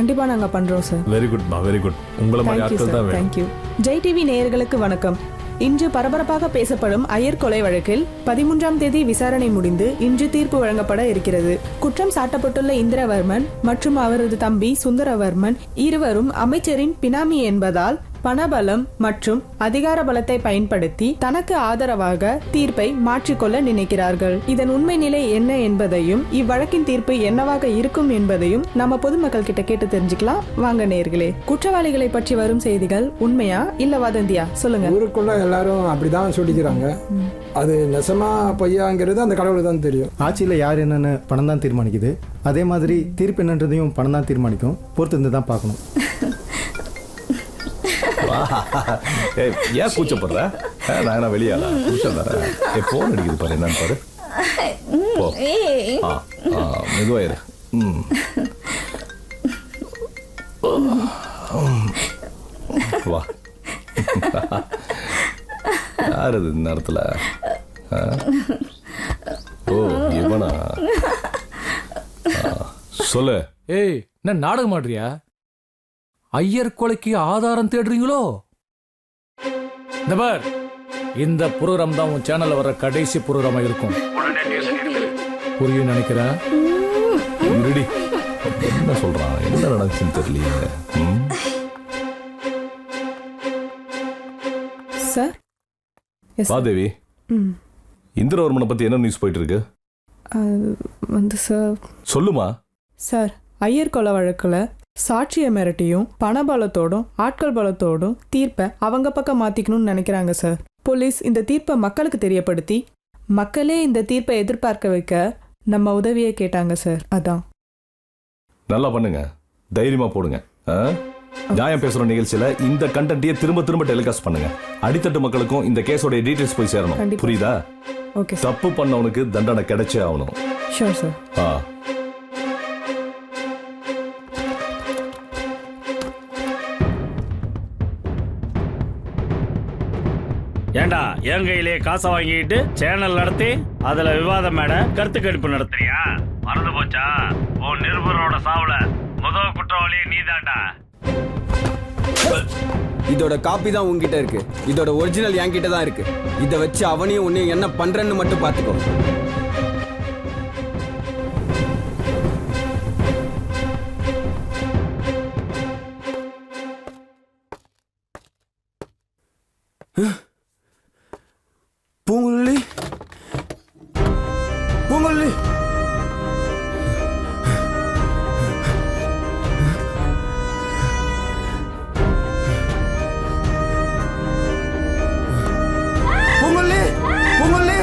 கண்டிப்பா நாங்க பண்றோம் சார். வெரி குட்மா, வெரி குட். உங்களை மாதிரி ஆட்கள் தான் வேணும். தேங்க்யூ. ஜெய் டிவி நேயர்களுக்கு வணக்கம். இன்று பரபரப்பாக பேசப்படும் ஐயர் கொலை வழக்கில் 13ஆம் தேதி விசாரணை முடிந்து இன்று தீர்ப்பு வழங்கப்பட இருக்கிறது. குற்றம் சாட்டப்பட்டுள்ள இந்திரவர்மன் மற்றும் அவரது தம்பி சுந்தரவர்மன் இருவரும் அமைச்சரின் பினாமி என்பதால் பணபலம் மற்றும் அதிகார பலத்தை பயன்படுத்தி தனக்கு ஆதரவாக தீர்ப்பை மாற்றிக்கொள்ள நினைக்கிறார்கள். இதன் உண்மை நிலை என்ன என்பதையும் இவ்வழக்கின் தீர்ப்பு என்னவாக இருக்கும் என்பதையும் நம்ம பொதுமக்கள் கிட்ட கேட்டு தெரிஞ்சுக்கலாம். வாங்க நேயர்களே. குற்றவாளிகளை பற்றி வரும் செய்திகள் உண்மையா இல்ல வதந்தியா சொல்லுங்க. ஊருக்குள்ள எல்லாரும் அப்படிதான் சொல்லிக்கிறாங்க. அது நெசமா பொய்யாங்கிறது அந்த கடவுளுக்கு தான் தெரியும். ஆட்சியில் யார் என்னன்னு பணம் தான் தீர்மானிக்குது. அதே மாதிரி தீர்ப்பு என்னன்றதையும் பணம் தான் தீர்மானிக்கும். பொறுத்து இருந்து தான் பார்க்கணும். ஏன் கூச்சப்படுற? நான் என்ன வெளியாளா? கூச்சம் தர போன் அடிக்குது பாரு, என்னன்னு பாரு. மெதுவாயிரு. வா. யார் அது நேரத்தில்? ஓ இவனா? சொல்லு. ஏய், என்ன நாடகம் ஆடுறியா? ஐயர் கொலைக்கு ஆதாரம் தேடுறீங்களோ? இந்த பார், இந்த புரோகிராம் தான் உன் சேனல்ல வர கடைசி புரோகிராமா இருக்கும். புரியும் நினைக்கிறேன். என்ன சொல்றான்? என்ன நடந்துச்சுன்னு தெரியலையே. சார். வாதேவி, இந்திரவர்மனை பத்தி என்ன நியூஸ் போயிட்டு இருக்கு? சார் சொல்லுமா. சார், ஐயர் கொலை வழக்குல சாட்சிய மிரட்டியும் பணபலத்தோடும் ஆட்கள் பலத்தோடும் தீர்ப்பை அவங்க பக்கம் மாத்திக்கணும்னு நினைக்கிறாங்க சார். போலீஸ் இந்த தீர்ப்பை மக்களுக்கு தெரியப்படுத்தி மக்களே இந்த தீர்ப்பை எதிர்பார்க்க வைக்க நம்ம உதவியை கேட்டாங்க சார். அதான். நல்லா பண்ணுங்க, தைரியமா போடுங்க. நியாயம் பேசுற நிகழ்ச்சியில இந்த கண்டென்ட்டையே திரும்ப திரும்ப டெலிகாஸ்ட் பண்ணுங்க. அடித்தட்டு மக்களுக்கும் இந்த கேஸோட டீடைல்ஸ் போய் சேரணும். புரியுதா? ஓகே. தப்பு பண்ணவனுக்கு தண்டனை கிடைச்சே ஆகணும். Sure sir. ஏண்டா என் கையிலே காசை வாங்கிட்டு சேனல் நடத்தி அதுல விவாதம் மேட கருத்து கணிப்பு நடத்துறியா? மறந்து போச்சா? உன் நிருபரோட சாவுல முதல் குற்றவாளி நீதாண்டா. இதோட காப்பி தான் உங்ககிட்ட இருக்கு. இதோட ஒரிஜினல் என்கிட்ட தான் இருக்கு. இதை வச்சு அவனையும் உன்னையும் என்ன பண்றேன்னு மட்டும் பாத்துக்கோ. பூங்குழலி, பூங்குழலி, பூங்குழலி, பூங்குழலி,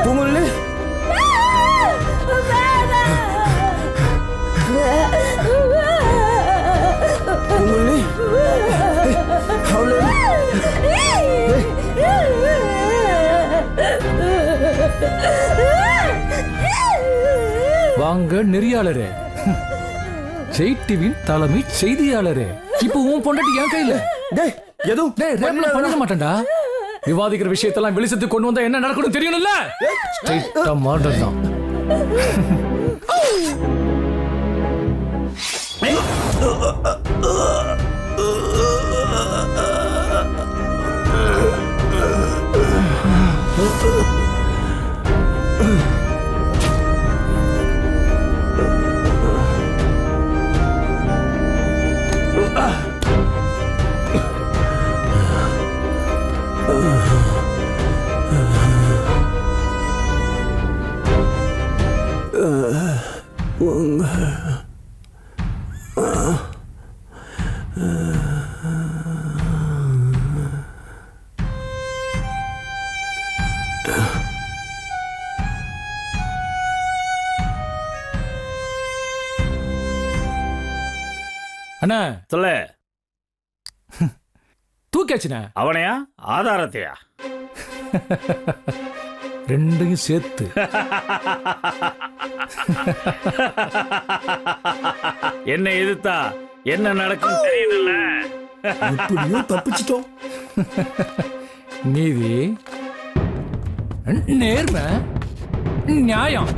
பூங்குழலி, பூங்குழலி, வாங்க நெறியாளரே, ஜெய் டிவியின் தலைமை செய்தியாளரே. இப்போ உன் பொண்டாட்டி என் கையில. பண்ண மாட்டேன்டா. விவாதிக்கிற விஷயத்தெல்லாம் வெளிச்சத்து கொண்டு வந்தா என்ன நடக்கணும் தெரியணும்ல. மாடல் தான். அண்ணா சொல்லு. தூக்கியாச்சுண்ணா. அவனையா ஆதாரத்தையா? ரெண்டையும் சேர்த்து. என்ன எதிர்த்தா என்ன நடக்கும் தெரியல. எப்படியோ தப்பிச்சிட்டோம். நீதி, நேர்மை, நியாயம்.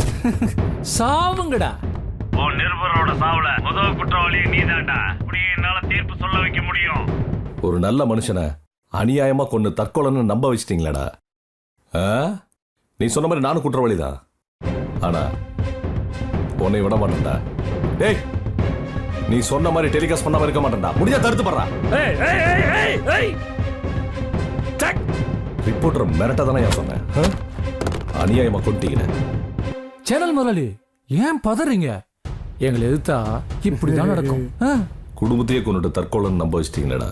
சாவுங்கடா. ஓ நிருபரோட சாவுல முதல் குற்றவாளி நீதான்டா. இப்படி என்னால தீர்ப்பு சொல்ல வைக்க முடியும். ஒரு நல்ல மனுஷனை அநியாயமா கொண்டு தற்கொலைன்னு நம்ப வச்சிட்டீங்களாடா. நீ சொன்ன மாதிரி நானும் குற்றவாளிதான். ஆனா உன்னை விட மாட்டேன்டா. டேய், நீ சொன்ன மாதிரி டெலிகாஸ்ட் பண்ணாம இருக்க மாட்டேன்டா. முடிஞ்சா தடுத்து பண்றா. ரிப்போர்ட்டர் மிரட்ட தானே ஏன் சொன்னேன்? அநியாயமா கொண்டீங்க. சேனல் முதலாளி ஏன் பதறீங்க? எங்களை எதிர்த்தா இப்படிதான் நடக்கும். குடும்பத்தையே கொண்டுட்டு தற்கொலைன்னு நம்ப வச்சிட்டீங்களா?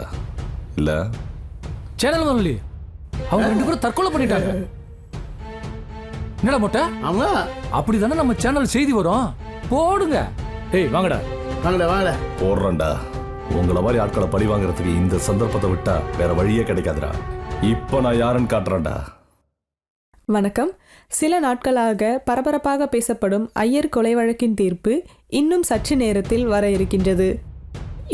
இல்ல சேனல் முதலாளி அவங்க 2 பேரும் தற்கொலை பண்ணிட்டாங்க. என்னடா மொட்டை? ஆமா, அப்படிதானே நம்ம சேனல் செய்தி வரும். போடுங்க. ஏய் வாங்கடா. வாங்கடா. போடுறேன்டா. உங்களை மாதிரி ஆட்களை பழி வாங்குறதுக்கு இந்த சந்தர்ப்பத்தை விட்டா வேற வழியே கிடைக்காதுடா. இப்ப நான் யாருன்னு காட்டுறேன்டா. வணக்கம். சில நாட்களாக பரபரப்பாக பேசப்படும் ஐயர் கொலை வழக்கின் தீர்ப்பு இன்னும் சற்று நேரத்தில் வர இருக்கின்றது.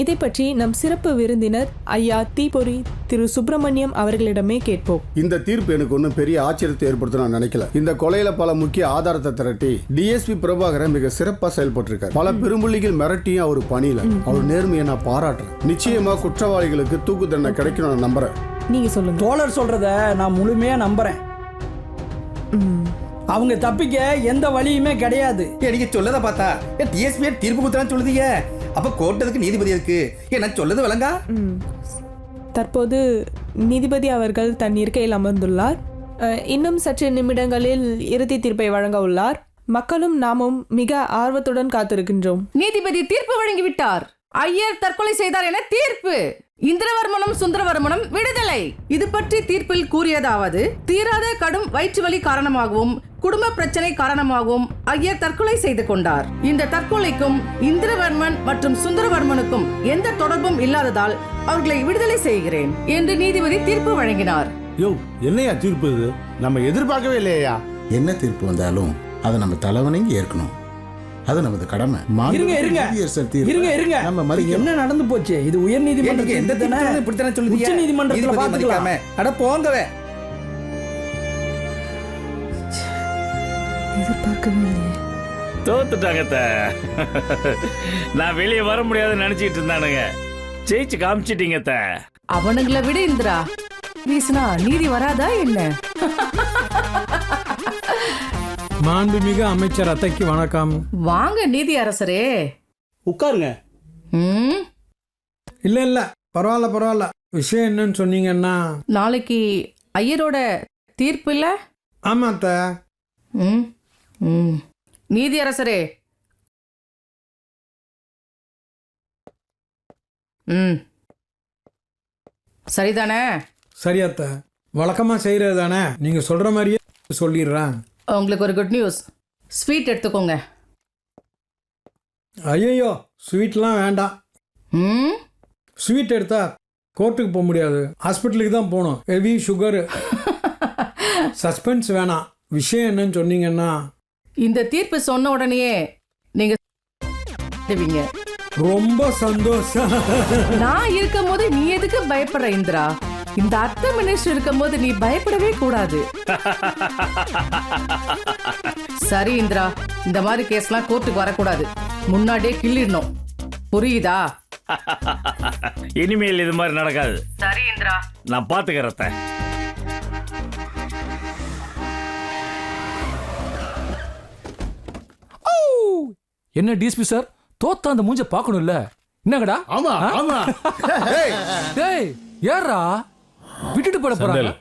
இதை பற்றி நம் சிறப்பு விருந்தினர் ஐயா தீபொறி திரு சுப்பிரமணியம் அவர்களிடமே கேட்போம். இந்த தீர்ப்பு எனக்கு ஒன்றும் பெரிய ஆச்சரியத்தை ஏற்படுத்த நான் நினைக்கல. இந்த கொலையில பல முக்கிய ஆதாரத்தை திரட்டி டிஎஸ்பி பிரபாகரன் மிக சிறப்பா செயல்பட்டிருக்காரு. பல பெரும்புள்ளிகள் மிரட்டியும் அவர் பணியில அவர் நேர்மையை நான் பாராட்டுறேன். நிச்சயமா குற்றவாளிகளுக்கு தூக்கு தண்டனை கிடைக்கும் நான் நம்புறேன். நீங்க சொல்லுங்க. தோழர் சொல்றத நான் முழுமையா நம்புறேன். அவங்க தப்பிக்க எந்த வழியுமே கிடையாது. நீங்க சொல்லத பார்த்தா டிஎஸ்பி தீர்ப்பு குத்துறான்னு சொல்லுதீங்க. அப்ப கோர்ட்டதுக்கு நீதிபதி இருக்கு. என்ன சொல்லது விளங்கா? தற்போது நீதிபதி அவர்கள் தன் இருக்கையில் அமர்ந்துள்ளார். இன்னும் சற்று நிமிடங்களில் இறுதி தீர்ப்பை வழங்க உள்ளார். மக்களும் நாமும் மிக ஆர்வத்துடன் காத்திருக்கின்றோம். நீதிபதி தீர்ப்பு வழங்கிவிட்டார். ஐயர் தற்கொலை செய்தார் என தீர்ப்பு. இந்திரவர்மனும் சுந்தரவர்மனும் விடுதலை. இது பற்றி தீர்ப்பில் கூறியதாவது: தீராத கடும் வயிற்று வலி காரணமாகவும் குடும்ப பிரச்சனை காரணமாகவும் ஐயர் தற்கொலை செய்து கொண்டார். இந்த தற்கொலைக்கும் இந்திரவர்மன் மற்றும் சுந்தரவர்மனுக்கும் எந்த தொடர்பும் இல்லாததால் அவர்களை விடுதலை செய்கிறேன் என்று நீதிபதி தீர்ப்பு வழங்கினார். யோ, என்னையா தீர்ப்பு இது? நம்ம எதிர்பார்க்கவே இல்லையா? என்ன தீர்ப்பு வந்தாலும் அதை நம்ம தலைவனைங்க ஏற்கணும். அது நமது கடமை. இருங்க. நம்ம என்ன நடந்து போச்சு? இது உயர் நீதிமன்றத்தில் எந்த தீர்ப்பு இப்படித்தானே சொல்லுதீங்க? உச்ச நீதிமன்றத்தில் பாத்துக்கலாம். அட போங்கவே. தோத்துட்டாங்க. நான் வெளியே வர முடியாதுன்னு நினைச்சிட்டு இருந்தானுங்க. ஜெயிச்சு காமிச்சிட்டீங்க. அவனுங்களை விட இந்திரா வீசுனா நீதி வராதா என்ன? மாண்புமிகு அமைச்சர் அத்தைக்கு வணக்கம். வாங்க நீதி அரசரே, உட்காருங்க. இல்ல பரவாயில்ல. விஷயம் என்னன்னு சொன்னீங்கன்னா, நாளைக்கு ஐயரோட தீர்ப்பு இல்ல? ஆமா அத்தை. நீதி அரசரே, சரிதானே? சரி அத்தை, வழக்கமா செய்யறது தானே. நீங்க சொல்ற மாதிரியே சொல்லிடுறேன். உங்களுக்கு ஒரு குட் நியூஸ். ஸ்வீட் எடுத்துக்கோங்க. ஐயோ, ஸ்வீட்லாம் வேண்டாம். ஸ்வீட் எடுத்தா கோர்ட்டுக்கு போக முடியாது, ஹாஸ்பிட்டலுக்கு தான் போகணும். Heavy sugar. சஸ்பென்ஸ் வேணாம். விஷயம் என்னன்னு சொன்னீங்கன்னா, இந்த தீர்ப்பு சொன்ன உடனே நீங்க ரொம்ப சந்தோஷம். நான் இருக்கும் போது நீ எதுக்கு பயப்படுற இந்திரா? இந்த அத்தை மினிஸ்டர் இருக்கும் போது நீ பயப்படவே கூடாது. சரி இந்திரா, இந்த மாதிரி கேஸ்லாம் கோர்ட்டுக்கு வரக்கூடாது. முன்னாடியே கிள்ளிடணும். புரியுதா? இனிமேல் இது மாதிரி நடக்காது. சரி இந்திரா, நான் பாத்துக்கிறேன். என்ன டிஎஸ்பி சார், தோத்தா அந்த மூஞ்ச பாக்கணும்ல. என்னங்கடா? ஆமா. டேய் ஏறா, விட்டுட்டு போட போறாங்க.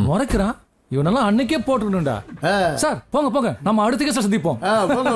முறைக்கிறான். இவனெல்லாம் அன்னைக்கே போட்டுக்கணும்டா. சார் போங்க, நம்ம அடுத்த கேஸ்ல சந்திப்போம். போங்க.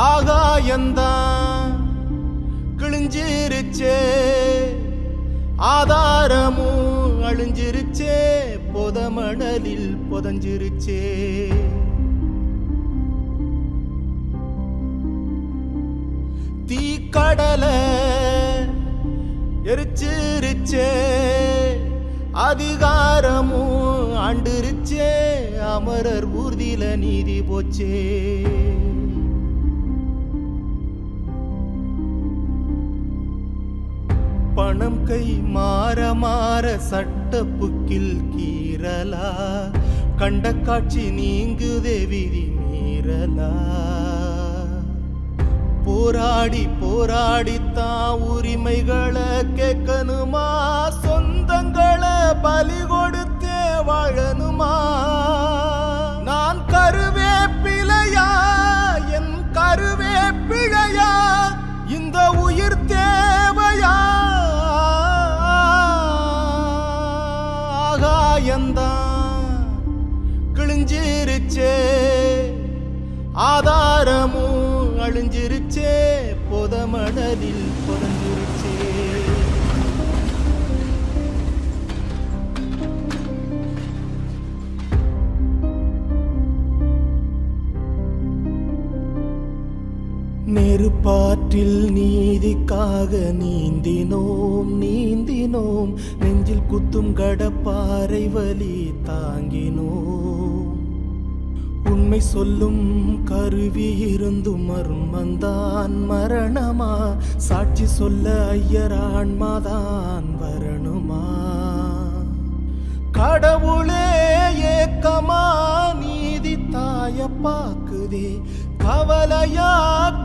ஆகாயந்தான் கிழிஞ்சிருச்சே, ஆதாரமும் அழிஞ்சிருச்சே, பொதமணலில் புதஞ்சிருச்சே. தீக்கடல எரிச்சிருச்சே, அதிகாரமும் ஆண்டிருச்சே, அமரர் ஊர்தியில நீதி போச்சே. பணம் கை மாற மாற சட்டப்புக்கில் கீரலா, கண்ட காட்சி நீங்குதே விதி மீறலா. போராடி போராடித்தான் உரிமைகளை கேட்கணுமா, சொந்தங்களை பலி கொடுத்தே வாழணுமா? நான் கருவேப்பிலையா, என் கருவேப்பிழையா, இந்த உயிர் தேவையா? ஆகாயந்தான் கிழிஞ்சிருச்சே, ஆதாரமும் அழிஞ்சிருச்சே, பொதமணலில் புதஞ்சிருச்சே. நெருப்பாற்றில் நீதிக்காக நீந்தினோம் நீந்தினோம், நெஞ்சில் குத்தும் கடப்பாறை வலி தாங்கினோம். உண்மை சொல்லும் கருவி இருந்தும் மர்மந்தான் மரணமா, சாட்சி சொல்ல ஐயர் ஆன்மாதான் வரணுமா? கடவுளே ஏக்கமா நீதி தாய பாக்குதே, கவலையா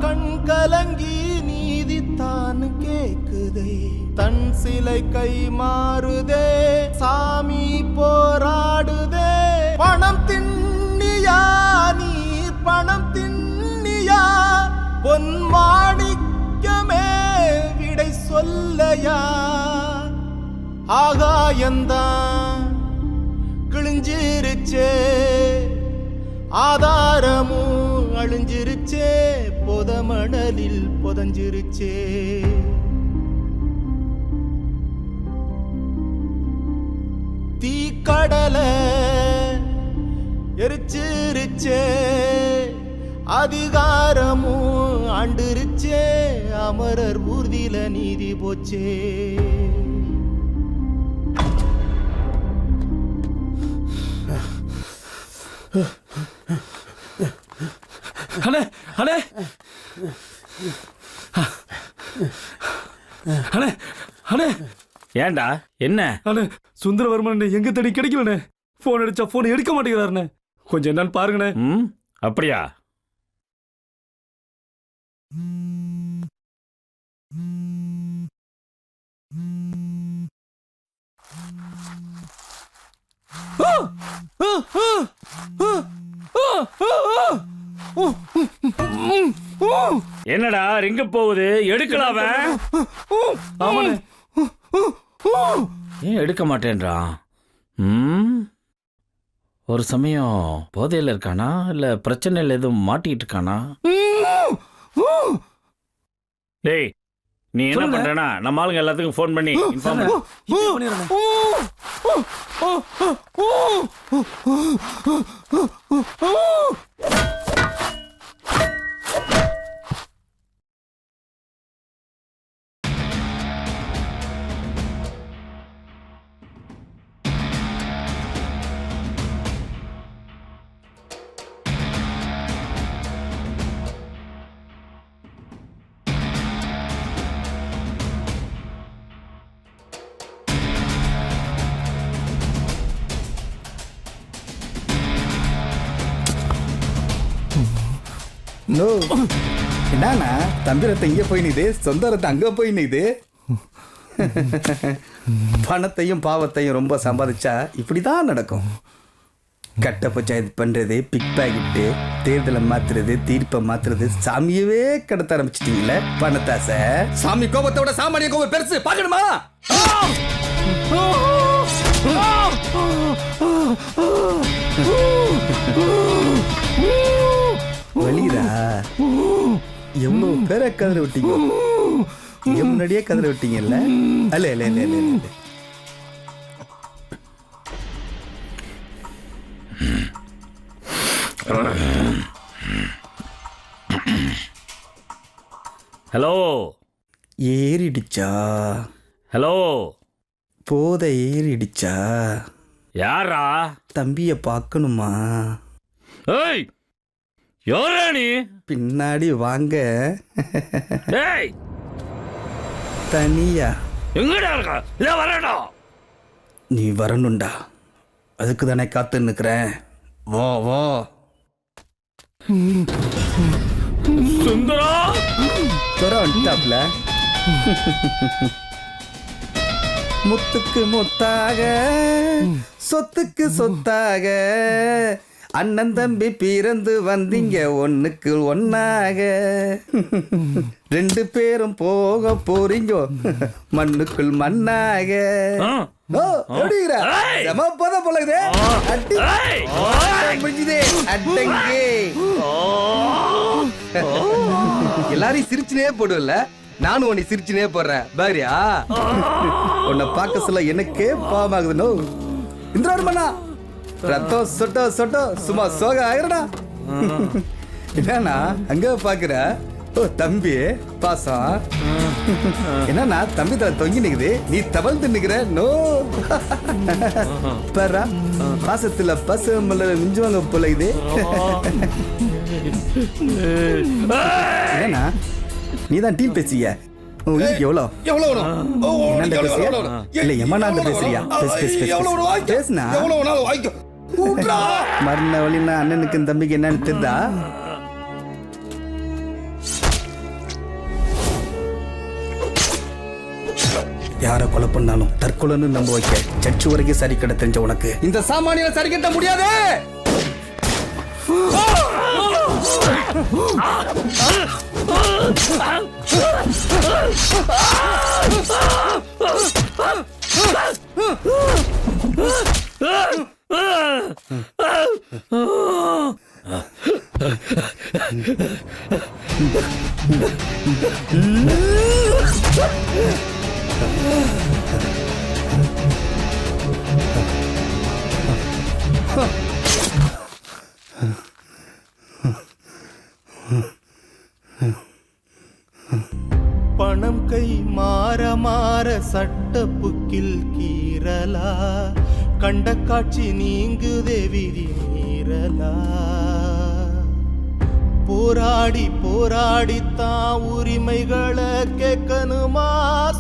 கண் கலங்கி நீதி தான் கேக்குதே. தன் சிலை கை மாறுதே, சாமி போராடுதே. பணம் தின்னியா நீ, பணம் தின்னியா, பொன் மாணிக்கமே விடை சொல்லையா? ஆகாயந்தான் கிழிஞ்சிருச்சே, ஆதாரமும் அழிஞ்சிருச்சே, பொதமணலில் புதஞ்சிருச்சே. தீக்கடல எரிச்சிருச்சே, அதிகாரமும் ஆண்டிருச்சே, அமரர் ஊர்தியில நீதி போச்சே. அண்ணே அண்ணே அண்ணே அண்ணே, ஏண்டா என்ன? அண்ணே சுந்தரவர்மன் எங்க தேடி கிடைக்கலண்ணே. போன் அடிச்சா போன் எடுக்க மாட்டேங்கிறாருண்ணே. கொஞ்சம் என்னன்னு பாருங்கண்ணே. அப்படியா? என்னடா ரிங்க போகுது, எடுக்கலாம? ஏன் எடுக்க மாட்டேன்றான்? ஒரு சமயம் போதையில் இருக்கானா, இல்ல பிரச்சனையில் எதுவும் மாட்டிட்டு இருக்கானா? டேய், நீ என்ன பண்றனா? நம்ம ஆளுங்க எல்லாத்துக்கும் ஃபோன் பண்ணி இன்ஃபார்ம் நோ என்னண்ணா, தந்திரத்தை இங்கே போய் நிது, சொந்தரத்தை அங்கே போய் நிது. பணத்தையும் பாவத்தையும் ரொம்ப சம்பாதிச்சா இப்படி தான் நடக்கும். கட்ட பஞ்சாயத்து பண்ணுறது, பிக் பாக்கெட்டு, தேர்தலை மாத்துறது, தீர்ப்பை மாத்துறது, சாமியவே கடத்த ஆரம்பிச்சிட்டீங்களே. பணத்தாசை சாமி கோபத்தோட சாமானிய கோபம் பெருசு பார்க்கணுமா? வலிதா எவ்வளோ பேரை கதற விட்டீங்க, என் முன்னாடியே கதற விட்டீங்கல்ல. அல்ல இல்ல இல்ல இல்ல இல்ல. ஹலோ, ஏறிடுச்சா? ஹலோ, போத ஏறிடுச்சா? யாரா? தம்பிய பார்க்கணுமா? ஏய், யாரா நீ? பின்னாடி வாங்க. ஏய், தனியா எங்கடா இருக்க? இதோ வரடா. நீ வரணும்டா, அதுக்கு தானே காத்து நிற்கிறேன். வா வா. சுந்தரா வந்துட்டாப்ல. முத்துக்கு முத்தாக, சொத்துக்கு சொத்தாக, அண்ணன் தம்பி பிறந்து வந்தீங்க ஒண்ணுக்கு ஒன்னாக. 2 பேரும் போக போறீங்க மண்ணுக்குள் மண்ணாக. எல்லாரையும் சிரிச்சுனே போடுவல, நானும் உன்னை சிரிச்சுனே போடுறேன் பாரியா. உன்னை பார்க்க சொல்ல எனக்கே பாவமாகுதுனோ. இந்திரவர்மனா, ரத்தம் சொட்டோ சொட்டோ சும்மா சோக ஆகிறடா. என்னன்னா அங்க பாக்குற? ஓ தம்பி பாசம். என்னன்னா தம்பி தலை தொங்கி நிக்குது, நீ தவழ்ந்து நிக்கிற. நோ பாரா, பாசத்துல பசுமல்ல மிஞ்சுவாங்க போல இது. ஏன்னா நீதான் டீம் பேசிய. எவ்வளோ என்னண்ட பேசியா இல்ல எமனாண்ட பேசுறியா? பேசுனா மரண வழின்னா அண்ணனுக்கு தம்பிக்கு என்னன்னு தெரிந்தா? யார கொலை பண்ணாலும் தற்கொலைன்னு நம்ப வைக்க சர்ச்சு வரைக்கும் சரி கட்ட தெரிஞ்ச உனக்கு இந்த சாமானிய சரி கட்ட முடியாது. பணம் கை மாற மாற சட்டப்புக்கில் கீறலா, கண்ட காட்சி நீங்குதே விதி மீறலா. போராடி போராடித்தான் உரிமைகளை கேட்கணுமா,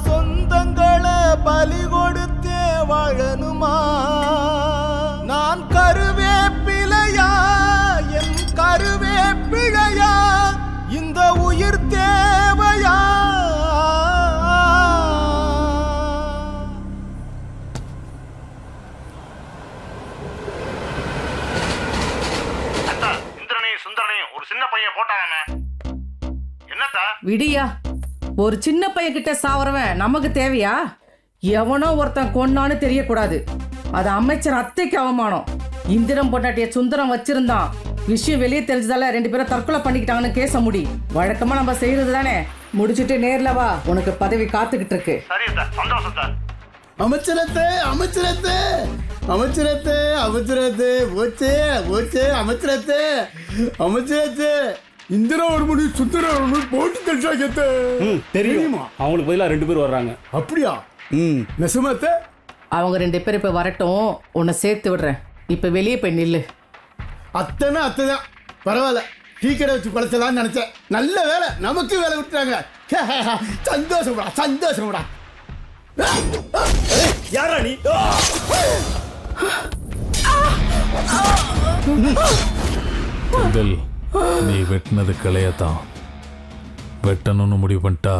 சொந்தங்களை பலி கொடுத்தே வாழணுமா? நான் கருவேப்பிலையா, என் கருவேப்பிழையா, இந்த உயிர் தேவையா? விடியா, ஒரு சின்ன பையன் கிட்ட சாவறவன் நமக்கு தேவையா? எவனோ ஒருத்தன் கொன்னான்னு தெரியக்கூடாது. அது அமைச்சர் அத்தைக்கு அவமானம். இந்திரம் பொண்டாட்டிய சுந்தரம் வச்சிருந்தான். விஷயம் வெளியே தெரிஞ்சதால 2 பேரும் தற்கொலை பண்ணிக்கிட்டாங்கன்னு கேச முடி. வழக்கமா நம்ம செய்யறது தானே. முடிச்சுட்டு நேர்ல வா, உனக்கு பதவி காத்துக்கிட்டு இருக்கு. அமைச்சரத்தே அமைச்சரத்தே அமைச்சரத்தே அமைச்சரத்தே போச்சே போச்சே அமைச்சரத்தே அமைச்சரத்தே. இந்திரவர்மனி சுந்தரவர்மன் போட்டு தள்ளாக்கத்தே. தெரியுமா? அவங்களுக்கு பதிலாக 2 பேர் வர்றாங்க. அப்படியா? நெசமாத்தே. அவங்க 2 பேர் இப்ப வரட்டும், உன்னை சேர்த்து விடுறேன். இப்ப வெளியே போய் நில்லு. அத்தனை அத்தைதான். பரவாயில்ல, டீ கடை வச்சு பழச்சலான்னு நினைச்சேன். நல்ல வேலை, நமக்கு வேலை விட்டுறாங்க. சந்தோஷம்டா சந்தோஷம்டா. யாரா நீ? செந்தில், நீ வெட்டினது கிளையத்தான். வெட்டணும்னு முடிவு பண்ணிட்டா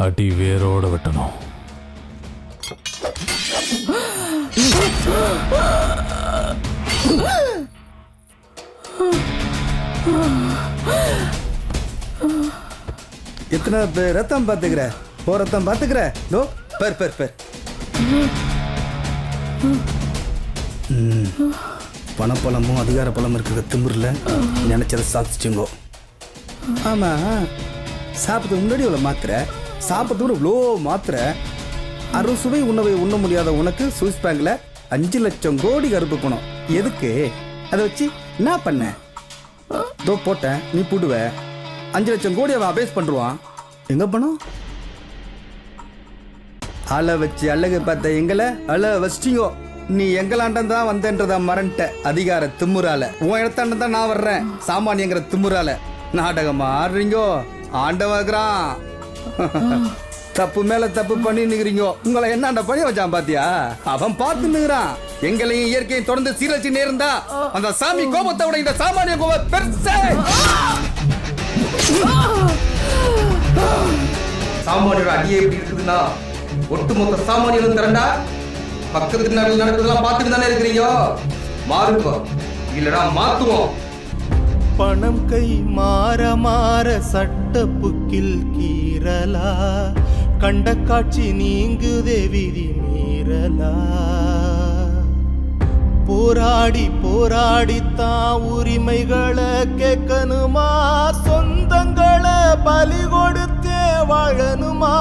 அடி வேரோட வெட்டணும். எத்தனை ரத்தம் பாத்துக்கிற? ரத்தம் பாத்துக்கிற? Per per per. பணப்பழமும் அதிகார பழமும் இருக்கிற திமிரில் நினைச்சதை சாதிச்சுங்கோ. ஆமா, சாப்பிட்றதுக்கு முன்னாடி இவ்வளோ மாத்திரை, சாப்பிட்றதுக்கு இவ்வளோ மாத்திரை, அறுசுவை உணவை உண்ண முடியாத உனக்கு சுவிஸ் பேங்க்ல 5 லட்சம் கோடி கருப்பு பணம். எதுக்கு? அதை வச்சு என்ன பண்ண? தோ போட்டேன், நீ போடுவ. 5 லட்சம் கோடி அவன் அபேஸ் பண்ணுவான். எங்க பணம்? அலை வச்சு அழகு பார்த்த எங்களை அலை வச்சிட்டிங்கோ. நீ எங்களாண்டம் தான் வந்தன்றத மறந்துட்ட. அதிகார திமுறால உன் இடத்தாண்டம் தான் நான் வர்றேன். சாமானியங்கிற திமுறால நாடகமா ஆடுறீங்கோ. ஆண்டவகிறான் தப்பு மேல தப்பு பண்ணி நிக்கிறீங்க. உங்களை என்னண்ட பண்ணி வச்சான் பாத்தியா? அவன் பார்த்து நிக்கிறான். எங்களையும் இயற்கையும் தொடர்ந்து சீரழிச்சு நேர்ந்தா அந்த சாமி கோபத்தை விட இந்த சாமானிய கோபம் பெருசு. சாமானியோட அடியே எப்படி இருக்குதுன்னா ஒட்டுமொத்த சாமானியனும் திரண்டா பக்கத்துக்கு நடக்கிறதெல்லாம் பார்த்துட்டு தானே இருக்கிறீங்க. மாறுங்க இல்லடா மாத்துவோம். பணம் கை மாற மாற சட்ட புக்கில் கீறலா, கண்ட காட்சி நீங்குதே விதி மீறலா. போராடி போராடித்தான் உரிமைகளை கேட்கணுமா, சொந்தங்களை பலி கொடுத்தே வாழணுமா?